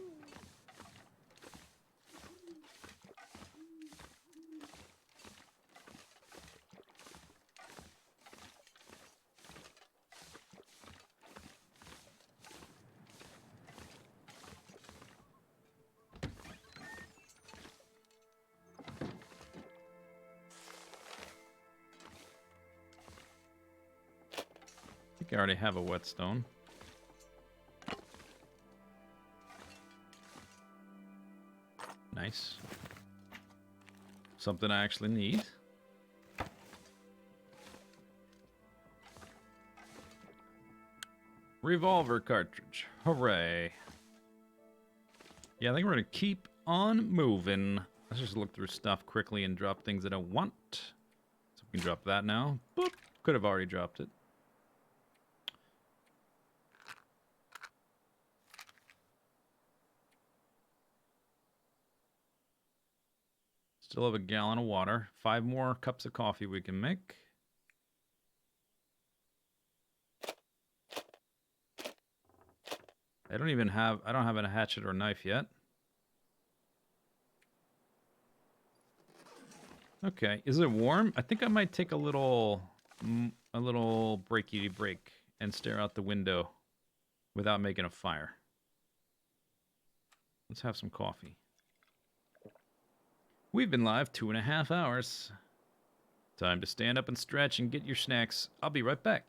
I think I already have a whetstone. Nice. Something I actually need. Revolver cartridge. Hooray. Yeah, I think we're going to keep on moving. Let's just look through stuff quickly and drop things that I want. So we can drop that now. Boop. Could have already dropped it. Still have a gallon of water. 5 more cups of coffee we can make. I don't have a hatchet or knife yet. Okay, is it warm? I think I might take a little breaky break and stare out the window without making a fire. Let's have some coffee. We've been live 2.5 hours. Time to stand up and stretch and get your snacks. I'll be right back.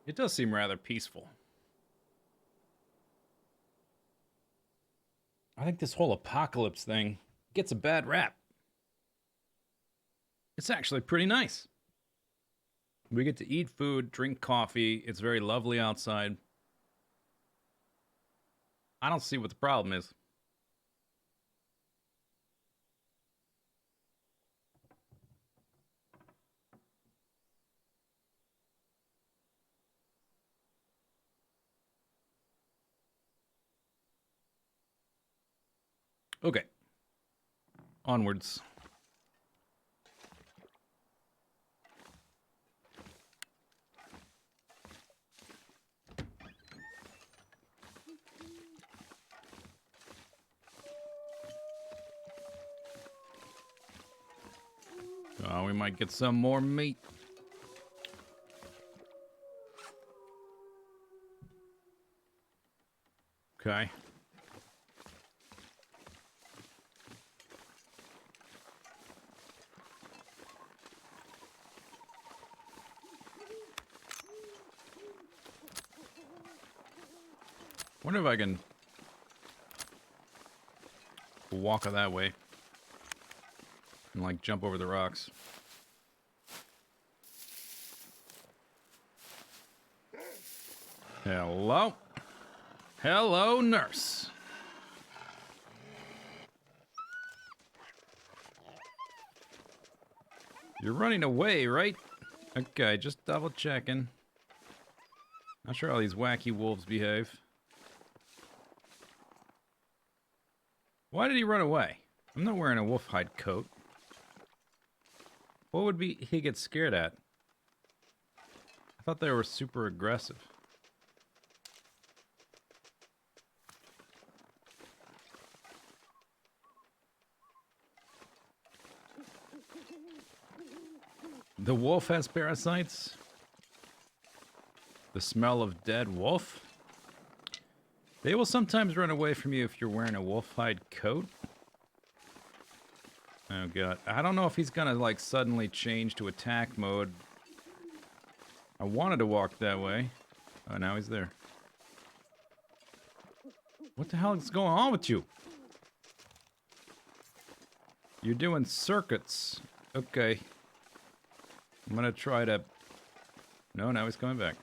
It does seem rather peaceful. I think this whole apocalypse thing gets a bad rap. It's actually pretty nice. We get to eat food, drink coffee. It's very lovely outside. I don't see what the problem is. Okay. Onwards. Oh, we might get some more meat. Okay. Wonder if I can walk that way and like jump over the rocks. Hello? Hello, nurse. You're running away, right? Okay, just double checking. Not sure how these wacky wolves behave. Why did he run away? I'm not wearing a wolf hide coat. What would he get scared at? I thought they were super aggressive. The wolf has parasites? The smell of dead wolf? They will sometimes run away from you if you're wearing a wolf hide coat. Oh god. I don't know if he's gonna like suddenly change to attack mode. I wanted to walk that way. Oh, now he's there. What the hell is going on with you? You're doing circuits. Okay. I'm gonna try to... No, now he's coming back.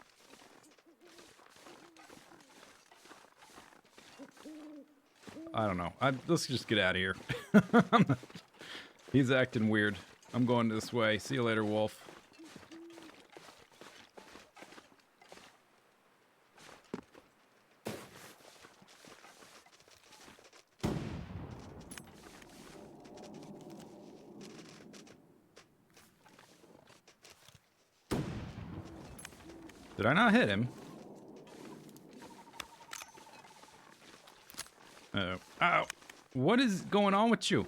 I don't know. Let's just get out of here. He's acting weird. I'm going this way. See you later, wolf. Did I not hit him? Uh-oh. Ow! What is going on with you?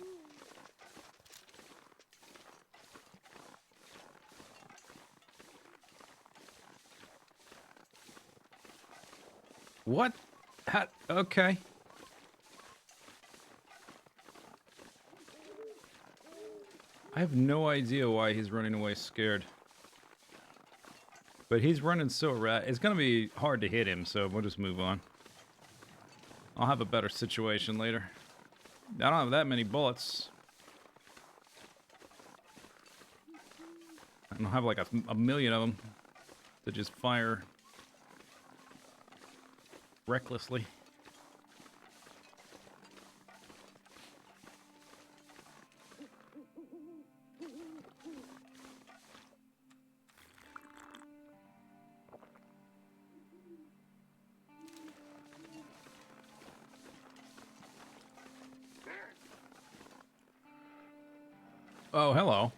What? How? Okay. I have no idea why he's running away scared. But he's running so erratic. It's going to be hard to hit him, so we'll just move on. I'll have a better situation later. I don't have that many bullets. I don't have like a million of them to just fire recklessly. Oh, hello.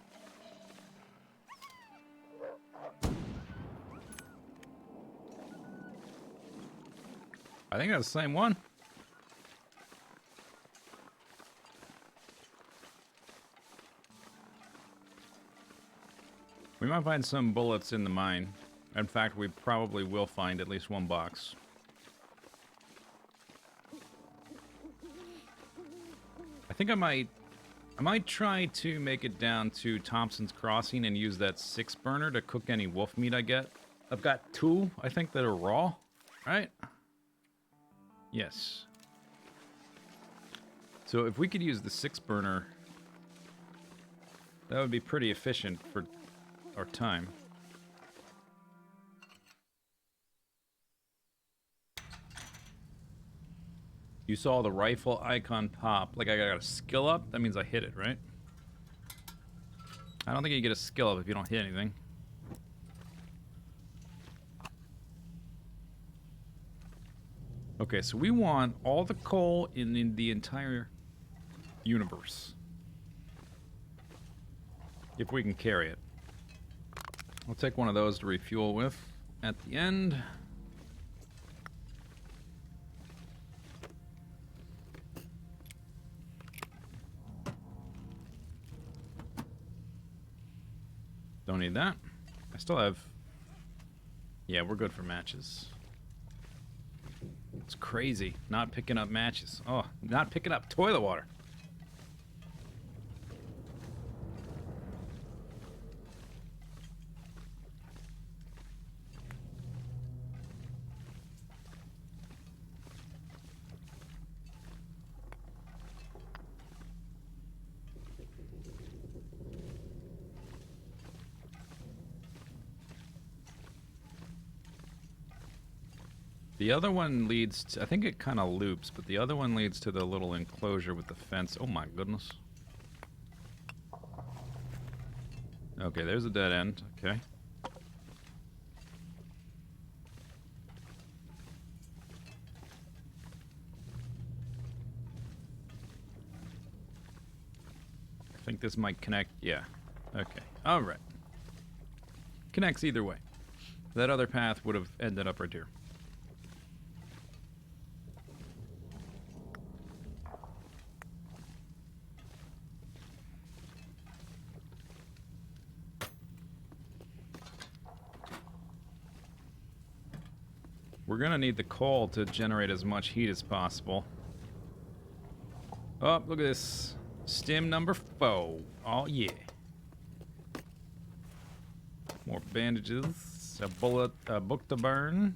I think that's the same one. We might find some bullets in the mine. In fact, we probably will find at least one box. I think I might try to make it down to Thompson's Crossing and use that 6 burner to cook any wolf meat I get. I've got 2, I think, that are raw, right? Yes. So if we could use the 6 burner, that would be pretty efficient for our time. You saw the rifle icon pop. Like I got a skill up? That means I hit it, right? I don't think you get a skill up if you don't hit anything. Okay, so we want all the coal in the entire universe. If we can carry it. I'll take one of those to refuel with at the end. Don't need that. I still have... Yeah, we're good for matches. It's crazy not picking up matches. Oh, not picking up toilet water. The other one leads to, I think it kind of loops, but the other one leads to the little enclosure with the fence. Oh my goodness. Okay, there's a dead end. Okay. I think this might connect. Yeah. Okay. All right. Connects either way. That other path would have ended up right here. We're gonna need the coal to generate as much heat as possible. Oh, look at this. Stem number 4. Oh, yeah. More bandages. A bullet, a book to burn.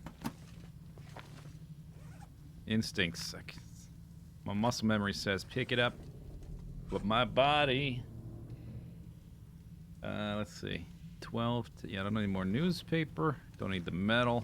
Instincts. My muscle memory says pick it up. But my body... let's see. 12 to... Yeah, I don't need more newspaper. Don't need the metal.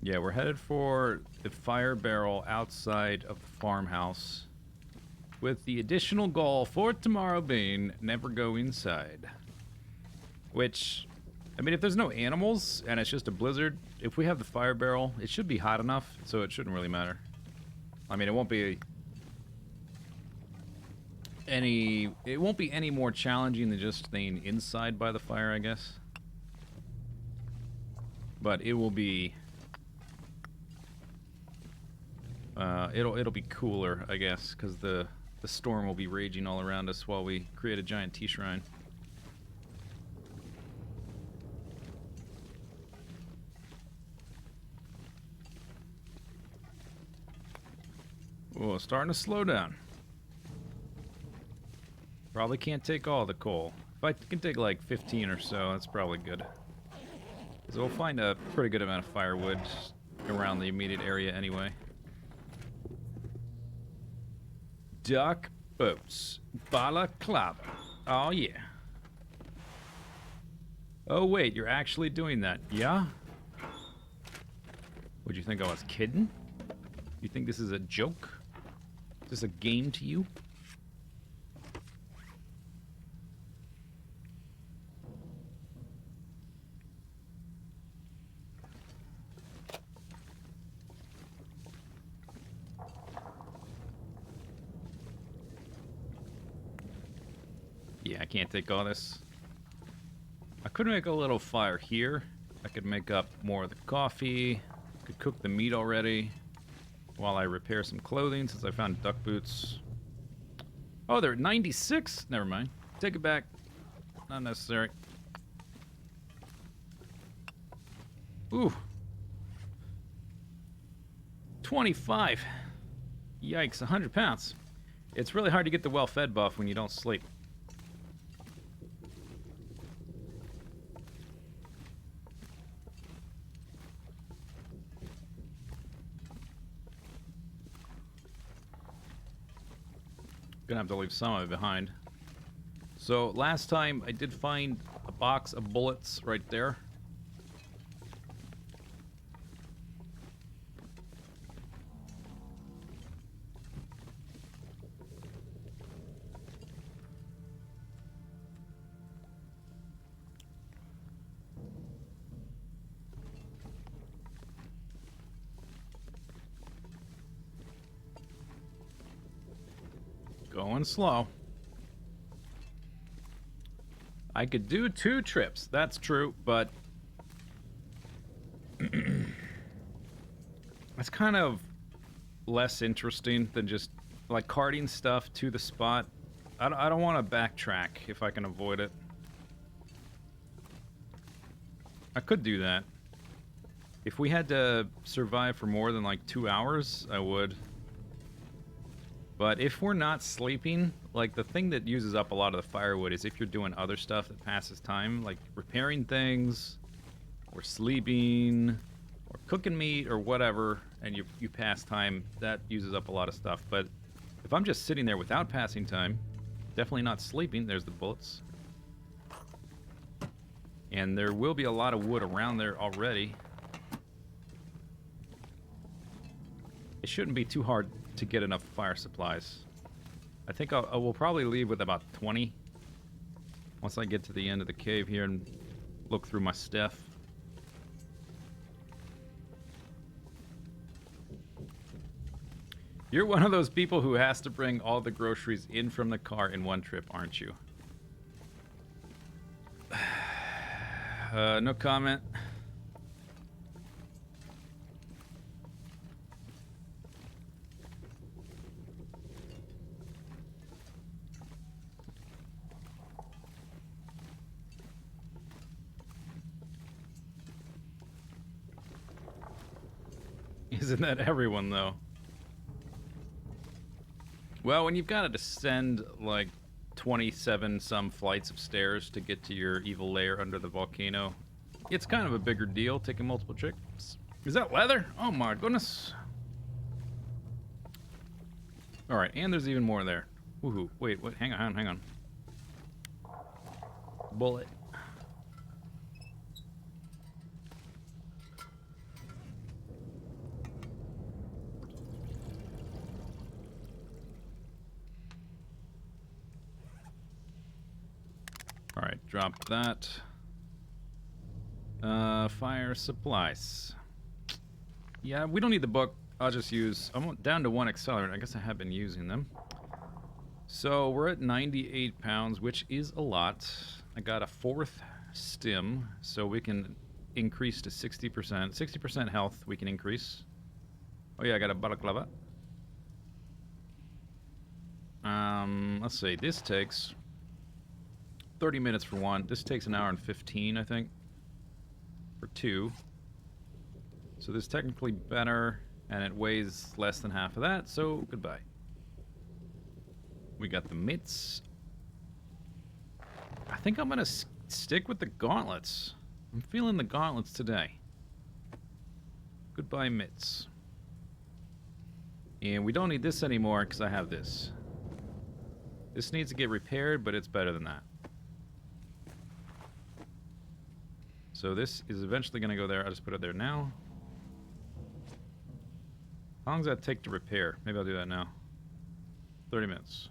Yeah, we're headed for the fire barrel outside of the farmhouse, with the additional goal for tomorrow being never go inside. Which, I mean, if there's no animals and it's just a blizzard, if we have the fire barrel, it should be hot enough, so it shouldn't really matter. I mean, it won't be any more challenging than just staying inside by the fire, I guess. But it will be... it'll be cooler, I guess, because the storm will be raging all around us while we create a giant tea shrine. Oh, starting to slow down. Probably can't take all the coal. If I can take like 15 or so, that's probably good. Because we'll find a pretty good amount of firewood around the immediate area anyway. Duck boats. Balaclava. Oh, yeah. Oh, wait, you're actually doing that. Yeah? Would you think I was kidding? You think this is a joke? Is this a game to you? Yeah, I can't take all this. I could make a little fire here. I could make up more of the coffee. Could cook the meat already while I repair some clothing since I found duck boots. Oh, they're at 96? Never mind. Take it back. Not necessary. Ooh. 25. Yikes, 100 pounds. It's really hard to get the well-fed buff when you don't sleep. Gonna have to leave some of it behind. So last time I did find a box of bullets right there. Going slow. I could do 2 trips, that's true, but that's kind of less interesting than just like carting stuff to the spot. I don't want to backtrack if I can avoid it. I could do that. If we had to survive for more than like 2 hours, I would. But if we're not sleeping, like the thing that uses up a lot of the firewood is if you're doing other stuff that passes time, like repairing things, or sleeping, or cooking meat, or whatever, and you pass time, that uses up a lot of stuff. But if I'm just sitting there without passing time, definitely not sleeping, there's the bullets. And there will be a lot of wood around there already. It shouldn't be too hard to get enough fire supplies. I think I will probably leave with about 20 once I get to the end of the cave here and look through my stuff. You're one of those people who has to bring all the groceries in from the car in one trip, aren't you? No comment. Isn't that everyone, though? Well, when you've got to descend, like, 27 some flights of stairs to get to your evil lair under the volcano, it's kind of a bigger deal taking multiple trips. Is that leather? Oh my goodness. Alright, and there's even more there. Woohoo. Wait, what? Hang on, hang on. Bullet. Alright, drop that. Fire supplies. Yeah, we don't need the book. I'll just use... I'm down to 1 accelerant. I guess I have been using them. So, we're at 98 pounds, which is a lot. I got a 4th stim, so we can increase to 60%. 60% health we can increase. Oh yeah, I got a balaclava. Let's see. This takes 30 minutes for 1. This takes an hour and 15, I think, for 2. So this is technically better, and it weighs less than half of that, so goodbye. We got the mitts. I think I'm going to stick with the gauntlets. I'm feeling the gauntlets today. Goodbye, mitts. And we don't need this anymore because I have this. This needs to get repaired, but it's better than that. So this is eventually going to go there. I'll just put it there now. How long does that take to repair? Maybe I'll do that now. 30 minutes.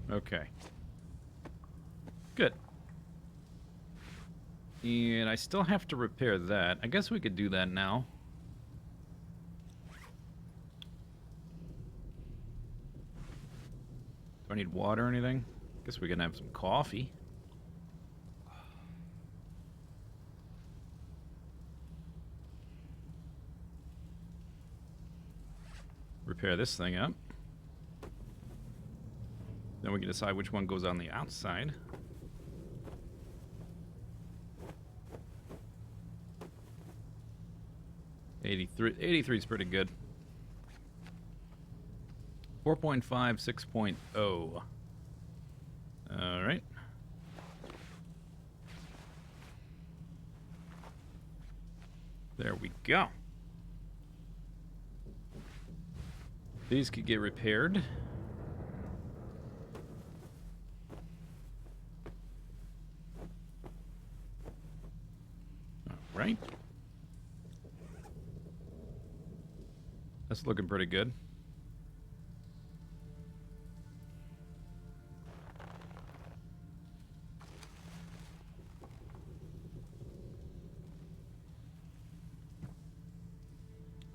Okay. Good. And I still have to repair that. I guess we could do that now. Do I need water or anything? Guess we can have some coffee. repair this thing up. Then we can decide which one goes on the outside. $83 is pretty good. 4.5, 6.0. All right. There we go. These could get repaired. All right. That's looking pretty good.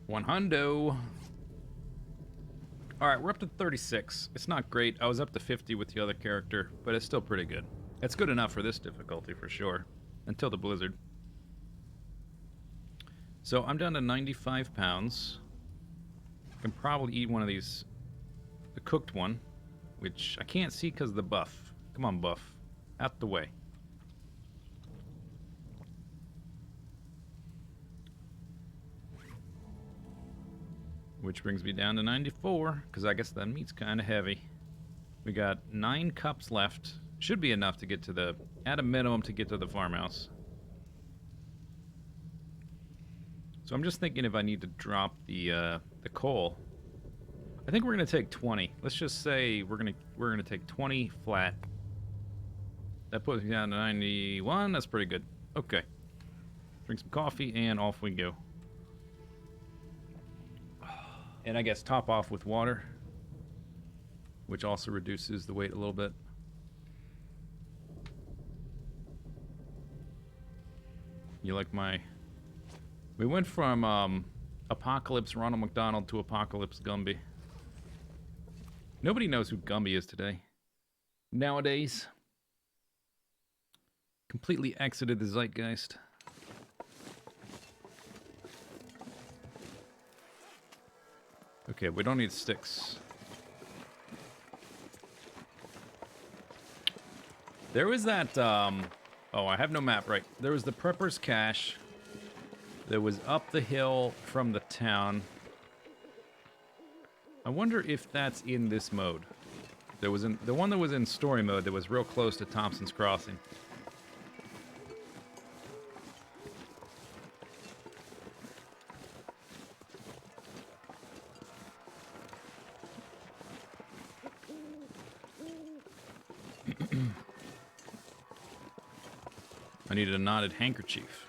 $100. Alright, we're up to 36. It's not great. I was up to 50 with the other character, but it's still pretty good. It's good enough for this difficulty, for sure. Until the blizzard. So, I'm down to 95 pounds. I can probably eat one of these. The cooked one. Which I can't see because of the buff. Come on, buff. Out the way. Which brings me down to 94, because I guess that meat's kind of heavy. We got 9 cups left. Should be enough to get to the, at a minimum, to get to the farmhouse. So I'm just thinking if I need to drop the coal. I think we're gonna take 20. Let's just say we're gonna take 20 flat. That puts me down to 91. That's pretty good. Okay. Drink some coffee and off we go. And I guess top off with water, which also reduces the weight a little bit. You like my... We went from Apocalypse Ronald McDonald to Apocalypse Gumby. Nobody knows who Gumby is today. Nowadays. Completely exited the zeitgeist. Okay, we don't need sticks. There was that, oh, I have no map, right. There was the Prepper's Cache that was up the hill from the town. I wonder if that's in this mode. There was the one that was in story mode that was real close to Thompson's Crossing. I needed a knotted handkerchief.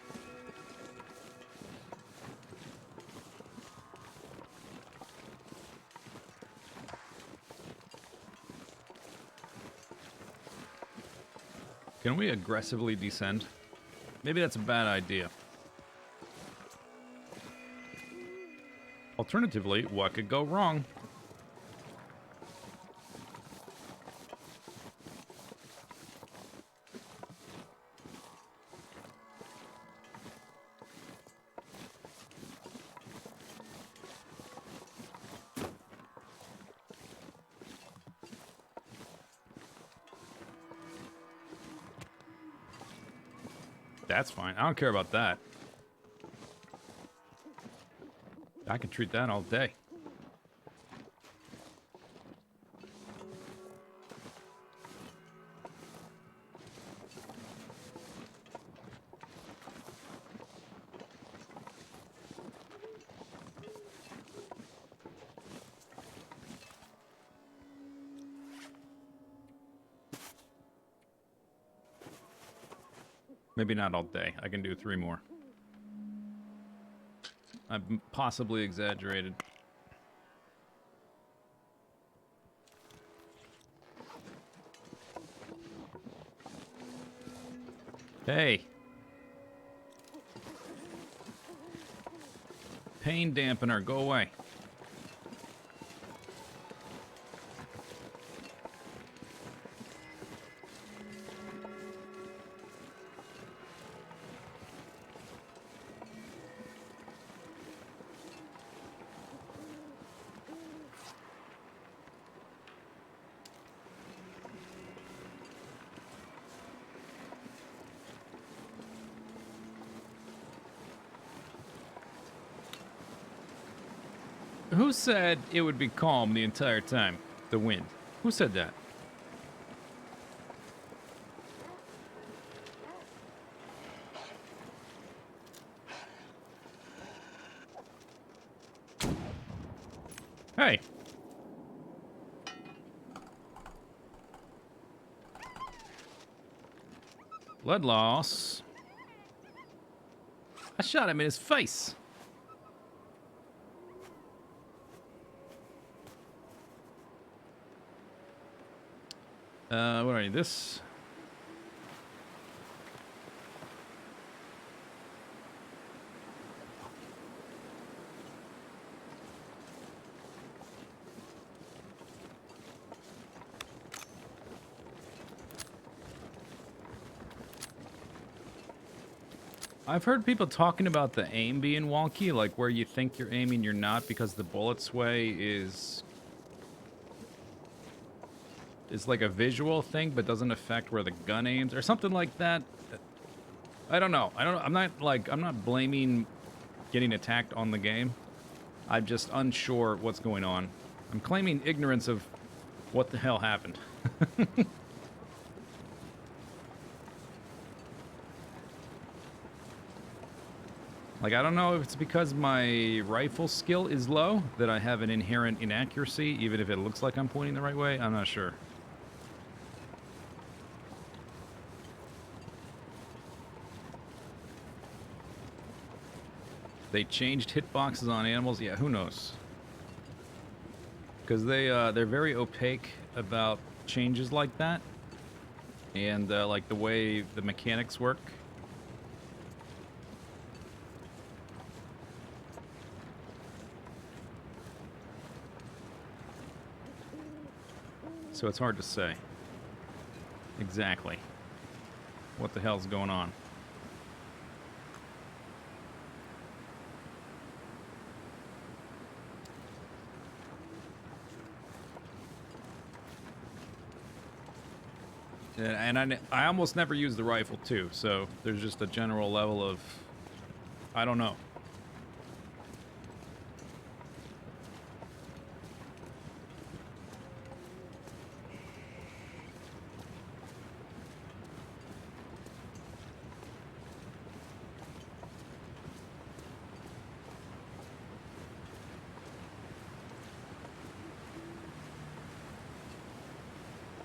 Can we aggressively descend? Maybe that's a bad idea. Alternatively, what could go wrong? That's fine. I don't care about that. I can treat that all day. Maybe not all day. I can do 3 more. I've possibly exaggerated. Hey! Pain dampener, go away. Who said it would be calm the entire time? The wind. Who said that? Hey. Blood loss. I shot him in his face. What are you? This? I've heard people talking about the aim being wonky, like where you think you're aiming, you're not, because the bullet sway is like a visual thing, but doesn't affect where the gun aims, or something like that. I don't know. I'm not blaming getting attacked on the game. I'm just unsure what's going on. I'm claiming ignorance of what the hell happened. Like, I don't know if it's because my rifle skill is low, that I have an inherent inaccuracy, even if it looks like I'm pointing the right way. I'm not sure. They changed hitboxes on animals? Yeah, who knows? Because they're very opaque about changes like that. And, like, the way the mechanics work. So it's hard to say exactly what the hell's going on. And I almost never use the rifle too, so there's just a general level of, I don't know.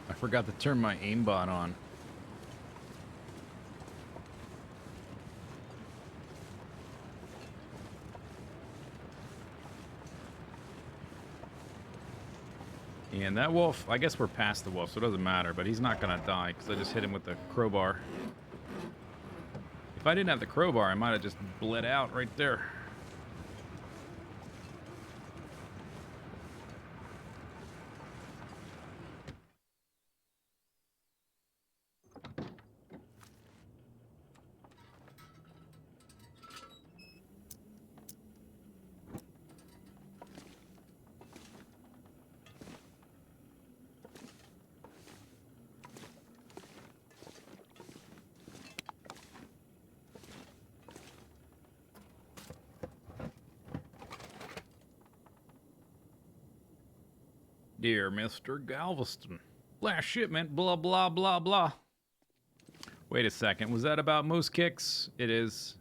I forgot to turn my aimbot on. And that wolf, I guess we're past the wolf, so it doesn't matter, but he's not gonna die because I just hit him with the crowbar. If I didn't have the crowbar, I might have just bled out right there. Dear Mr. Galveston, last shipment, blah, blah, blah, blah. Wait a second, was that about moose kicks? It is.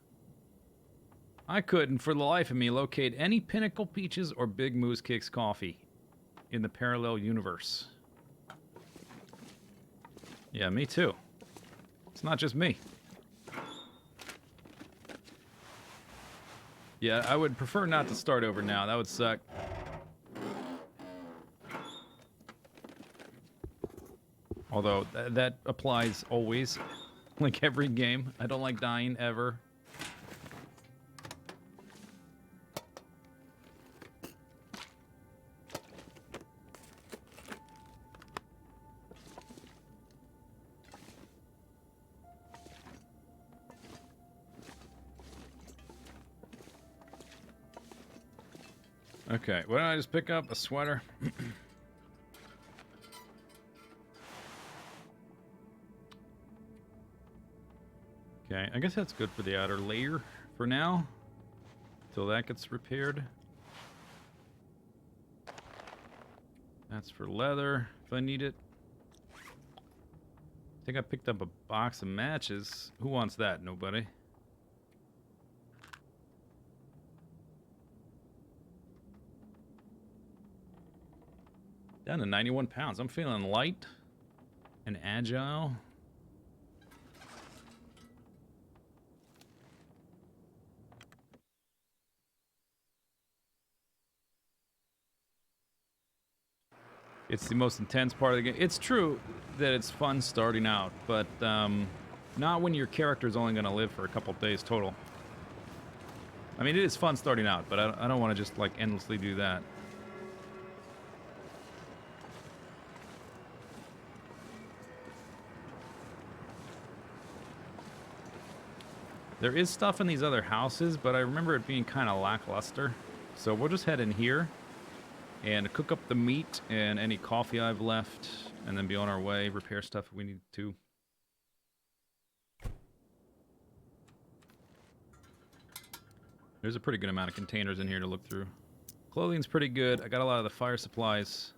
I couldn't, for the life of me, locate any Pinnacle Peaches or Big Moose Kicks coffee in the parallel universe. Yeah, me too. It's not just me. Yeah, I would prefer not to start over now. That would suck. Although, that applies always. Like every game. I don't like dying, ever. Okay, what did I just pick up? A sweater? Okay, I guess that's good for the outer layer for now. Till that gets repaired. That's for leather, if I need it. I think I picked up a box of matches. Who wants that? Nobody. Down to 91 pounds. I'm feeling light and agile. It's the most intense part of the game. It's true that it's fun starting out, but not when your character's only going to live for a couple days total. I mean, it is fun starting out, but I don't want to just, like, endlessly do that. There is stuff in these other houses, but I remember it being kind of lackluster. So we'll just head in here and cook up the meat and any coffee I've left, and then be on our way, repair stuff if we need to. There's a pretty good amount of containers in here to look through. Clothing's pretty good. I got a lot of the fire supplies.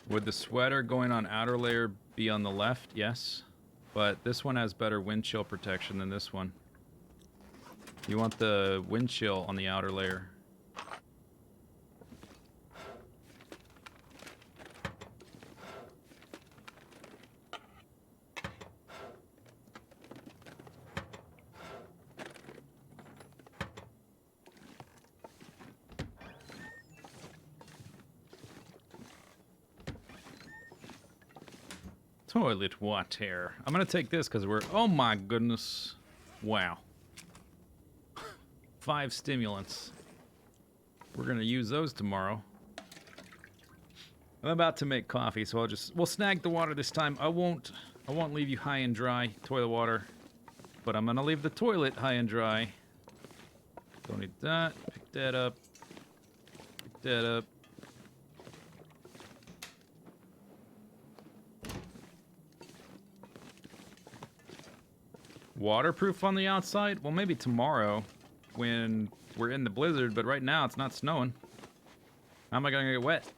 Would the sweater going on outer layer be on the left? Yes. But this one has better wind chill protection than this one. You want the wind chill on the outer layer. Toilet water. I'm gonna take this because we're... Oh my goodness. Wow. 5 stimulants. We're gonna use those tomorrow. I'm about to make coffee, so we'll snag the water this time. I won't leave you high and dry, toilet water. But I'm gonna leave the toilet high and dry. Don't need that. Pick that up. Pick that up. Waterproof on the outside? Well, maybe tomorrow when we're in the blizzard, but right now it's not snowing. How am I gonna get wet?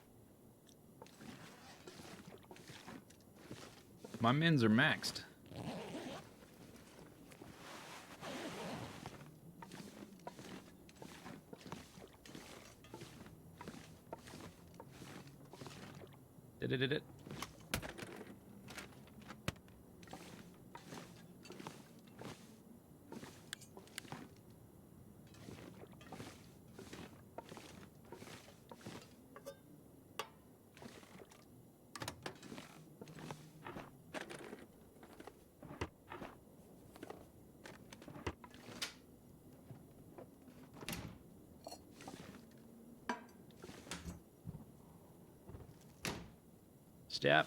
My mins are maxed. Did it. Step.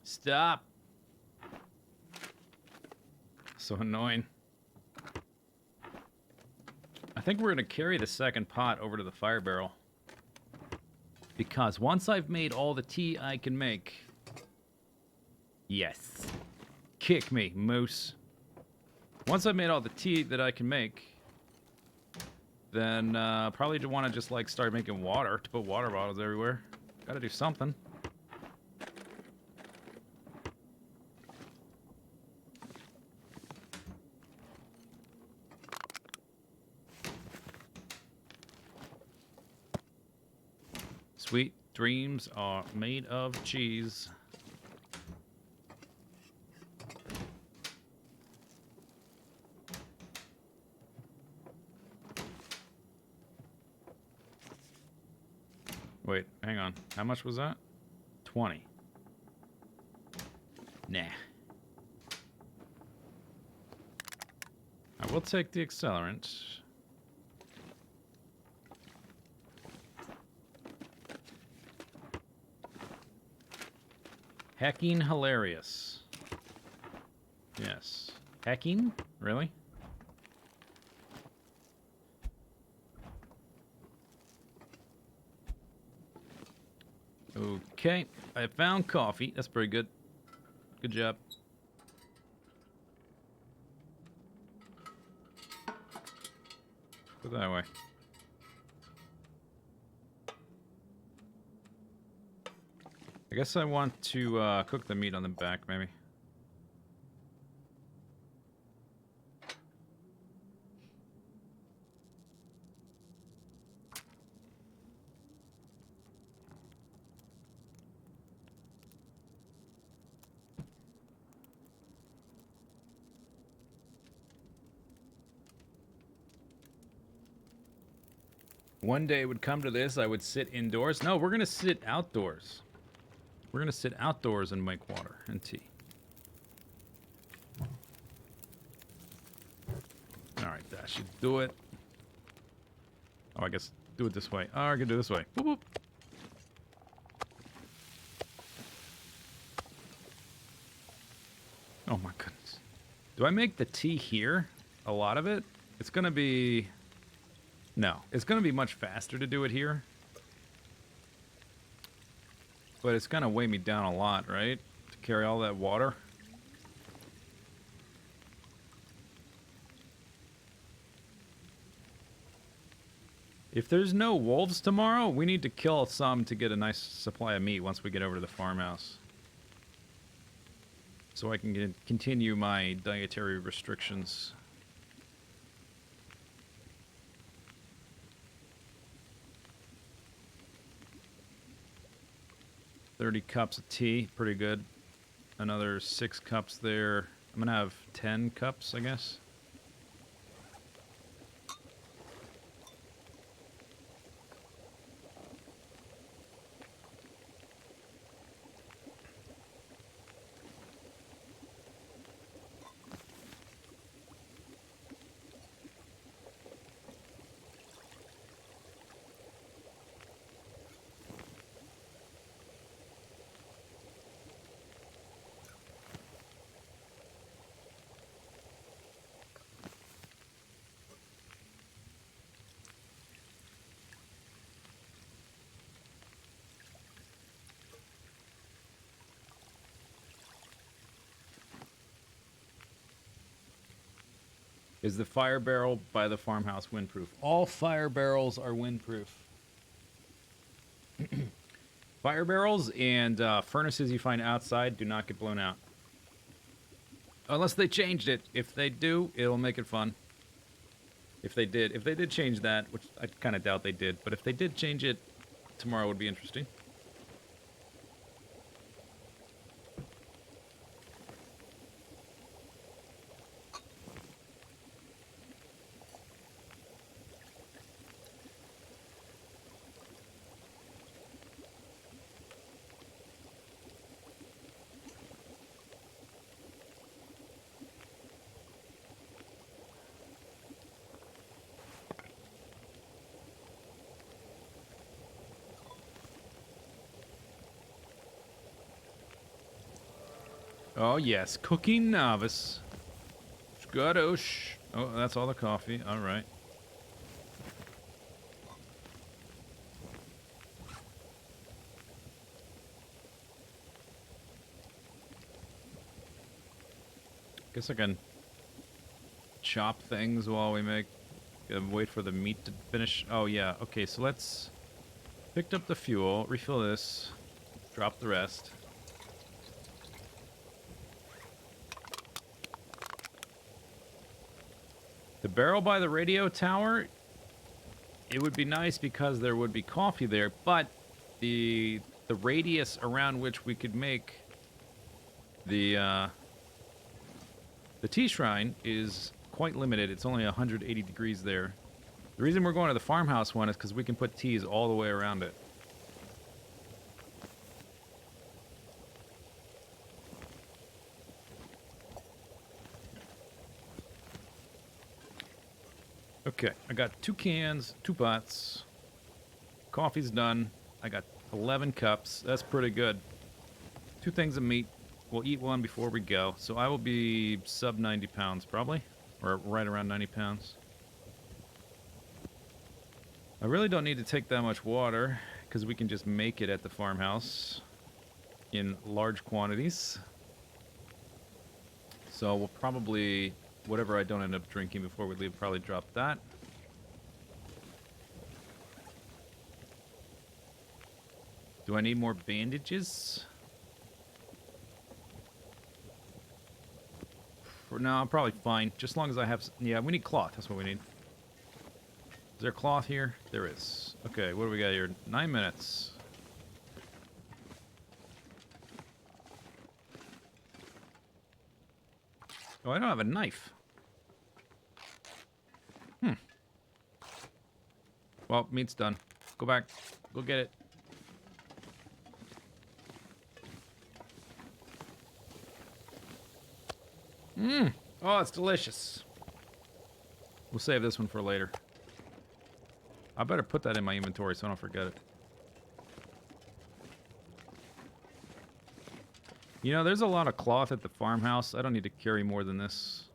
Stop. So annoying. I think we're going to carry the second pot over to the fire barrel. Because once I've made all the tea I can make... Yes. Kick me, moose. Once I've made all the tea that I can make... Then probably want to just like start making water to put water bottles everywhere. Gotta do something. Sweet dreams are made of cheese. Wait, hang on. How much was that? 20. Nah. I will take the accelerant. Hecking hilarious. Yes. Hacking? Really? Okay. I found coffee. That's pretty good. Good job. Go that way. I guess I want to cook the meat on the back, maybe. One day would come to this, I would sit indoors. No, we're going to sit outdoors. We're going to sit outdoors and make water and tea. Alright, that should do it. Oh, I guess do it this way. Oh, I can do it this way. Whoop, whoop. Oh my goodness. Do I make the tea here? A lot of it? It's going to be... No, it's going to be much faster to do it here. But it's going to weigh me down a lot, right? To carry all that water. If there's no wolves tomorrow, we need to kill some to get a nice supply of meat once we get over to the farmhouse. So I can continue my dietary restrictions. 30 cups of tea, pretty good. Another 6 cups there. I'm gonna have 10 cups, I guess. Is the fire barrel by the farmhouse windproof? All fire barrels are windproof. Fire barrels and furnaces you find outside do not get blown out. Unless they changed it. If they do, it'll make it fun. If they did change that, which I kind of doubt they did, but if they did change it, tomorrow would be interesting. Oh, yes. Cooking novice. Skadosh. Oh, that's all the coffee. All right. Guess I can chop things while we make... wait for the meat to finish. Oh, yeah. Okay, so let's... Picked up the fuel. Refill this. Drop the rest. The barrel by the radio tower, it would be nice because there would be coffee there, but the radius around which we could make the tea shrine is quite limited. It's only 180 degrees there. The reason we're going to the farmhouse one is because we can put teas all the way around it. Okay, I got 2 cans, 2 pots. Coffee's done. I got 11 cups. That's pretty good. 2 things of meat. We'll eat one before we go. So I will be sub 90 pounds, probably. Or right around 90 pounds. I really don't need to take that much water, because we can just make it at the farmhouse in large quantities. So we'll probably, whatever I don't end up drinking before we leave, probably drop that. Do I need more bandages? No, I'm probably fine. Just as long as I have... Yeah, we need cloth. That's what we need. Is there cloth here? There is. Okay, what do we got here? 9 minutes. Oh, I don't have a knife. Well, meat's done. Go back. Go get it. Oh, it's delicious. We'll save this one for later. I better put that in my inventory so I don't forget it. You know, there's a lot of cloth at the farmhouse. I don't need to carry more than this.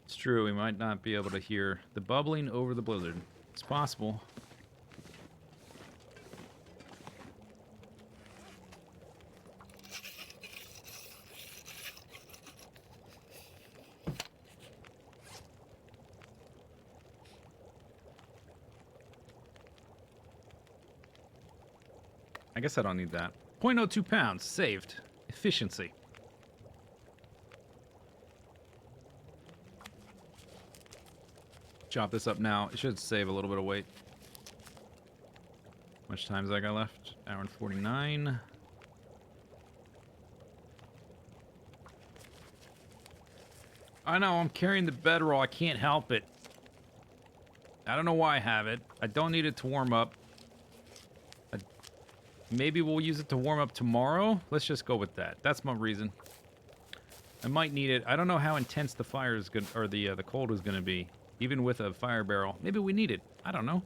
It's true, we might not be able to hear the bubbling over the blizzard. It's possible. I guess I don't need that. 0.02 pounds saved. Efficiency. Chop this up now. It should save a little bit of weight. How much time has I got left? Hour and 49. I know, I'm carrying the bedroll. I can't help it. I don't know why I have it. I don't need it to warm up. Maybe we'll use it to warm up tomorrow. Let's just go with that. That's my reason. I might need it. I don't know how intense the fire is good, or the cold is going to be, even with a fire barrel. Maybe we need it. I don't know.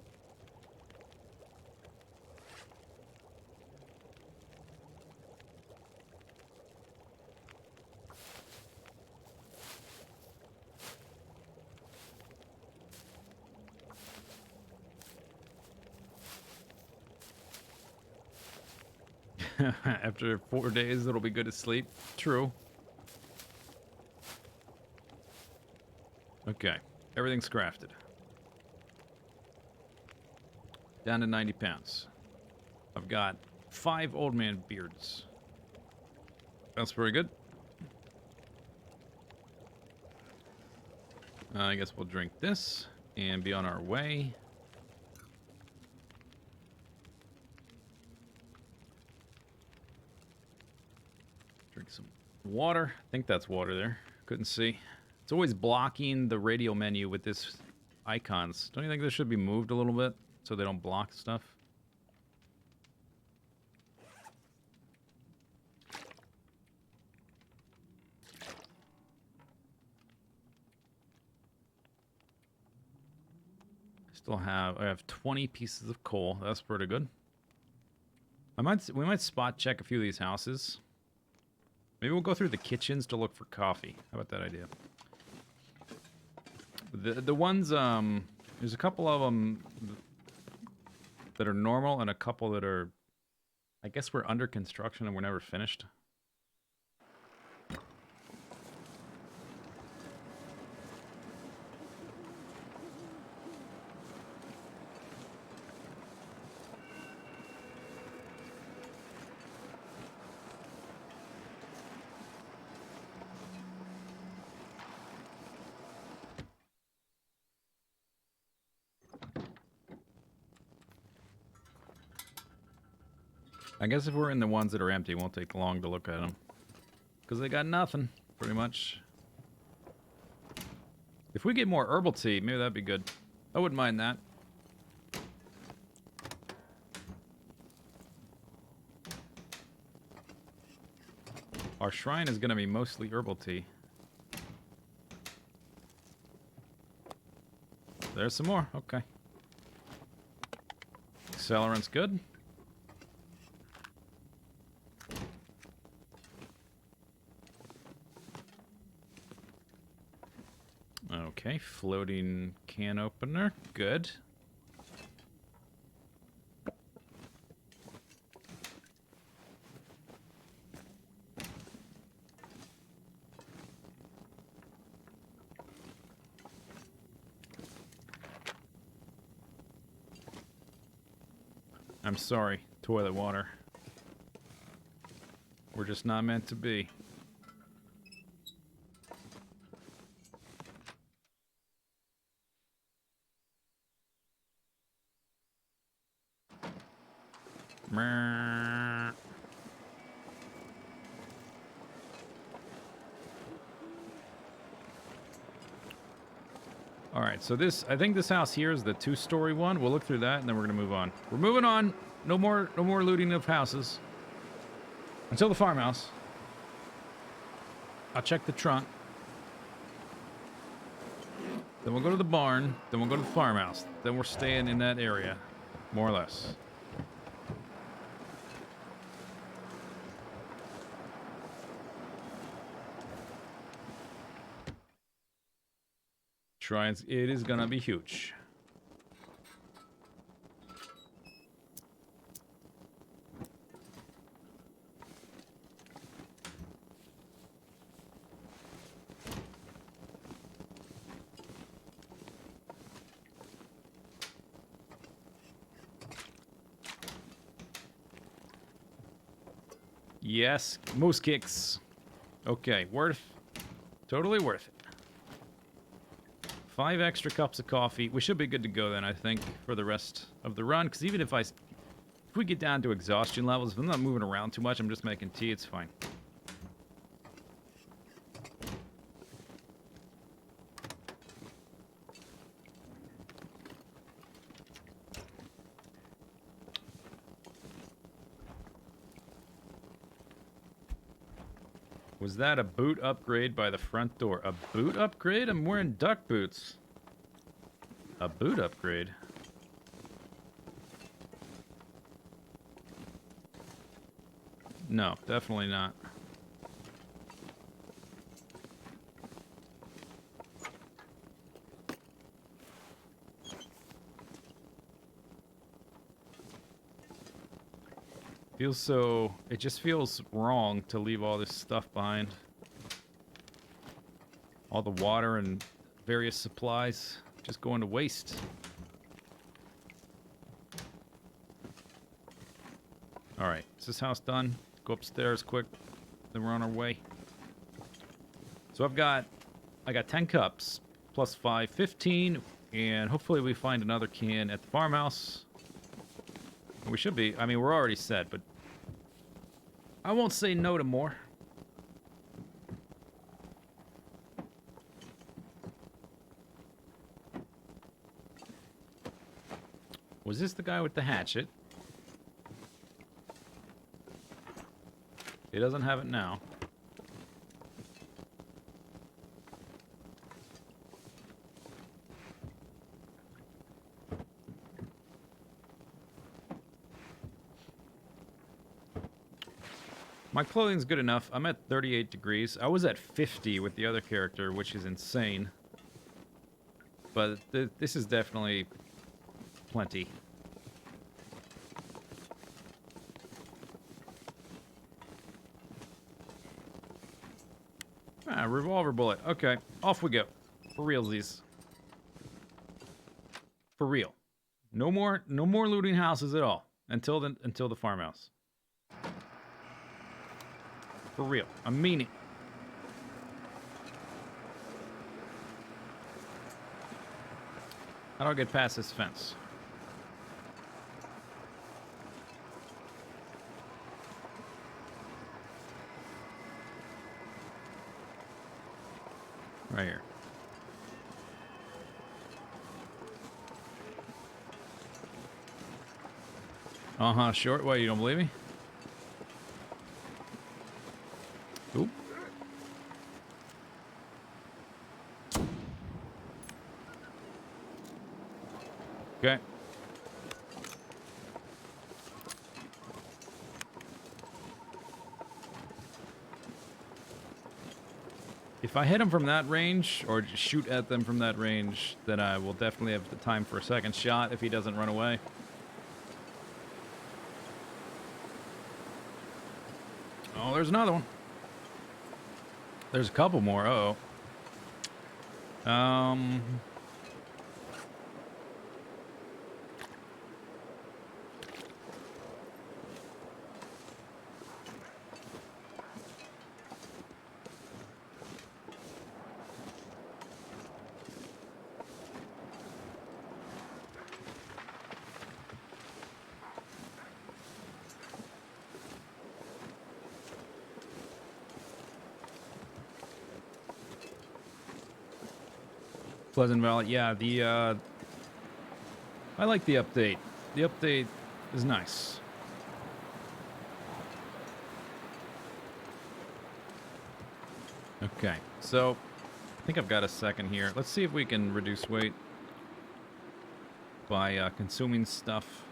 After 4 days, it'll be good to sleep. True. Okay. Everything's crafted. Down to 90 pounds. I've got 5 old man beards. That's pretty good. I guess we'll drink this and be on our way. Drink some water. I think that's water there. Couldn't see. It's always blocking the radio menu with this icons. Don't you think this should be moved a little bit so they don't block stuff? I have 20 pieces of coal. That's pretty good. We might spot check a few of these houses. Maybe we'll go through the kitchens to look for coffee. How about that idea? The ones, there's a couple of them that are normal and a couple that are, I guess we're under construction and we're never finished. I guess if we're in the ones that are empty, it won't take long to look at them. Because they got nothing, pretty much. If we get more herbal tea, maybe that'd be good. I wouldn't mind that. Our shrine is going to be mostly herbal tea. there's some more. Okay. Accelerant's good. Okay, floating can opener. Good. I'm sorry, toilet water. We're just not meant to be. Meh. All right, so I think this house here is the 2-story one. We'll look through that, and then we're gonna move on. We're moving on. No more looting of houses until the farmhouse. I'll check the trunk. Then we'll go to the barn. Then we'll go to the farmhouse. Then we're staying in that area, more or less. Shrines, it is gonna be huge. Yes, moose kicks. Okay, totally worth it. 5 extra cups of coffee. We should be good to go then, I think, for the rest of the run. Because even if we get down to exhaustion levels, if I'm not moving around too much, I'm just making tea, it's fine. Was that a boot upgrade by the front door? A boot upgrade? I'm wearing duck boots. A boot upgrade? No, definitely not. It just feels wrong to leave all this stuff behind. All the water and various supplies just going to waste. Alright, is this house done? Go upstairs quick, then we're on our way. So I got 10 cups, plus 5, 15, and hopefully we find another can at the farmhouse. We should be, I mean, we're already set, but I won't say no to more. Was this the guy with the hatchet? He doesn't have it now. My clothing's good enough. I'm at 38 degrees. I was at 50 with the other character, which is insane. But this is definitely plenty. Ah, revolver bullet. Okay, off we go. For realsies. For real. No more looting houses at all until the farmhouse. For real. I mean it. How do I get past this fence? Right here. Uh-huh, short. What, you don't believe me? Oop. Okay. If I hit him from that range, or just shoot at them from that range, then I will definitely have the time for a second shot if he doesn't run away. Oh, there's another one. There's a couple more. Uh-oh. Pleasant Valley, yeah, I like the update. The update is nice. Okay, so I think I've got a second here. Let's see if we can reduce weight by consuming stuff.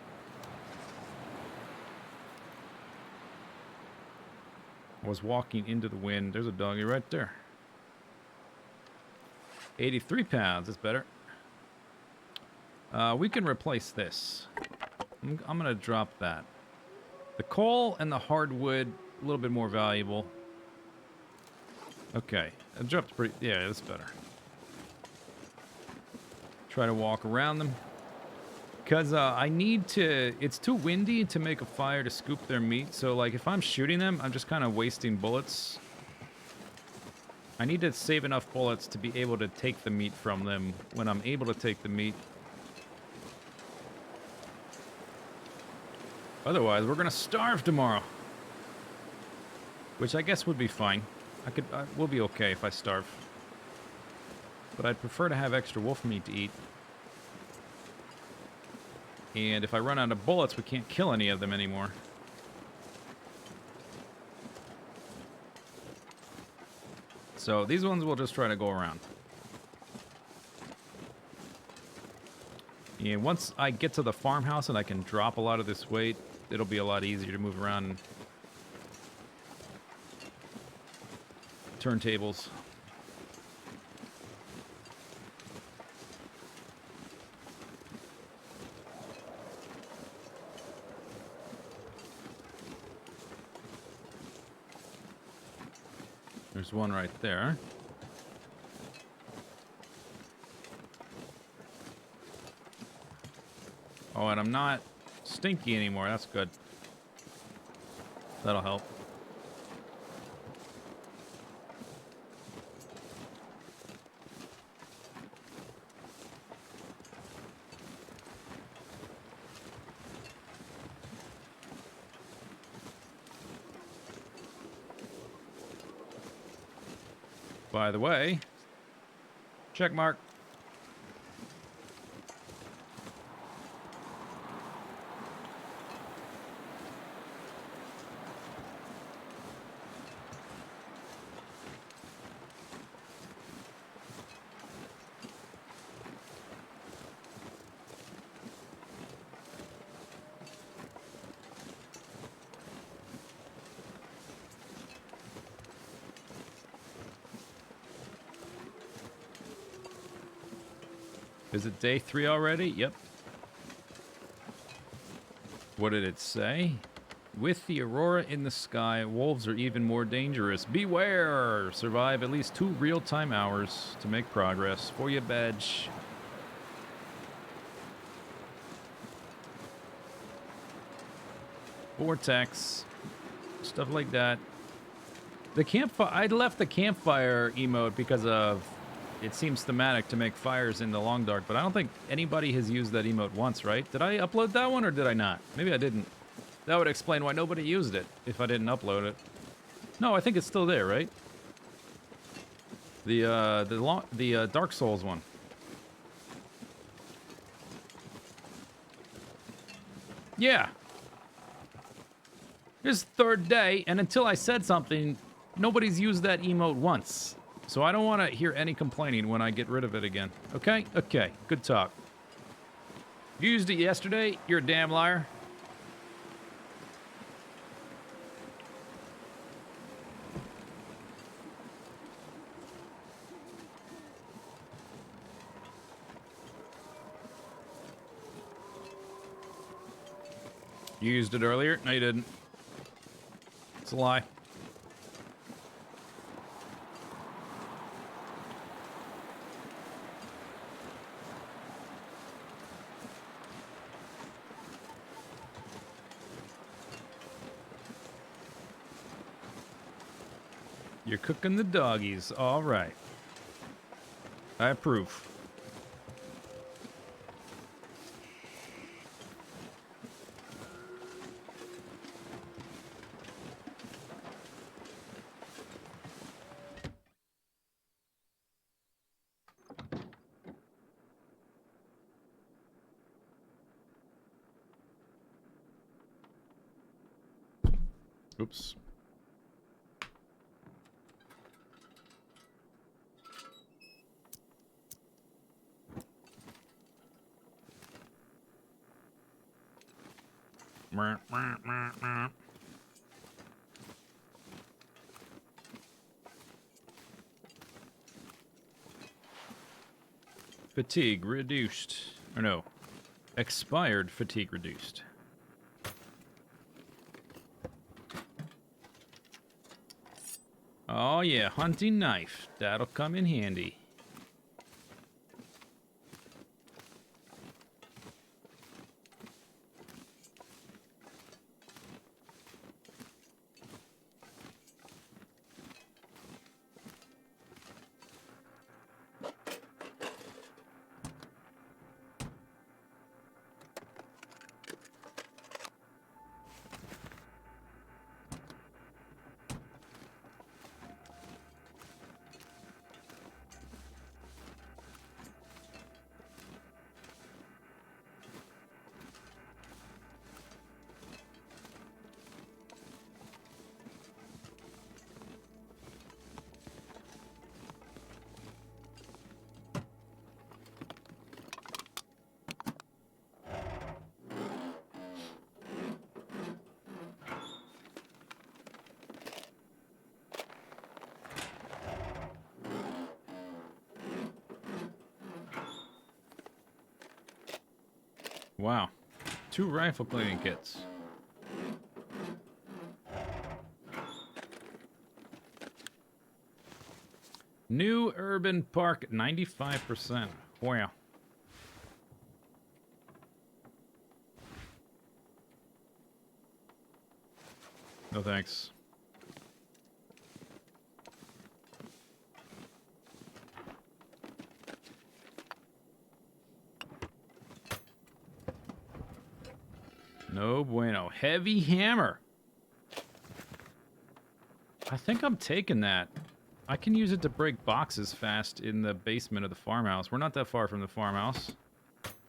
I was walking into the wind. There's a doggy right there. 83 pounds, that's better. We can replace this. I'm going to drop that. The coal and the hardwood, a little bit more valuable. Okay, it dropped pretty... Yeah, that's better. Try to walk around them. Because I need to... It's too windy to make a fire to scoop their meat. So, like, if I'm shooting them, I'm just kind of wasting bullets. I need to save enough bullets to be able to take the meat from them when I'm able to take the meat. Otherwise, we're gonna starve tomorrow. Which I guess would be fine. We'll be okay if I starve. But I'd prefer to have extra wolf meat to eat. And if I run out of bullets, we can't kill any of them anymore. So these ones we'll just try to go around. And once I get to the farmhouse and I can drop a lot of this weight, it'll be a lot easier to move around. Turntables. There's one right there. Oh, and I'm not stinky anymore. That's good. That'll help. By the way, check mark. Is it day 3 already? Yep. What did it say? With the Aurora in the sky, wolves are even more dangerous. Beware! Survive at least 2 real-time hours to make progress. For your badge. Vortex. Stuff like that. The campfire... I left the campfire emote because of... It seems thematic to make fires in the long dark, but I don't think anybody has used that emote once, right? Did I upload that one or did I not? Maybe I didn't. That would explain why nobody used it if I didn't upload it. No, I think it's still there, right? The Dark Souls one. Yeah. It's the 3rd day, and until I said something, nobody's used that emote once. So I don't want to hear any complaining when I get rid of it again. Okay? Okay. Good talk. You used it yesterday? You're a damn liar. You used it earlier? No, you didn't. It's a lie. You're cooking the doggies. All right. I approve. Oops. Fatigue reduced. Or no. Expired fatigue reduced. Oh yeah, hunting knife. That'll come in handy. Wow. 2 rifle cleaning kits. New urban park at 95%. Wow. No thanks. No bueno. Heavy hammer. I think I'm taking that. I can use it to break boxes fast in the basement of the farmhouse. We're not that far from the farmhouse.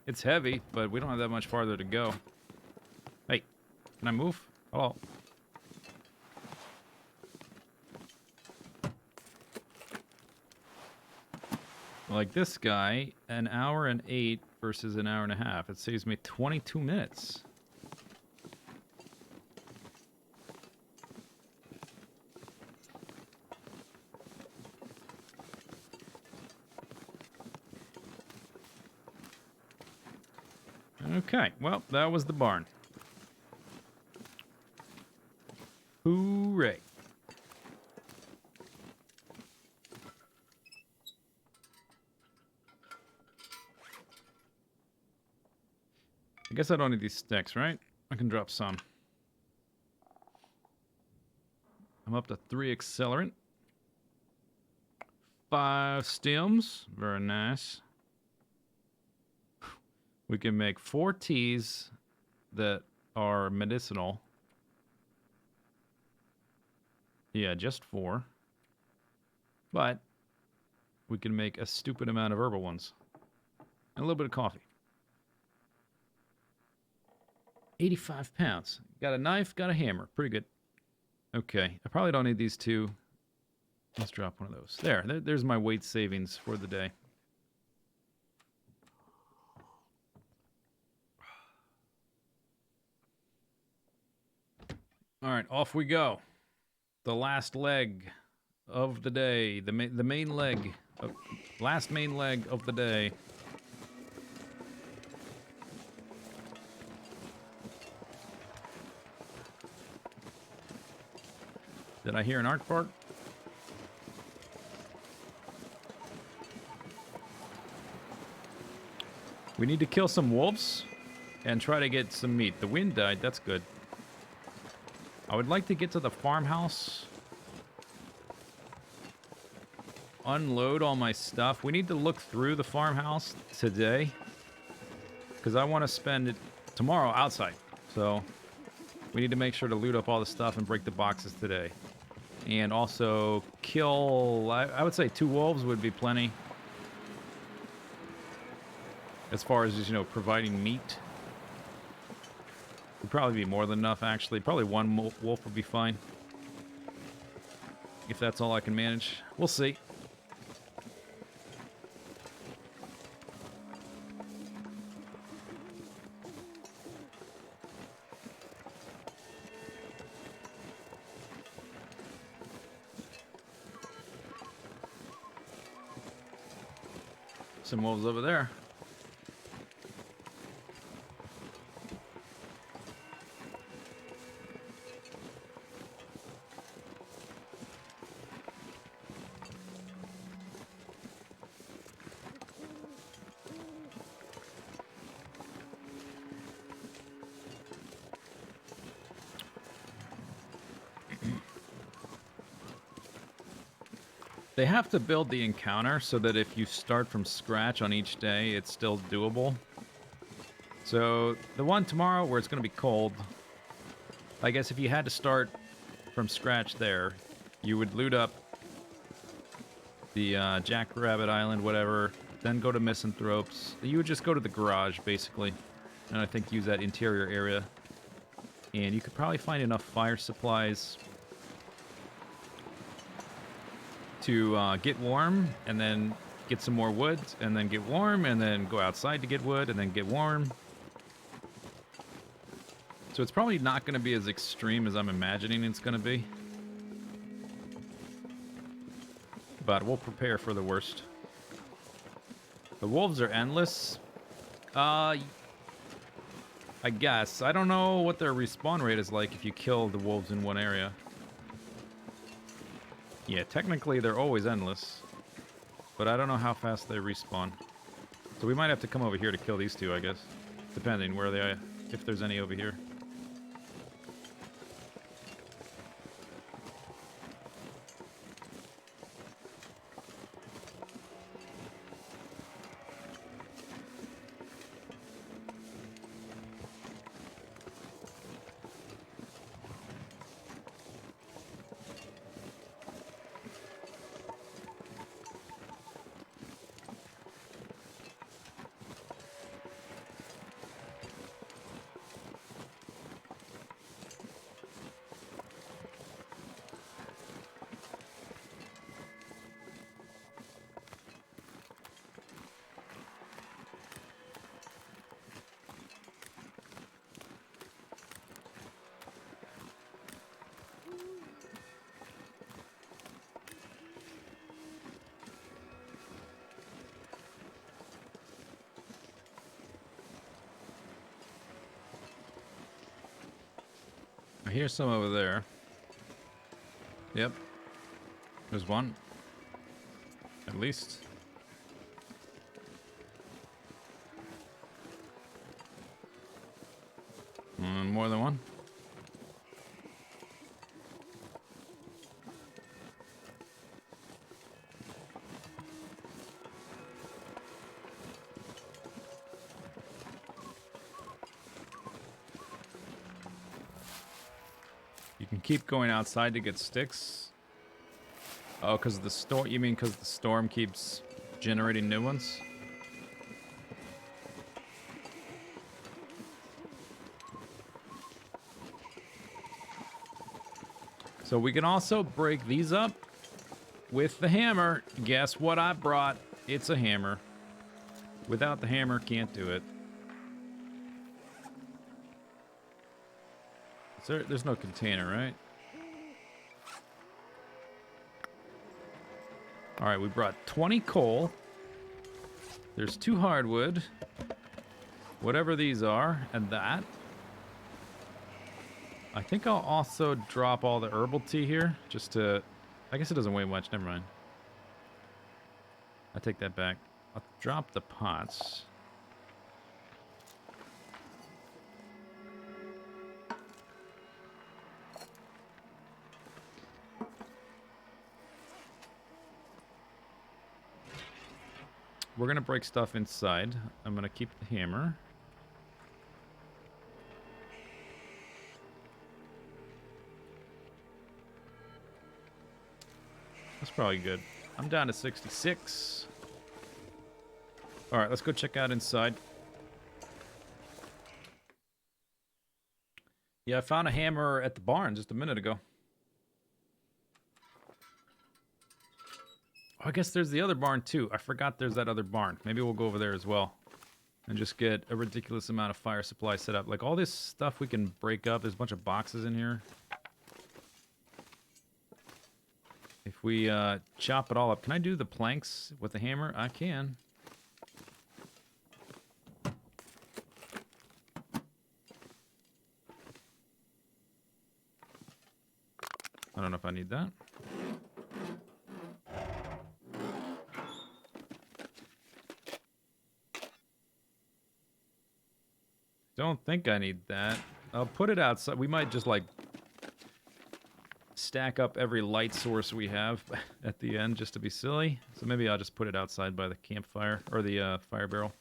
It's heavy, but we don't have that much farther to go. Hey, can I move? Hello. Like this guy, an hour and 8 versus an hour and a half. It saves me 22 minutes. Okay, well, that was the barn. Hooray. I guess I don't need these sticks, right? I can drop some. I'm up to 3 accelerant. 5 stems. Very nice. We can make 4 teas that are medicinal. Yeah, just 4. But we can make a stupid amount of herbal ones. And a little bit of coffee. 85 pounds. Got a knife, got a hammer. Pretty good. Okay, I probably don't need these 2. Let's drop one of those. There's my weight savings for the day. All right, off we go. The last leg of the day. The main leg. Last main leg of the day. Did I hear an arc bark? We need to kill some wolves and try to get some meat. The wind died. That's good. I would like to get to the farmhouse. Unload all my stuff. We need to look through the farmhouse today, because I want to spend it tomorrow outside. So we need to make sure to loot up all the stuff and break the boxes today. And also kill, I would say 2 wolves would be plenty. As far as just, you know, providing meat. Would probably be more than enough, actually. Probably 1 wolf would be fine. If that's all I can manage. We'll see. Some wolves over there. They have to build the encounter so that if you start from scratch on each day, it's still doable. So, the one tomorrow where it's going to be cold, I guess if you had to start from scratch there, you would loot up the Jackrabbit Island, whatever, then go to Misanthropes. You would just go to the garage, basically, and I think use that interior area. And you could probably find enough fire supplies to get warm, and then get some more wood, and then get warm, and then go outside to get wood, and then get warm. So it's probably not going to be as extreme as I'm imagining it's going to be. But we'll prepare for the worst. The wolves are endless. I guess. I don't know what their respawn rate is like if you kill the wolves in one area. Yeah, technically they're always endless, but I don't know how fast they respawn. So we might have to come over here to kill these 2, I guess, depending where they are, if there's any over here. I hear some over there. Yep. There's one. At least. More than one. You can keep going outside to get sticks. Oh, because the storm. You mean because the storm keeps generating new ones? So we can also break these up with the hammer. Guess what I brought? It's a hammer. Without the hammer, can't do it. There's no container, right? All right, we brought 20 coal. There's 2 hardwood. Whatever these are, and that. I think I'll also drop all the herbal tea here, just to... I guess it doesn't weigh much, never mind. I take that back. I'll drop the pots. We're going to break stuff inside. I'm going to keep the hammer. That's probably good. I'm down to 66. All right, let's go check out inside. Yeah, I found a hammer at the barn just a minute ago. Oh, I guess there's the other barn too. I forgot there's that other barn. Maybe we'll go over there as well. And just get a ridiculous amount of fire supply set up. Like all this stuff we can break up. There's a bunch of boxes in here. If we chop it all up. Can I do the planks with the hammer? I can. I don't know if I need that. Don't think I need that. I'll put it outside. We might just like stack up every light source we have at the end just to be silly. So maybe I'll just put it outside by the campfire or the fire barrel.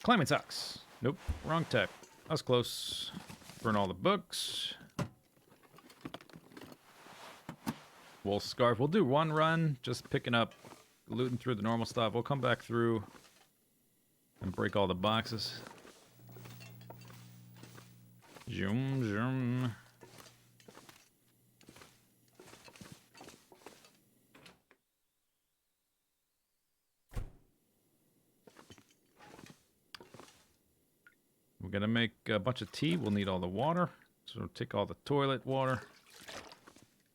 Climbing socks. Nope, wrong type. I was close. Burn all the books. Wool scarf. We'll do one run, just picking up, looting through the normal stuff. We'll come back through and break all the boxes. Zoom, zoom. We're gonna make a bunch of tea. We'll need all the water. So take all the toilet water.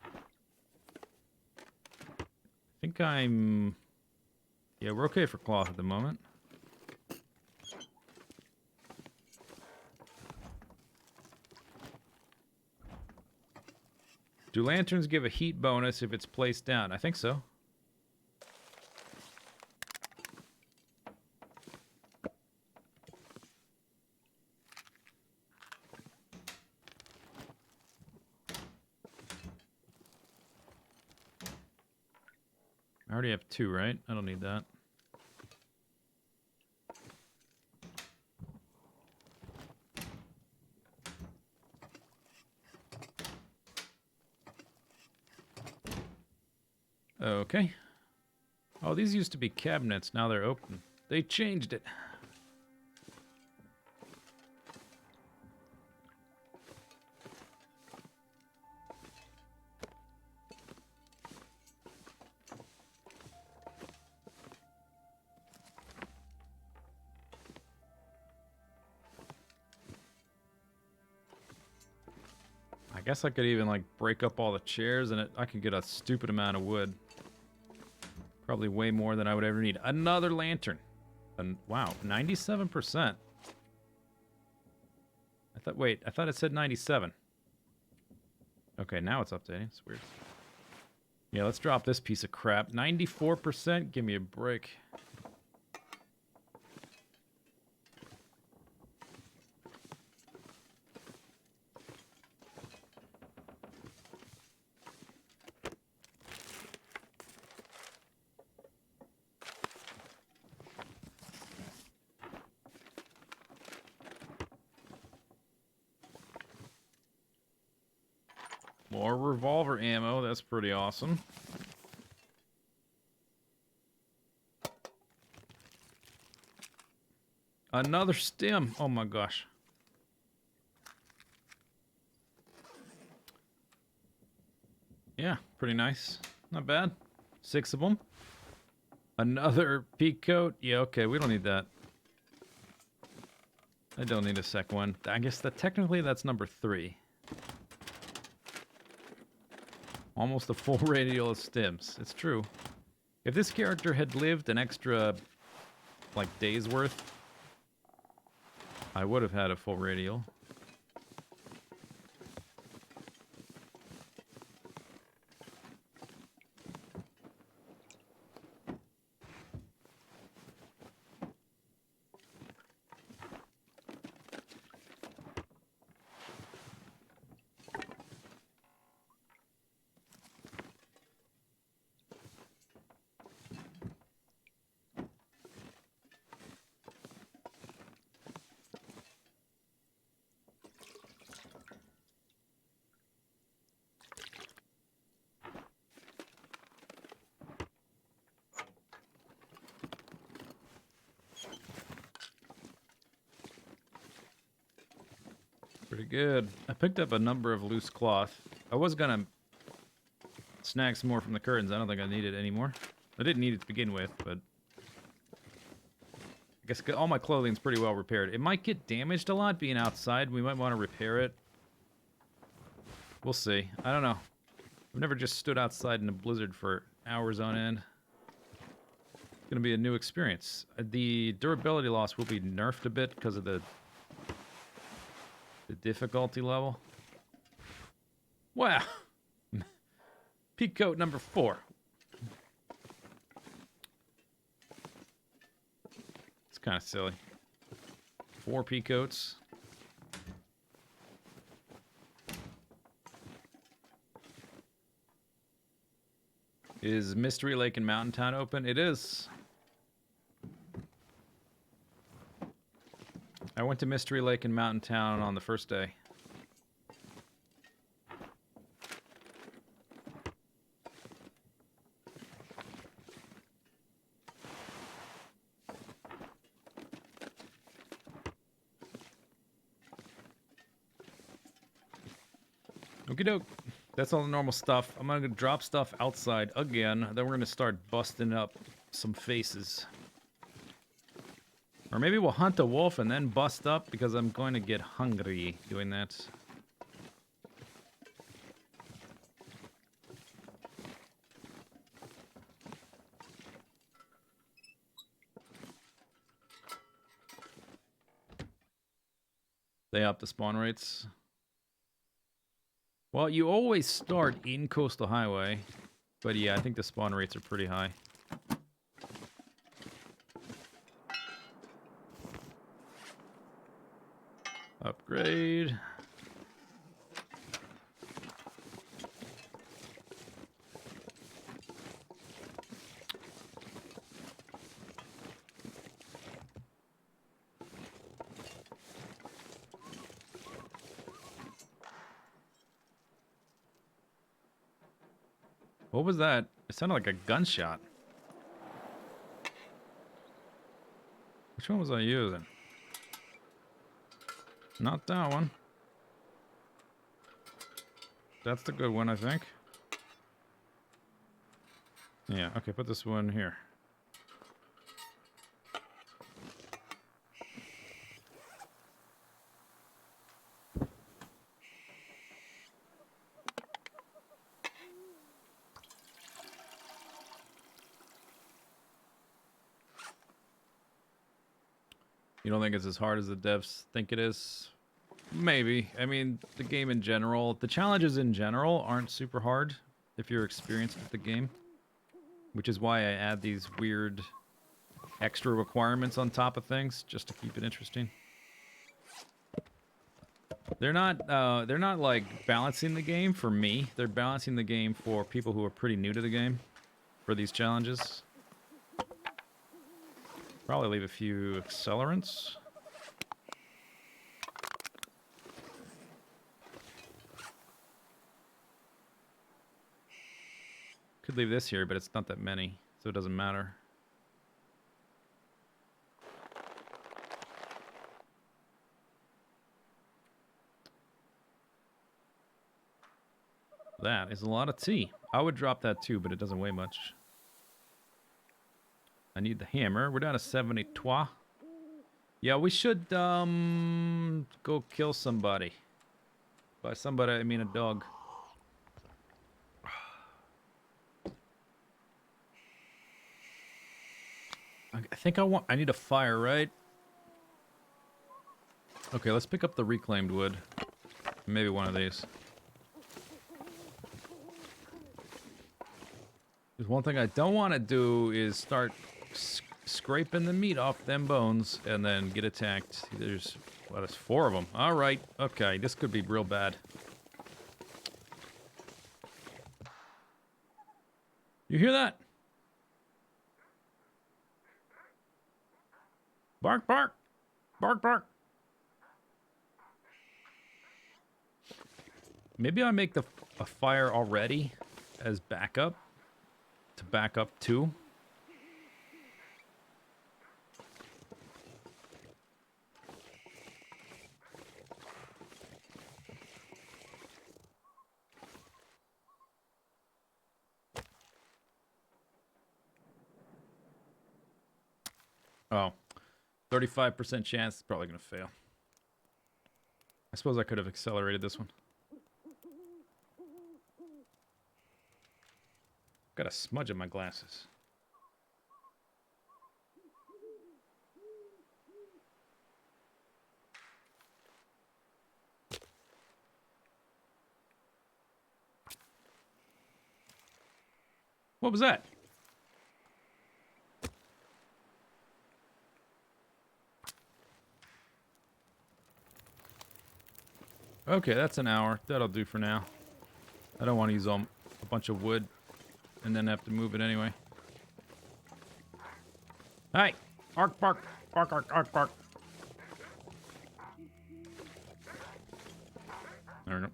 I think I'm... Yeah, we're okay for cloth at the moment. Do lanterns give a heat bonus if it's placed down? I think so. I already have 2, right? I don't need that. Okay. Oh, these used to be cabinets. Now they're open. They changed it. I guess I could even like break up all the chairs and I could get a stupid amount of wood. Probably way more than I would ever need. Another lantern. And wow, 97%. I thought it said 97. Okay, now it's updating. It's weird. Yeah, let's drop this piece of crap. 94%? Give me a break. More revolver ammo. That's pretty awesome. Another stim. Oh my gosh. Yeah, pretty nice. Not bad. 6 of them. Another peak coat. Yeah, okay, we don't need that. I don't need a second one. I guess that technically that's number 3. Almost a full radial of stims. It's true. If this character had lived an extra, like, day's worth, I would have had a full radial. Pretty good. I picked up a number of loose cloth. I was gonna snag some more from the curtains. I don't think I need it anymore. I didn't need it to begin with, but I guess all my clothing's pretty well repaired. It might get damaged a lot being outside. We might want to repair it. We'll see. I don't know. I've never just stood outside in a blizzard for hours on end. It's gonna be a new experience. The durability loss will be nerfed a bit because of the difficulty level. Wow. Peak coat number 4. It's kind of silly. 4 peak coats. Is Mystery Lake and Mountain Town open? It is. I went to Mystery Lake and Mountain Town on the first day. Okie doke. That's all the normal stuff. I'm gonna drop stuff outside again. Then we're gonna start busting up some faces. Or maybe we'll hunt a wolf and then bust up because I'm going to get hungry doing that. They up the spawn rates. Well, you always start in Coastal Highway. But yeah, I think the spawn rates are pretty high. Upgrade. What was that? It sounded like a gunshot. Which one was I using? Not that one. That's the good one, I think. Yeah, okay, put this one here. You don't think it's as hard as the devs think it is? Maybe. I mean, the game in general, the challenges in general aren't super hard if you're experienced with the game. Which is why I add these weird extra requirements on top of things, just to keep it interesting. They're not like balancing the game for me. They're balancing the game for people who are pretty new to the game for these challenges. Probably leave a few accelerants. Could leave this here, but it's not that many, so it doesn't matter. That is a lot of tea. I would drop that too, but it doesn't weigh much. I need the hammer. We're down to 73. Yeah, we should go kill somebody. By somebody, I mean a dog. I think I need a fire, right? Okay, let's pick up the reclaimed wood. Maybe one of these. There's one thing I don't want to do is start scraping the meat off them bones and then get attacked. There's 4 of them. All right, okay, this could be real bad. You hear that? Bark, bark, bark, bark. Maybe I make a fire already as backup to back up to. Oh, 35% chance. It's probably going to fail. I suppose I could have accelerated this one. Got a smudge in my glasses. What was that? Okay, that's an hour. That'll do for now. I don't want to use a bunch of wood and then have to move it anyway. Hey! Bark, bark, bark, bark, bark, bark. There we go.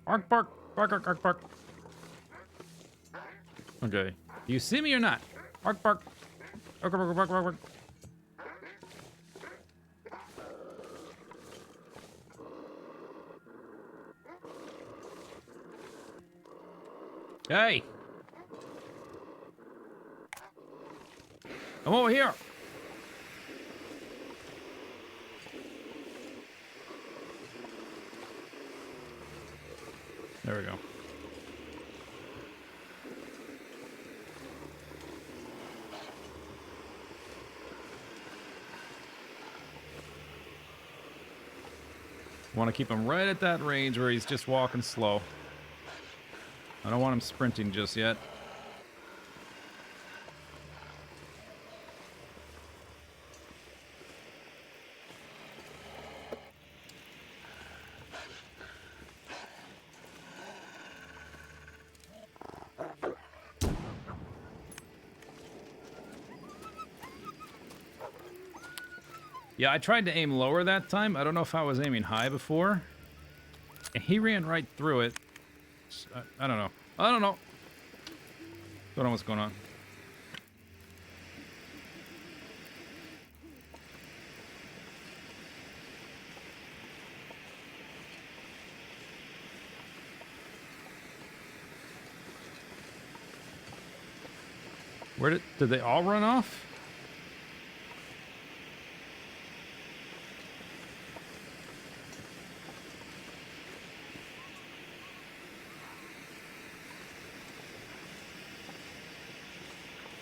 Bark, bark, bark, bark, bark, bark. Okay. Do you see me or not? Bark, bark. Bark, bark, bark, bark, bark. Hey! I'm over here! There we go. Want to keep him right at that range where he's just walking slow. I don't want him sprinting just yet. Yeah, I tried to aim lower that time. I don't know if I was aiming high before. And he ran right through it. I don't know. I don't know. Don't know what's going on. Where did they all run off?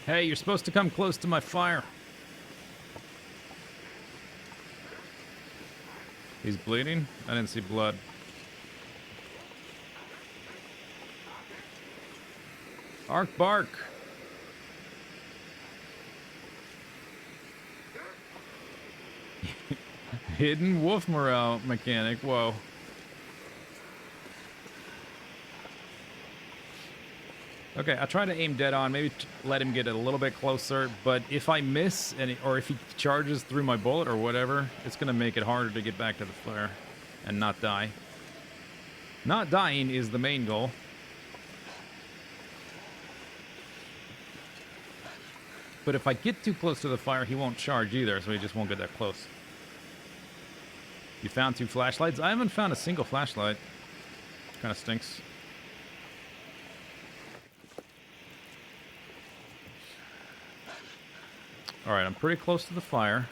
Hey, you're supposed to come close to my fire. He's bleeding? I didn't see blood. Bark, bark. Hidden wolf morale mechanic. Whoa. Okay, I try to aim dead on, maybe let him get a little bit closer, but if I miss, or if he charges through my bullet or whatever, it's going to make it harder to get back to the flare and not die. Not dying is the main goal. But if I get too close to the fire, he won't charge either, so he just won't get that close. You found 2 flashlights? I haven't found a single flashlight. Kind of stinks. Alright, I'm pretty close to the fire.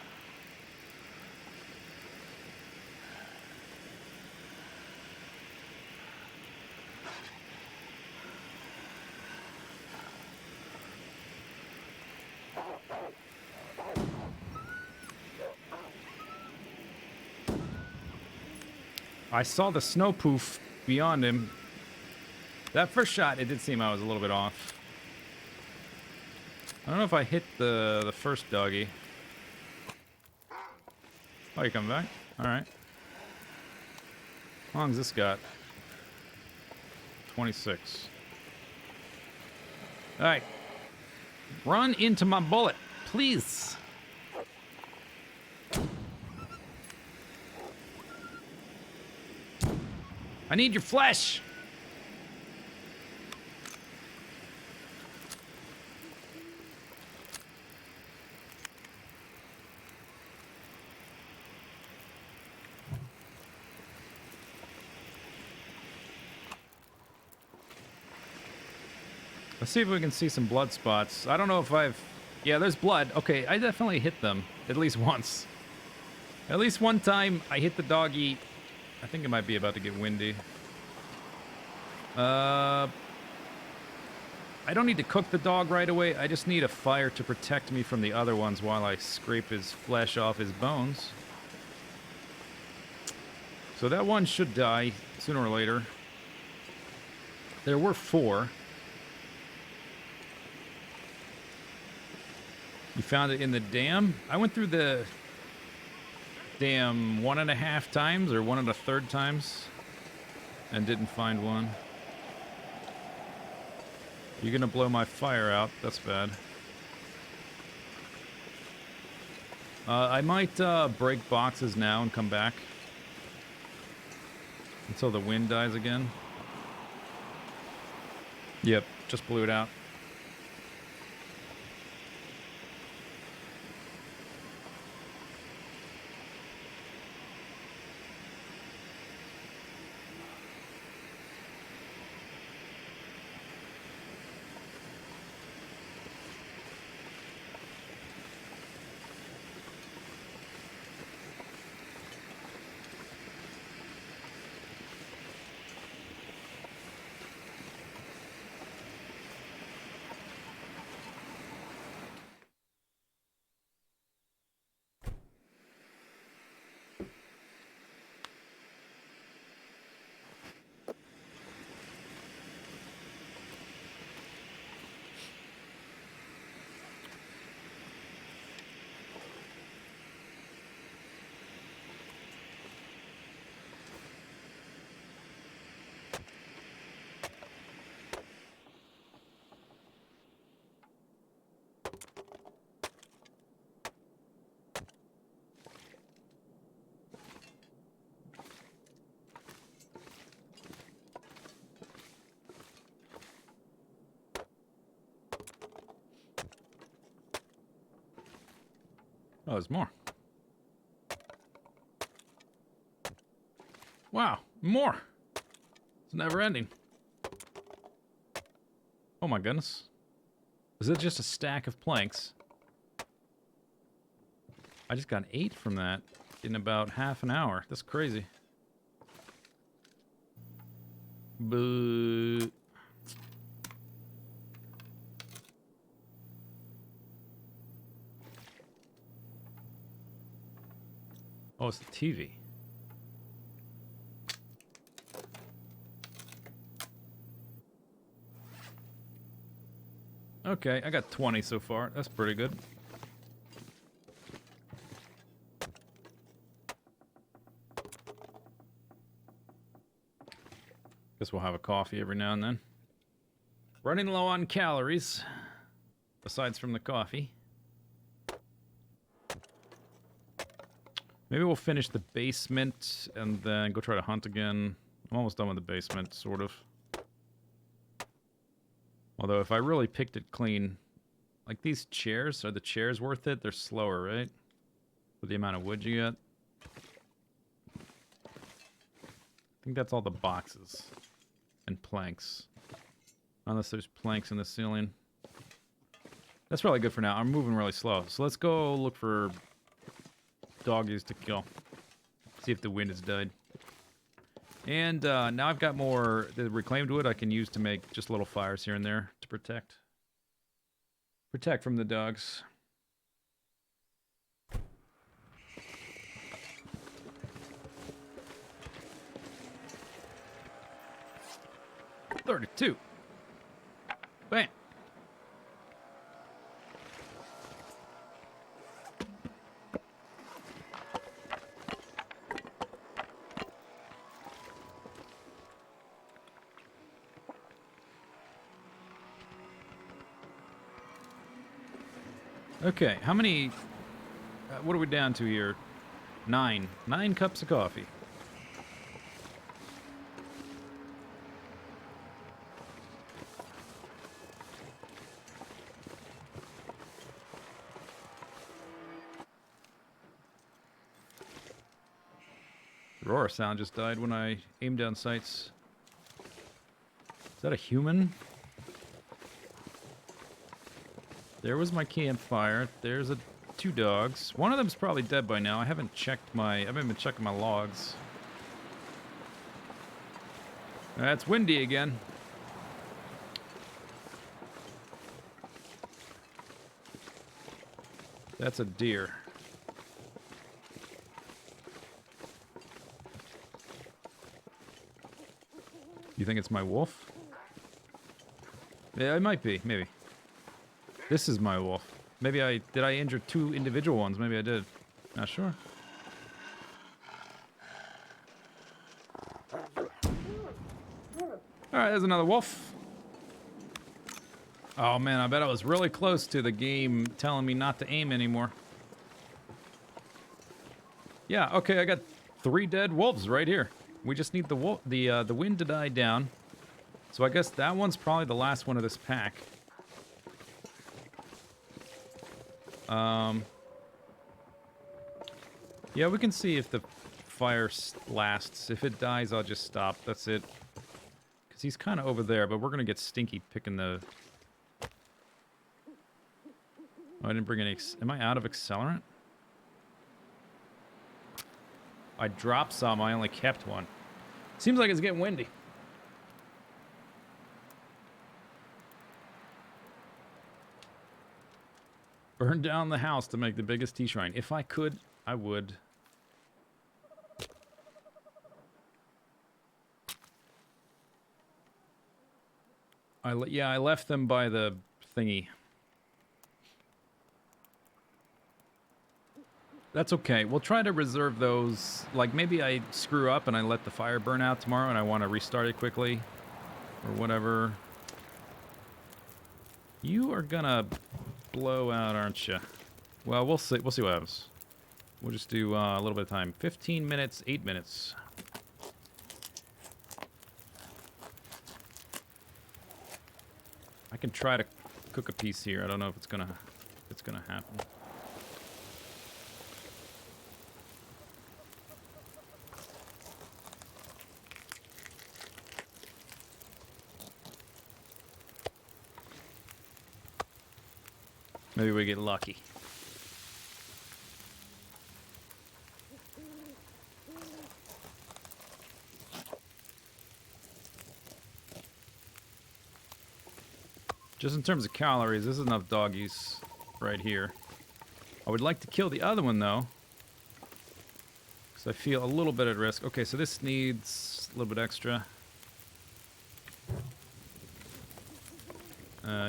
I saw the snow poof beyond him. That first shot, it did seem I was a little bit off. I don't know if I hit the first doggy. Oh, you coming back? Alright. How long's this got? 26. Alright. Run into my bullet, please. I need your flesh. Let's see if we can see some blood spots. I don't know if I've... Yeah, there's blood. Okay, I definitely hit them. At least once. At least one time, I hit the doggy. I think it might be about to get windy. I don't need to cook the dog right away. I just need a fire to protect me from the other ones while I scrape his flesh off his bones. So that one should die sooner or later. There were 4. You found it in the dam? I went through the dam 1.5 times or 1 1/3 times and didn't find one. You're gonna blow my fire out. That's bad. I might break boxes now and come back until the wind dies again. Yep, just blew it out. Oh, there's more. Wow, more. It's never ending. Oh my goodness. Is it just a stack of planks? I just got 8 from that in about half an hour. That's crazy. But... Oh, it's the TV. Okay, I got 20 so far. That's pretty good. Guess we'll have a coffee every now and then. Running low on calories, besides from the coffee. Maybe we'll finish the basement and then go try to hunt again. I'm almost done with the basement, sort of. Although if I really picked it clean, like these chairs, are the chairs worth it? They're slower, right? For the amount of wood you get. I think that's all the boxes and planks. Unless there's planks in the ceiling. That's probably good for now. I'm moving really slow. So let's go look for doggies to kill. See if the wind has died. And now I've got more the reclaimed wood I can use to make just little fires here and there to protect. Protect from the dogs. $32. Bam. Okay, how many... what are we down to here? 9. 9 cups of coffee. Aurora sound just died when I aimed down sights. Is that a human? There was my campfire. There's 2 dogs. One of them's probably dead by now. I haven't been checking my logs. It's windy again. That's a deer. You think it's my wolf? Yeah, it might be. Maybe. This is my wolf. Maybe did I injure 2 individual ones? Maybe I did. Not sure. Alright, there's another wolf. Oh man, I bet I was really close to the game telling me not to aim anymore. Yeah, okay, I got 3 dead wolves right here. We just need the wind to die down. So I guess that one's probably the last one of this pack. Yeah, we can see if the fire lasts. If it dies, I'll just stop. That's it. Because he's kind of over there, but we're going to get stinky picking the... Oh, I didn't bring any... Am I out of accelerant? I dropped some. I only kept one. Seems like it's getting windy. Burn down the house to make the biggest tea shrine. If I could, I would. Yeah, I left them by the thingy. That's okay. We'll try to reserve those. Like, maybe I screw up and I let the fire burn out tomorrow and I want to restart it quickly. Or whatever. You are gonna blow out, aren't you? Well, we'll see. We'll see what happens. We'll just do a little bit of time. 15 minutes, 8 minutes. I can try to cook a piece here. I don't know if it's gonna happen. Maybe we get lucky. Just in terms of calories, this is enough doggies right here. I would like to kill the other one, though. Because I feel a little bit at risk. Okay, so this needs a little bit extra.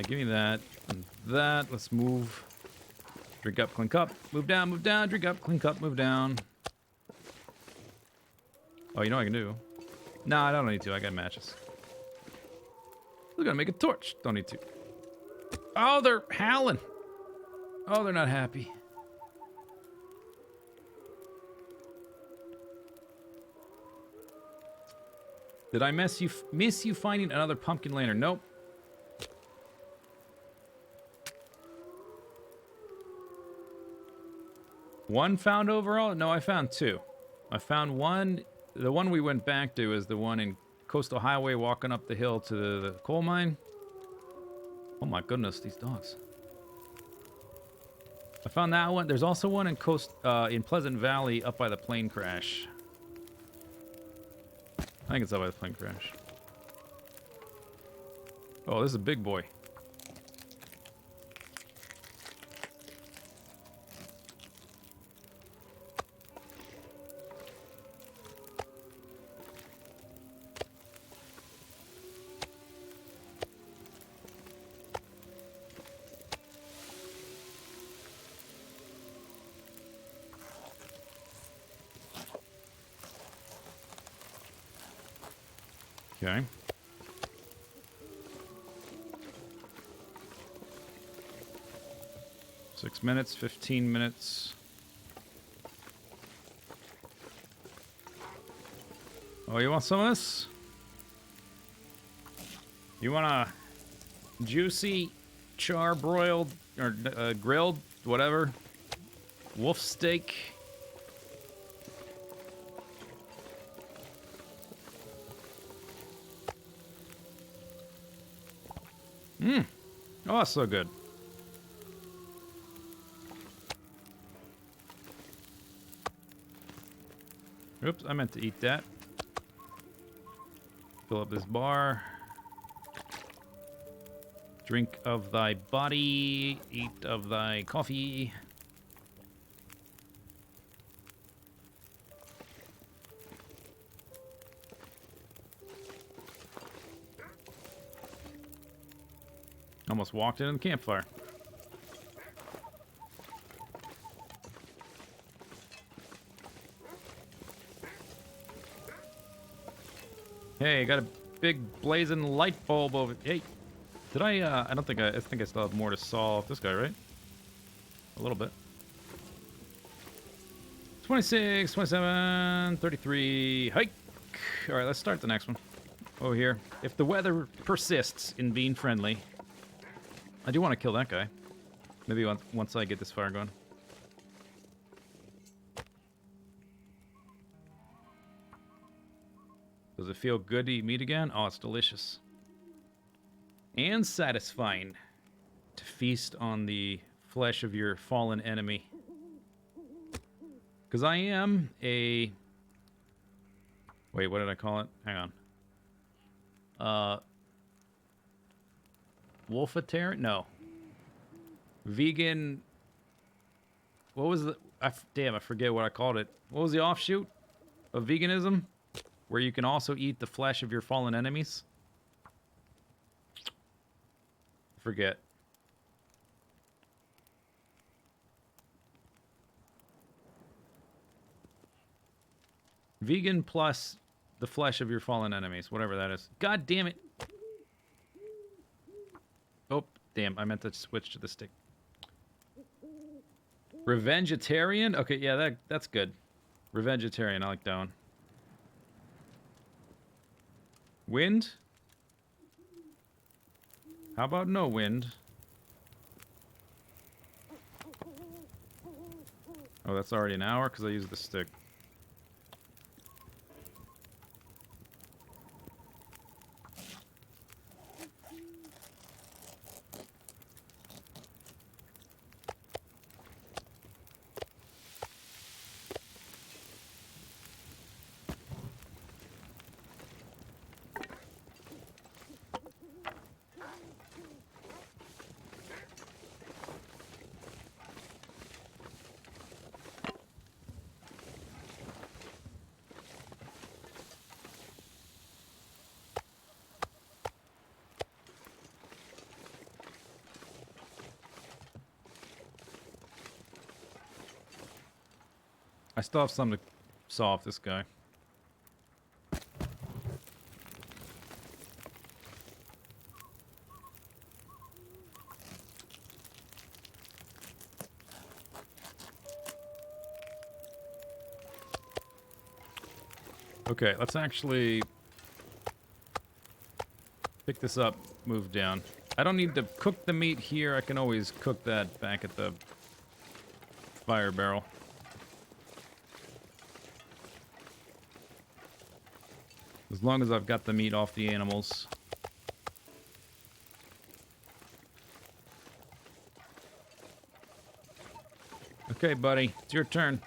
Give me that. And that. Let's move. Drink up, clink up. Move down, drink up, clink up, move down. Oh, you know what I can do? Nah, I don't need to. I got matches. We're gonna make a torch. Don't need to. Oh, they're howling. Oh, they're not happy. Did I miss you finding another pumpkin lantern? Nope. One found overall? No, I found 2. I found one. The one we went back to is the one in Coastal Highway walking up the hill to the coal mine. Oh my goodness, these dogs. I found that one. There's also one in Pleasant Valley up by the plane crash. I think it's up by the plane crash. Oh, this is a big boy. Okay. Six minutes, 15 minutes. Oh, you want some of this? You want a juicy, char-broiled, or grilled, whatever, wolf steak? Mmm. Oh, that's so good. Oops, I meant to eat that. Fill up this bar. Drink of thy body, eat of thy coffee. Almost walked into the campfire. Hey, got a big blazing light bulb over. Hey, did I don't think I think I still have more to solve. This guy, right? A little bit. 26, 27, 33. Hike. All right, let's start the next one. Over here. If the weather persists in being friendly, I do want to kill that guy. Maybe once I get this fire going. Does it feel good to eat meat again? Oh, it's delicious. And satisfying to feast on the flesh of your fallen enemy. Because I am a... Wait, what did I call it? Hang on. Wolfitarian? No. Vegan... What was the... Damn, I forget what I called it. What was the offshoot of veganism? Where you can also eat the flesh of your fallen enemies? Forget. Vegan plus the flesh of your fallen enemies, whatever that is. God damn it. Oh, damn, I meant to switch to the stick. Revengetarian? Okay, yeah, that's good. Revengetarian, I like that one. Wind? How about no wind? Oh, that's already an hour because I used the stick. I still have some to saw off this guy. Okay, let's actually pick this up, move down. I don't need to cook the meat here. I can always cook that back at the fire barrel. As long as I've got the meat off the animals. Okay, buddy. It's your turn.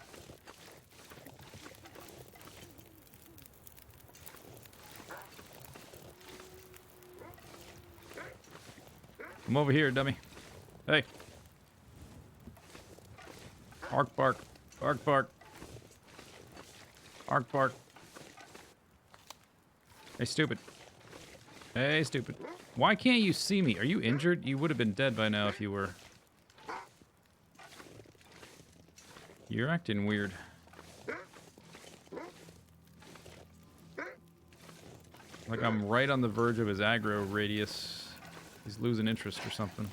Come over here, dummy. Hey. Bark, bark. Bark, bark. Bark, bark. Hey, stupid. Hey, stupid. Why can't you see me? Are you injured? You would have been dead by now if you were. You're acting weird. Like I'm right on the verge of his aggro radius. He's losing interest or something.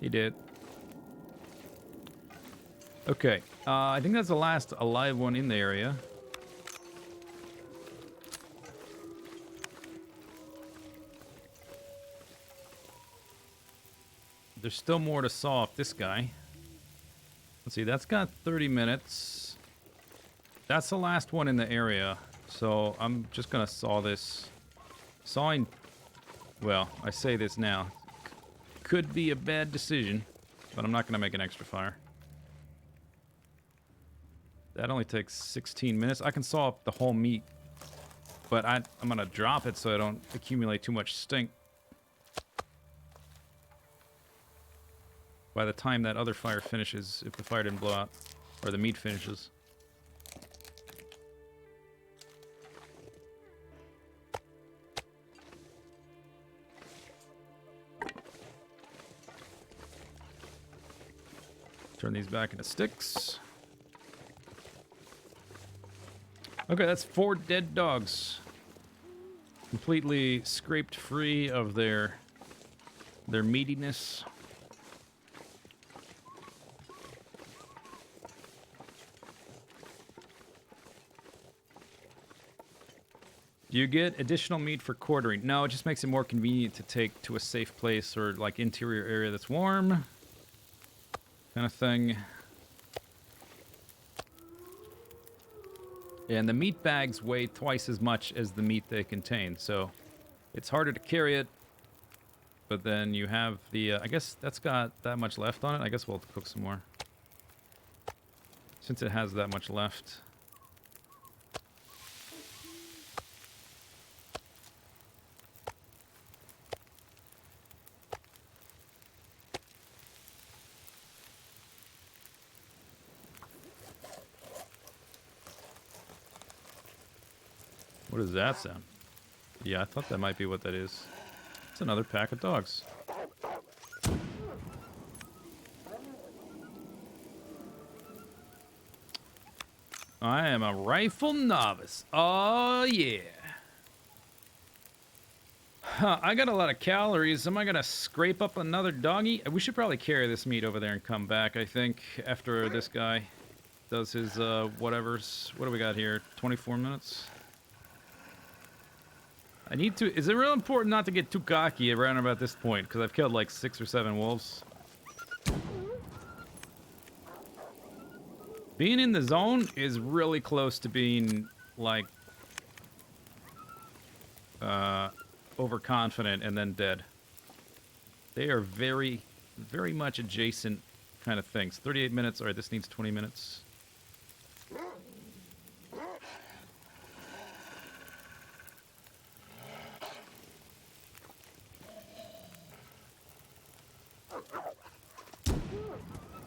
He did. Okay. I think that's the last alive one in the area. There's still more to saw off this guy. Let's see, that's got 30 minutes. That's the last one in the area. So I'm just gonna saw this. Sawing, well, I say this now. Could be a bad decision, but I'm not gonna make an extra fire. That only takes 16 minutes. I can saw up the whole meat, but I'm gonna drop it so I don't accumulate too much stink. By the time that other fire finishes, if the fire didn't blow out, or the meat finishes. Turn these back into sticks. Okay, that's 4 dead dogs. Completely scraped free of their meatiness. Do you get additional meat for quartering? No, it just makes it more convenient to take to a safe place or like interior area that's warm. Kind of thing. And the meat bags weigh twice as much as the meat they contain, so it's harder to carry it. But then you have the, I guess that's got that much left on it. I guess we'll have to cook some more. Since it has that much left. What does that sound? Yeah, I thought that might be what that is. It's another pack of dogs. I am a rifle novice. Oh, yeah. Huh, I got a lot of calories. Am I going to scrape up another doggy? We should probably carry this meat over there and come back, I think, after this guy does his whatevers. What do we got here? 24 minutes? I need to... Is it real important not to get too cocky around about this point? Because I've killed like 6 or 7 wolves. Being in the zone is really close to being, like... overconfident and then dead. They are very, very much adjacent kind of things. 38 minutes. Alright, this needs 20 minutes.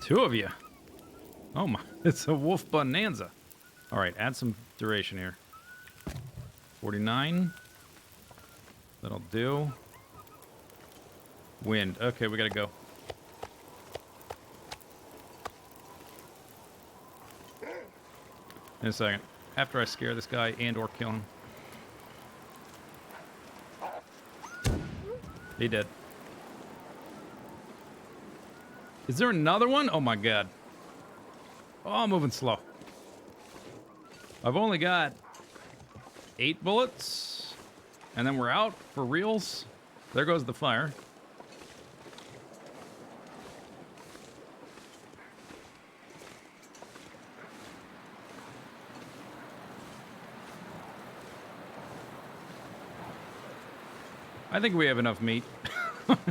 Two of you. Oh my, it's a wolf bonanza. All right, add some duration here. 49. That'll do. Wind. Okay, we gotta go. In a second. After I scare this guy and or kill him. He dead. Is there another one? Oh my god. Oh, I'm moving slow. I've only got 8 bullets. And then we're out for reals. There goes the fire. I think we have enough meat.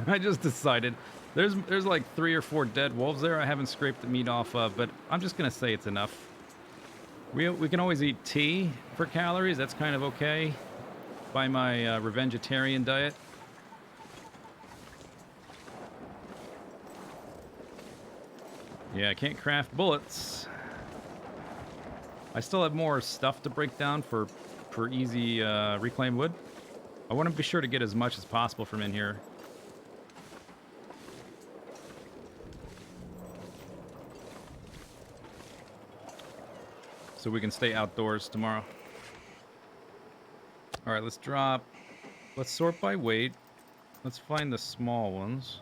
I just decided. There's like 3 or 4 dead wolves there I haven't scraped the meat off of, but I'm just gonna say it's enough. We can always eat tea for calories. That's kind of okay by my revengetarian diet. Yeah, I can't craft bullets. I still have more stuff to break down for easy reclaimed wood. I want to be sure to get as much as possible from in here. So we can stay outdoors tomorrow. All right, let's drop. Let's sort by weight. Let's find the small ones.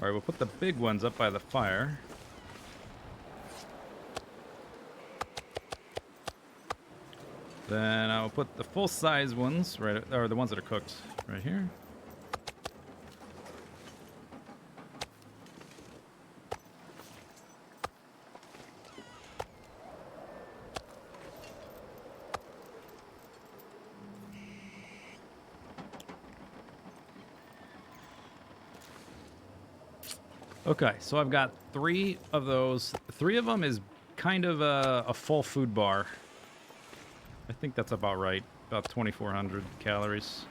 All right, we'll put the big ones up by the fire. Then I'll put the full-size ones right, or the ones that are cooked, right here. Okay, so I've got 3 of those. 3 of them is kind of a full food bar. I think that's about right. About 2,400 calories.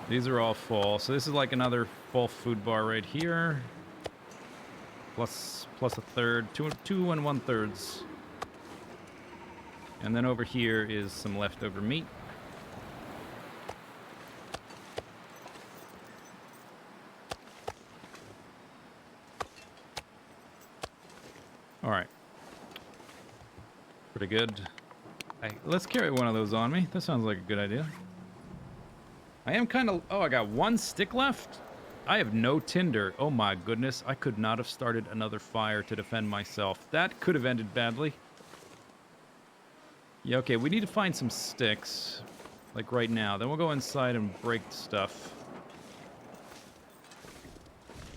These are all full. So this is like another full food bar right here. Plus a third. 2 and 1/3. And then over here is some leftover meat. All right. Pretty good. Let's carry one of those on me. That sounds like a good idea. I am kind of... Oh, I got 1 stick left? I have no tinder. Oh my goodness. I could not have started another fire to defend myself. That could have ended badly. Yeah, okay. We need to find some sticks. Like right now. Then we'll go inside and break stuff.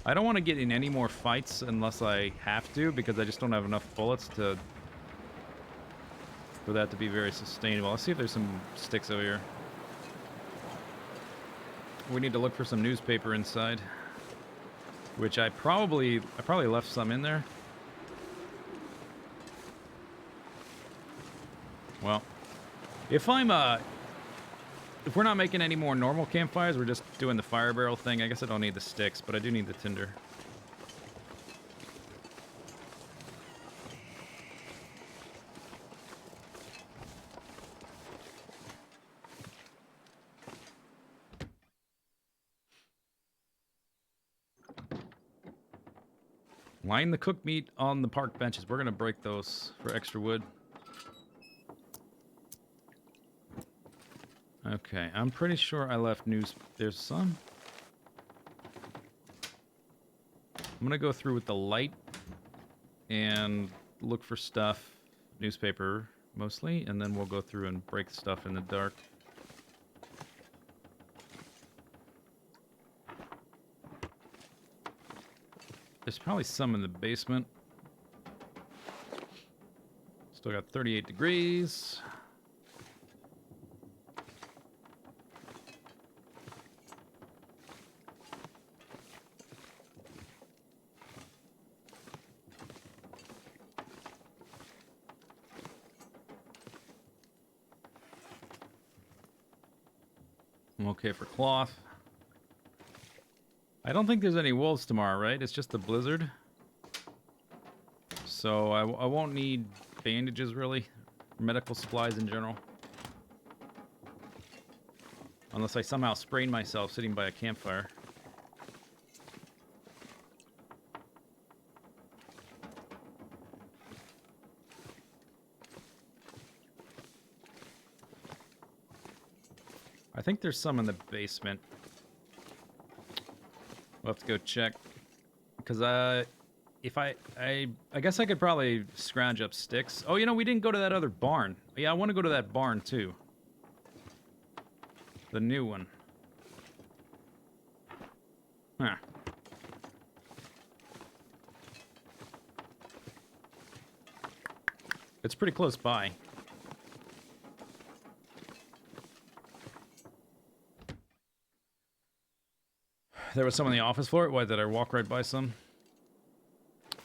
I don't want to get in any more fights unless I have to, because I just don't have enough bullets for that to be very sustainable. Let's see if there's some sticks over here. We need to look for some newspaper inside, which I probably left some in there. Well, if we're not making any more normal campfires, we're just doing the fire barrel thing. I guess I don't need the sticks, but I do need the tinder. Line the cooked meat on the park benches. We're going to break those for extra wood. Okay, I'm pretty sure I left news. There's some. I'm going to go through with the light and look for stuff. Newspaper, mostly. And then we'll go through and break stuff in the dark. There's probably some in the basement. Still got 38 degrees. I'm okay for cloth. I don't think there's any wolves tomorrow, right? It's just the blizzard. So I won't need bandages, really. Medical supplies in general. Unless I somehow sprain myself sitting by a campfire. I think there's some in the basement. We'll have to go check. Because I guess I could probably scrounge up sticks. Oh, you know, we didn't go to that other barn. Yeah, I want to go to that barn too. The new one. Huh. It's pretty close by. There was some on the office floor. Why did I walk right by some?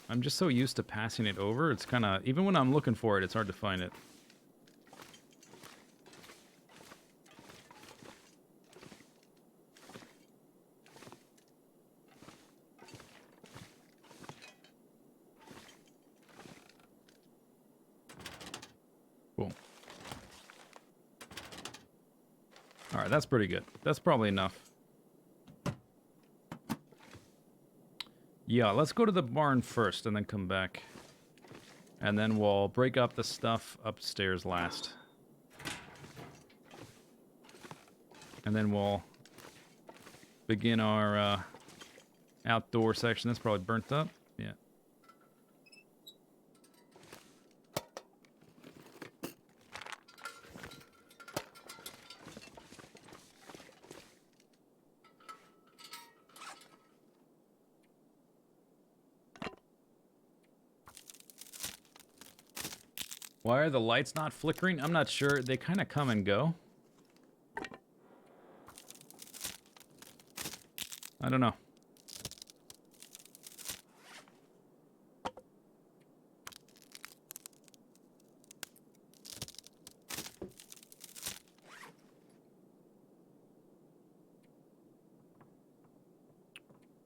I'm just so used to passing it over. It's kind of... Even when I'm looking for it, it's hard to find it. Cool. Alright, that's pretty good. That's probably enough. Yeah, let's go to the barn first and then come back. And then we'll break up the stuff upstairs last. And then we'll begin our outdoor section. That's probably burnt up. Yeah. Why are the lights not flickering? I'm not sure. They kind of come and go. I don't know.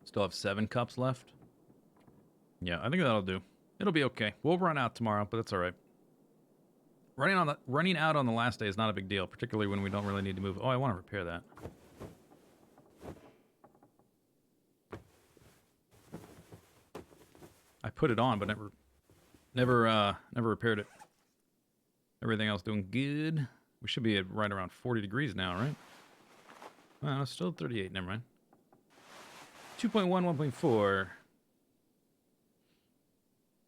Still have 7 cups left. Yeah, I think that'll do. It'll be okay. We'll run out tomorrow, but that's all right. Running out on the last day is not a big deal, particularly when we don't really need to move. Oh, I want to repair that. I put it on, but never repaired it. Everything else doing good. We should be at right around 40 degrees now, right? Well, it's still 38. Never mind. 2.1, 1.4.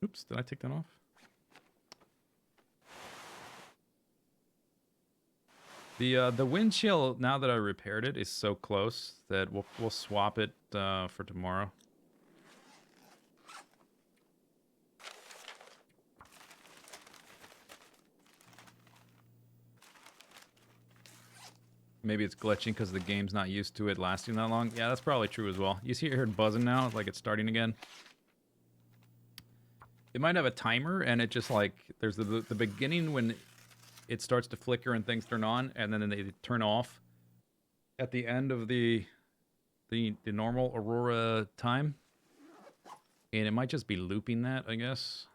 Oops, did I take that off? The wind chill, now that I repaired it, is so close that we'll swap it for tomorrow. Maybe it's glitching because the game's not used to it lasting that long. Yeah, that's probably true as well. You see it buzzing now, like it's starting again. It might have a timer, and it just like there's the beginning when it starts to flicker and things turn on, and then they turn off at the end of the normal Aurora time. And it might just be looping that, I guess.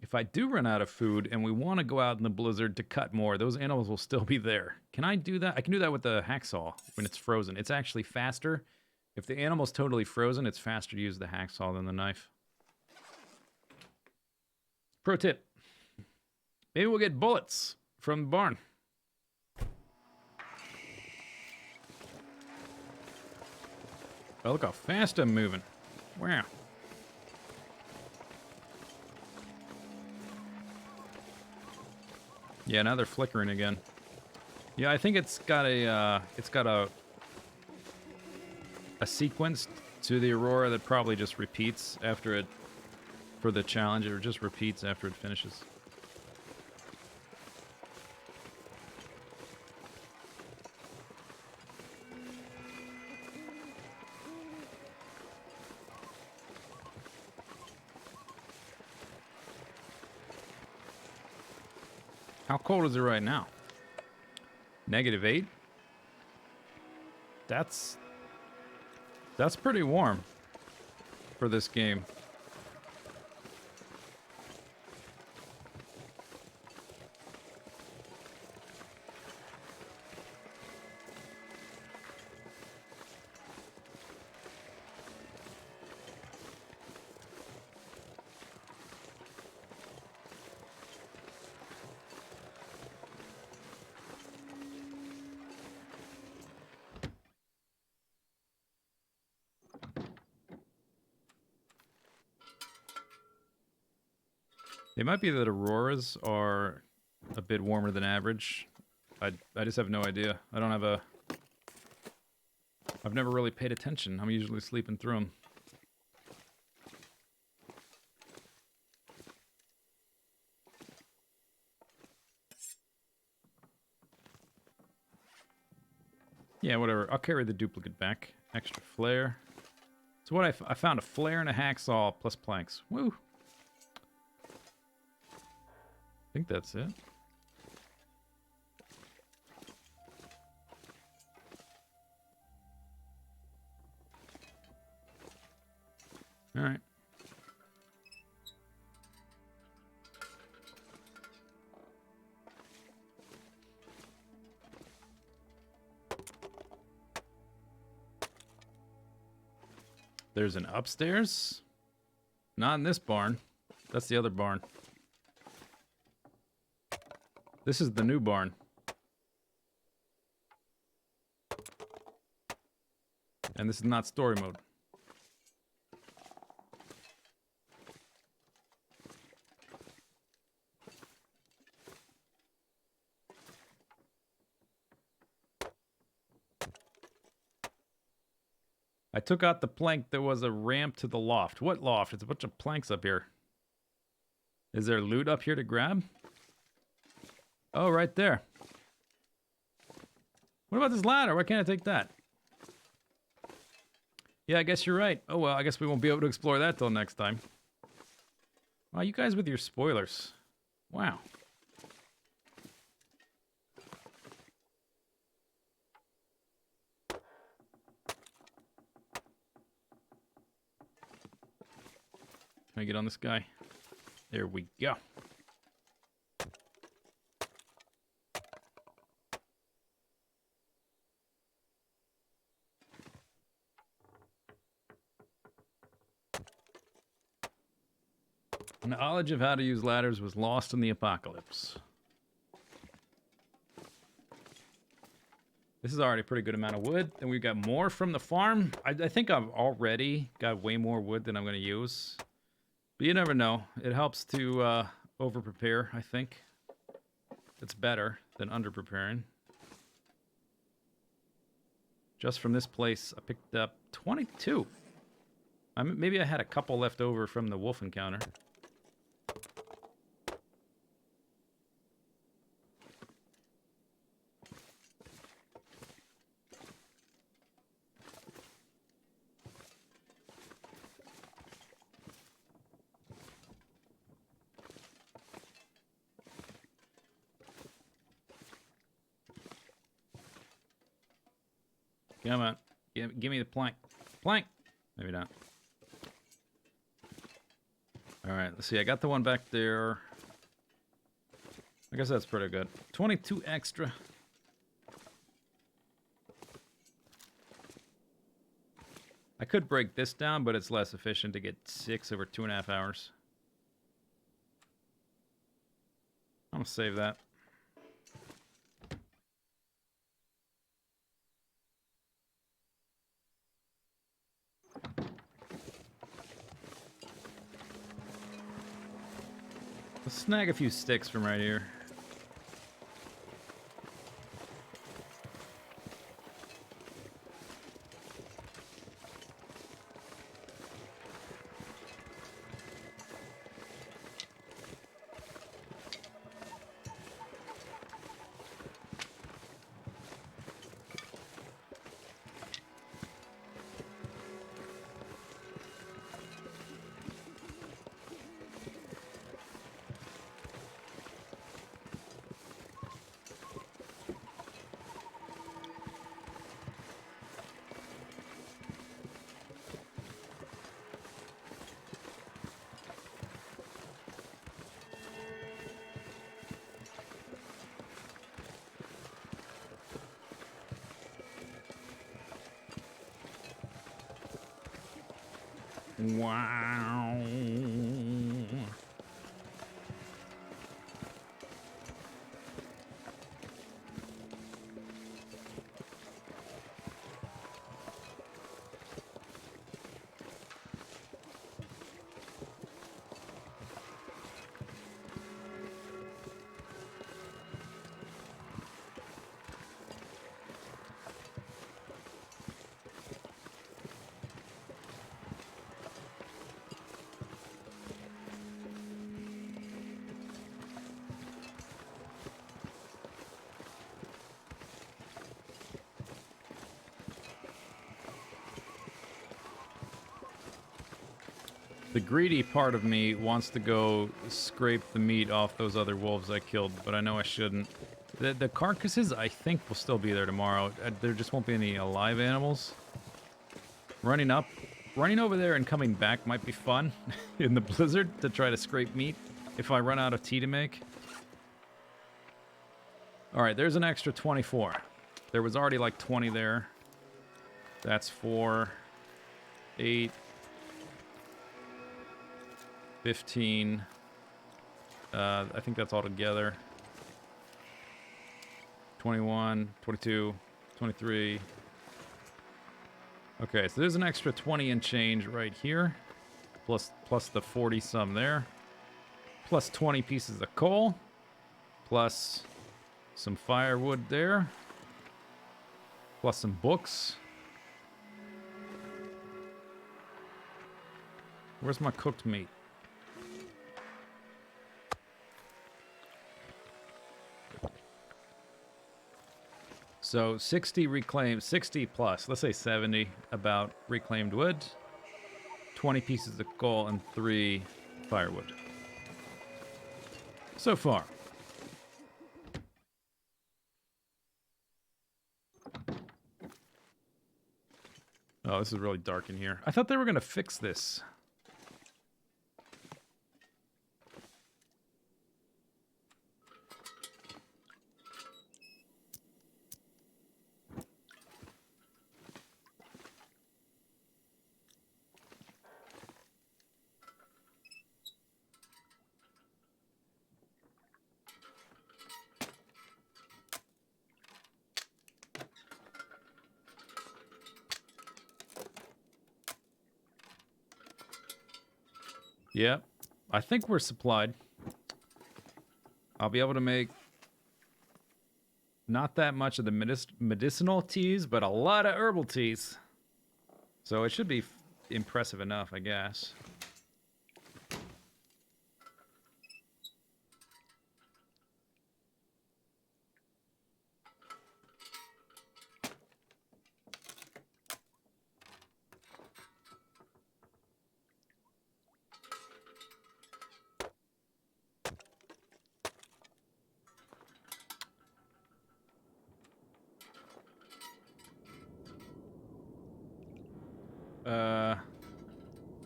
If I do run out of food and we want to go out in the blizzard to cut more, those animals will still be there. Can I do that? I can do that with the hacksaw when it's frozen. It's actually faster. If the animal's totally frozen, it's faster to use the hacksaw than the knife. Pro tip. Maybe we'll get bullets from the barn. Oh, look how fast I'm moving. Wow. Yeah, now they're flickering again. Yeah, I think it's got a sequence to the Aurora that probably just repeats after it, for the challenge, it just repeats after it finishes. How cold is it right now? -8? That's pretty warm for this game. It might be that Auroras are a bit warmer than average. I just have no idea. I don't have a... I've never really paid attention. I'm usually sleeping through them. Yeah, whatever. I'll carry the duplicate back. Extra flare. So what I found a flare and a hacksaw plus planks. Woo! I think that's it. Alright. There's an upstairs? Not in this barn. That's the other barn. This is the new barn. And this is not story mode. I took out the plank. There was a ramp to the loft. What loft? It's a bunch of planks up here. Is there loot up here to grab? Oh, right there. What about this ladder? Why can't I take that? Yeah, I guess you're right. Oh, well, I guess we won't be able to explore that till next time. Wow, you guys with your spoilers. Wow. Can I get on this guy? There we go. Knowledge of how to use ladders was lost in the apocalypse. This is already a pretty good amount of wood, and we've got more from the farm. I think I've already got way more wood than I'm going to use. But you never know. It helps to over-prepare, I think. It's better than under-preparing. Just from this place, I picked up 22. Maybe I had a couple left over from the wolf encounter. Come on. Give me the plank. Plank! Maybe not. Alright, let's see. I got the one back there. I guess that's pretty good. 22 extra. I could break this down, but it's less efficient to get 6 over 2.5 hours. I'm gonna save that. Let's snag a few sticks from right here. Wow. The greedy part of me wants to go scrape the meat off those other wolves I killed, but I know I shouldn't. The carcasses, I think, will still be there tomorrow. There just won't be any alive animals. Running over there and coming back might be fun in the blizzard to try to scrape meat if I run out of tea to make. Alright, there's an extra 24. There was already like 20 there. That's 4, 8, 15. I think that's all together. 21, 22, 23. Okay, so there's an extra 20 and change right here. Plus the 40 some there. Plus 20 pieces of coal. Plus some firewood there. Plus some books. Where's my cooked meat? So 60 reclaimed, 60 plus, let's say 70 about reclaimed wood, 20 pieces of coal, and 3 firewood. So far. Oh, this is really dark in here. I thought they were going to fix this. Yeah, I think we're supplied. I'll be able to make not that much of the medicinal teas, but a lot of herbal teas. So it should be impressive enough, I guess.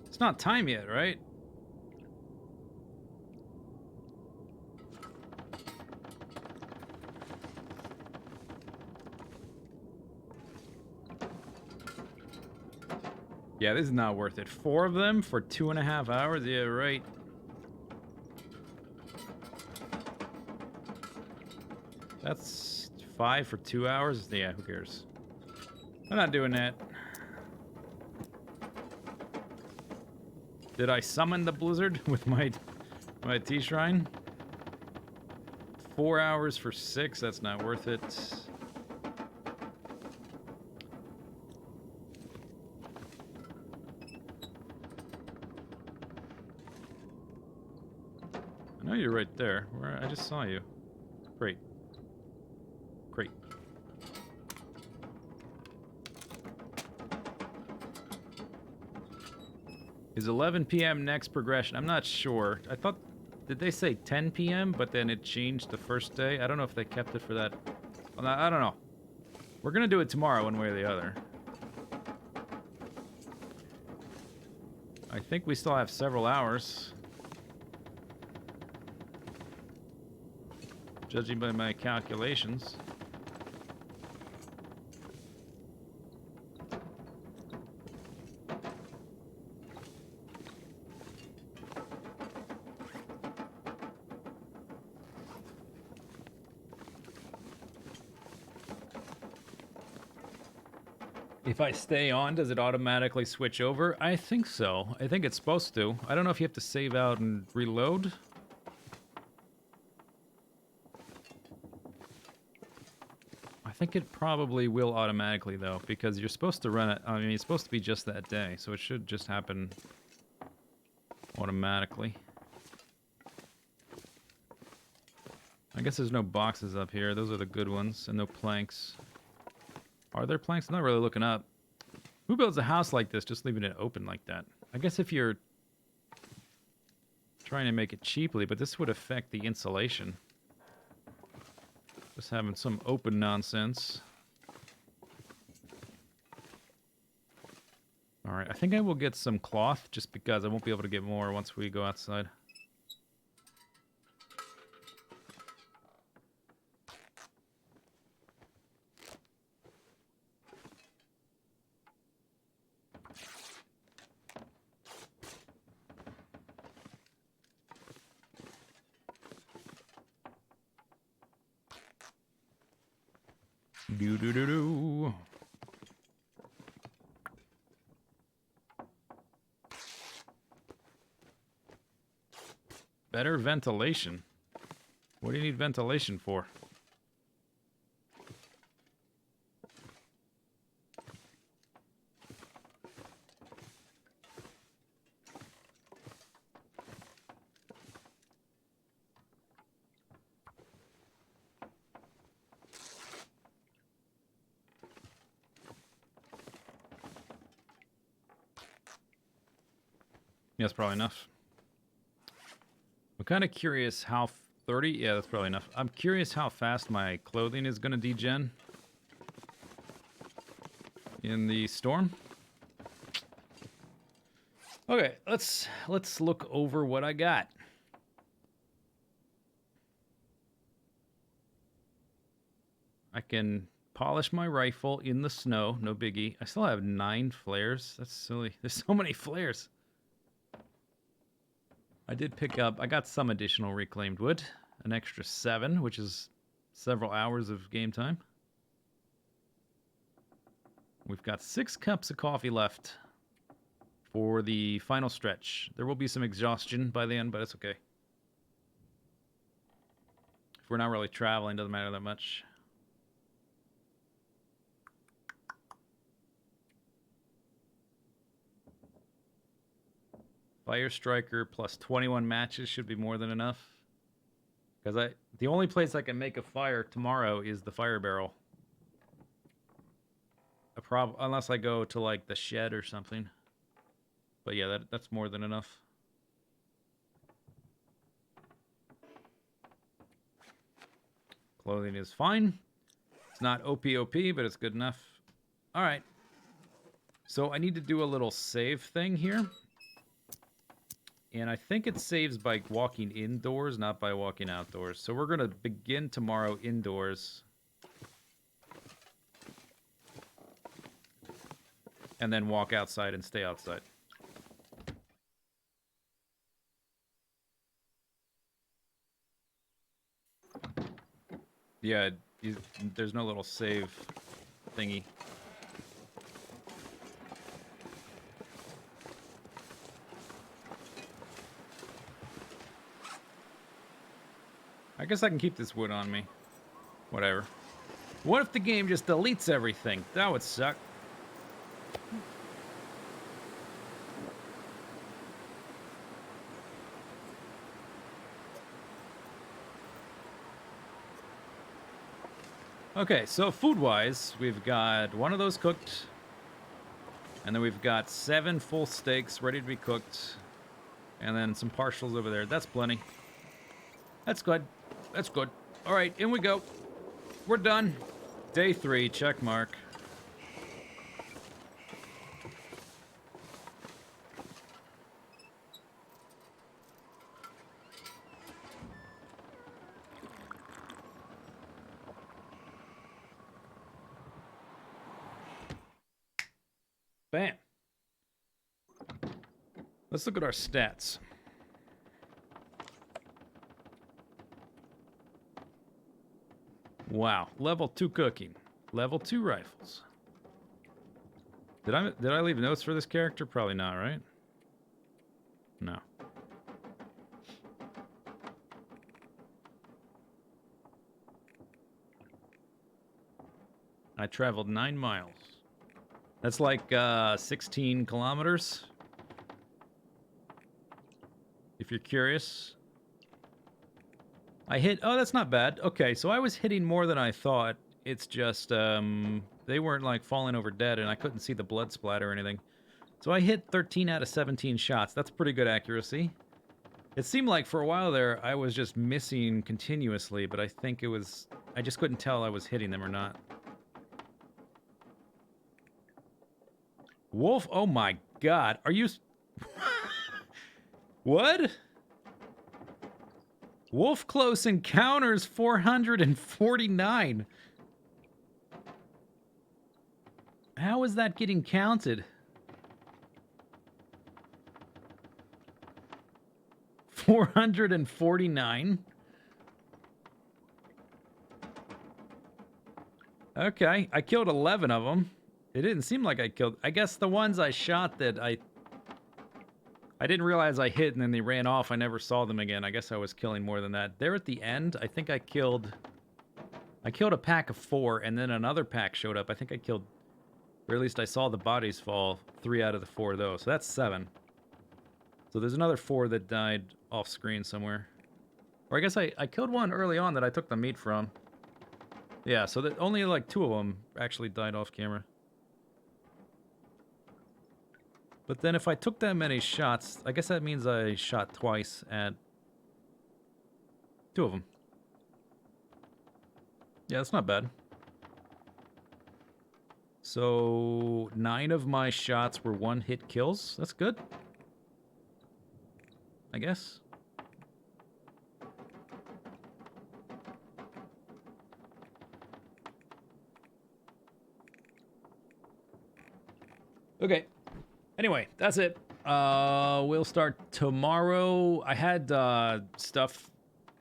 It's not time yet, right? Yeah, this is not worth it. 4 of them for 2.5 hours? Yeah, right. That's 5 for 2 hours? Yeah, who cares? I'm not doing that. Did I summon the blizzard with my tea shrine? 4 hours for 6? That's not worth it. I know you're right there. Where I just saw you. Great. Great. Is 11 p.m. next progression? I'm not sure. I thought... Did they say 10 p.m., but then it changed the first day? I don't know if they kept it for that. I don't know. We're gonna do it tomorrow one way or the other. I think we still have several hours. Judging by my calculations. If I stay on, does it automatically switch over? I think so. I think it's supposed to. I don't know if you have to save out and reload. I think it probably will automatically, though, because you're supposed to run it... I mean, it's supposed to be just that day, so it should just happen automatically. I guess there's no boxes up here. Those are the good ones, and no planks. Are there planks? I'm not really looking up. Who builds a house like this, just leaving it open like that? I guess if you're Trying to make it cheaply, but this would affect the insulation. Just having some open nonsense. Alright, I think I will get some cloth, just because I won't be able to get more once we go outside. Do-do-do-do. Better ventilation. What do you need ventilation for? Yeah, that's probably enough. I'm kind of curious how... 30? Yeah, that's probably enough. I'm curious how fast my clothing is going to degen in the storm. Okay, let's look over what I got. I can polish my rifle in the snow, no biggie. I still have 9 flares. That's silly. There's so many flares. I did pick up, I got some additional reclaimed wood, an extra 7, which is several hours of game time. We've got 6 cups of coffee left for the final stretch. There will be some exhaustion by the end, but it's okay. If we're not really traveling, doesn't matter that much. Fire Striker plus 21 matches should be more than enough. Because the only place I can make a fire tomorrow is the fire barrel. Unless I go to like the shed or something. But yeah, that's more than enough. Clothing is fine. It's not OP, but it's good enough. All right. So I need to do a little save thing here. And I think it saves by walking indoors, not by walking outdoors. So we're going to begin tomorrow indoors. And then walk outside and stay outside. Yeah, there's no little save thingy. I guess I can keep this wood on me. Whatever. What if the game just deletes everything? That would suck. Okay, so food-wise, we've got 1 of those cooked. And then we've got 7 full steaks ready to be cooked. And then some partials over there. That's plenty. That's good. That's good. All right, in we go. We're done. Day 3, check mark. Bam. Let's look at our stats. Wow, level 2 cooking, level 2 rifles. Did I leave notes for this character? Probably not, right? No. I traveled 9 miles. That's like 16 kilometers. If you're curious. I hit... Oh, that's not bad. Okay, so I was hitting more than I thought. It's just, they weren't, like, falling over dead, and I couldn't see the blood splatter or anything. So I hit 13 out of 17 shots. That's pretty good accuracy. It seemed like for a while there I was just missing continuously, but I think it was... I just couldn't tell I was hitting them or not. Wolf? Oh my god. Are you... What? Wolf close encounters 449. How is that getting counted? 449? Okay, I killed 11 of them. It didn't seem like I killed... I guess the ones I shot that I didn't realize I hit and then they ran off. I never saw them again. I guess I was killing more than that. There at the end, I think I killed a pack of 4 and then another pack showed up. I think I killed... Or at least I saw the bodies fall 3 out of the 4 though. So that's 7. So there's another 4 that died off screen somewhere. Or I guess I killed one early on that I took the meat from. Yeah, so that only like 2 of them actually died off camera. But then if I took that many shots, I guess that means I shot twice at 2 of them. Yeah, that's not bad. So 9 of my shots were 1-hit kills. That's good, I guess. Okay. Anyway, that's it. We'll start tomorrow. I had stuff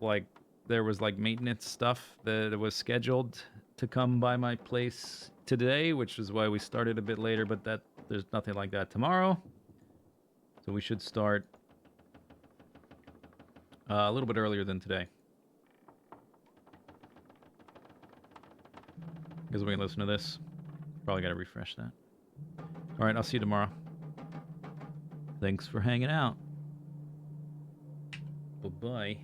like there was like maintenance stuff that was scheduled to come by my place today, which is why we started a bit later, but there's nothing like that tomorrow. So we should start a little bit earlier than today. Because we can listen to this. Probably got to refresh that. All right, I'll see you tomorrow. Thanks for hanging out. Bye-bye.